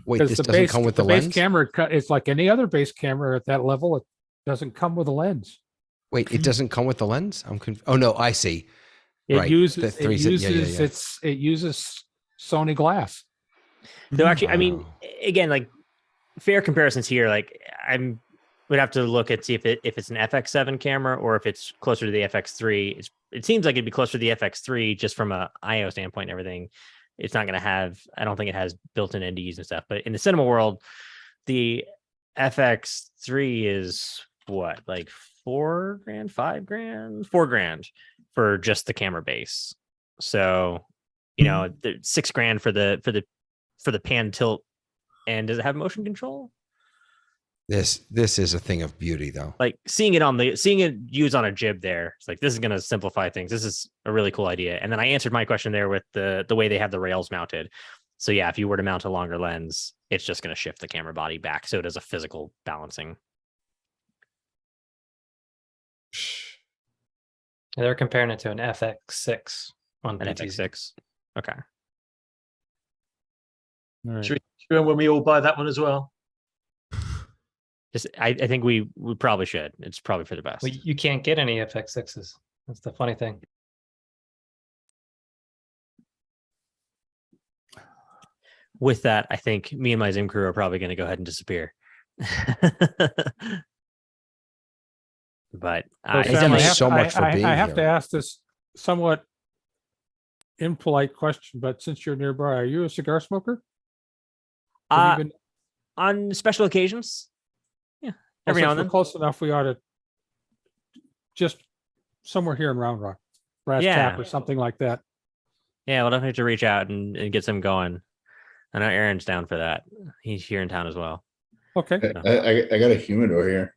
Wait, 'Cause this the doesn't base- come with the base lens? camera. It's like any other base camera at that level. It doesn't come with a lens. Wait, it doesn't come with the lens? I'm Oh no, I see. It Right, uses the it 360 uses yeah. it uses Sony glass. Though actually, I mean, Wow. again, like fair comparisons here. Like would have to look at see if it's an FX7 camera or if it's closer to the FX3. It seems like it'd be closer to the FX3 just from a IO standpoint and everything. It's not going to have. I don't think it has built-in NDs and stuff. But in the cinema world, the FX3 is what, like $4,000, $5,000, $4,000 for just the camera base. So, $6,000 for the pan tilt. And does it have motion control? This is a thing of beauty, though. Like seeing it used on a jib there, it's like, this is going to simplify things. This is a really cool idea. And then I answered my question there with the way they have the rails mounted. So yeah, if you were to mount a longer lens, it's just going to shift the camera body back. So it does a physical balancing. They're comparing it to an FX6 on An PTZ. FX6. Okay. All right. Should we, when we all buy that one as well? Just, I think we probably should. It's probably for the best. Well, you can't get any FX6s. That's the funny thing. with that, I think me and my Zoom crew are probably going to go ahead and disappear. But So, Thank Sam, you I have, so much for being I have to here. ask this somewhat impolite question, but since you're nearby, are you a cigar smoker? Have you been- on special occasions, yeah, every Well, now since and we're then. close enough, we ought to just somewhere here in Round Rock, Brass Yeah. Tap or something like that. Yeah, we'll definitely have to reach out and get some going. I know Aaron's down for that. He's here in town as well. Okay. I got a humidor here.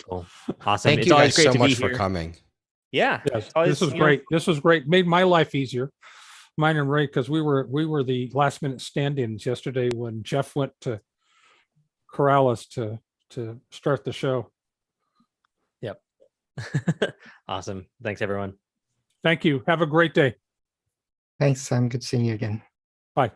Cool. Awesome. Thank It's you always guys great so to much be for here. coming. Yeah. Yes, always, this was you know, great. This was great. Made my life easier. Mine and Ray, because we were the last minute stand-ins yesterday when Jeff went to Corrales to start the show. Yep. Awesome. Thanks, everyone. Thank you. Have a great day. Thanks, Sam. Good seeing you again. Bye.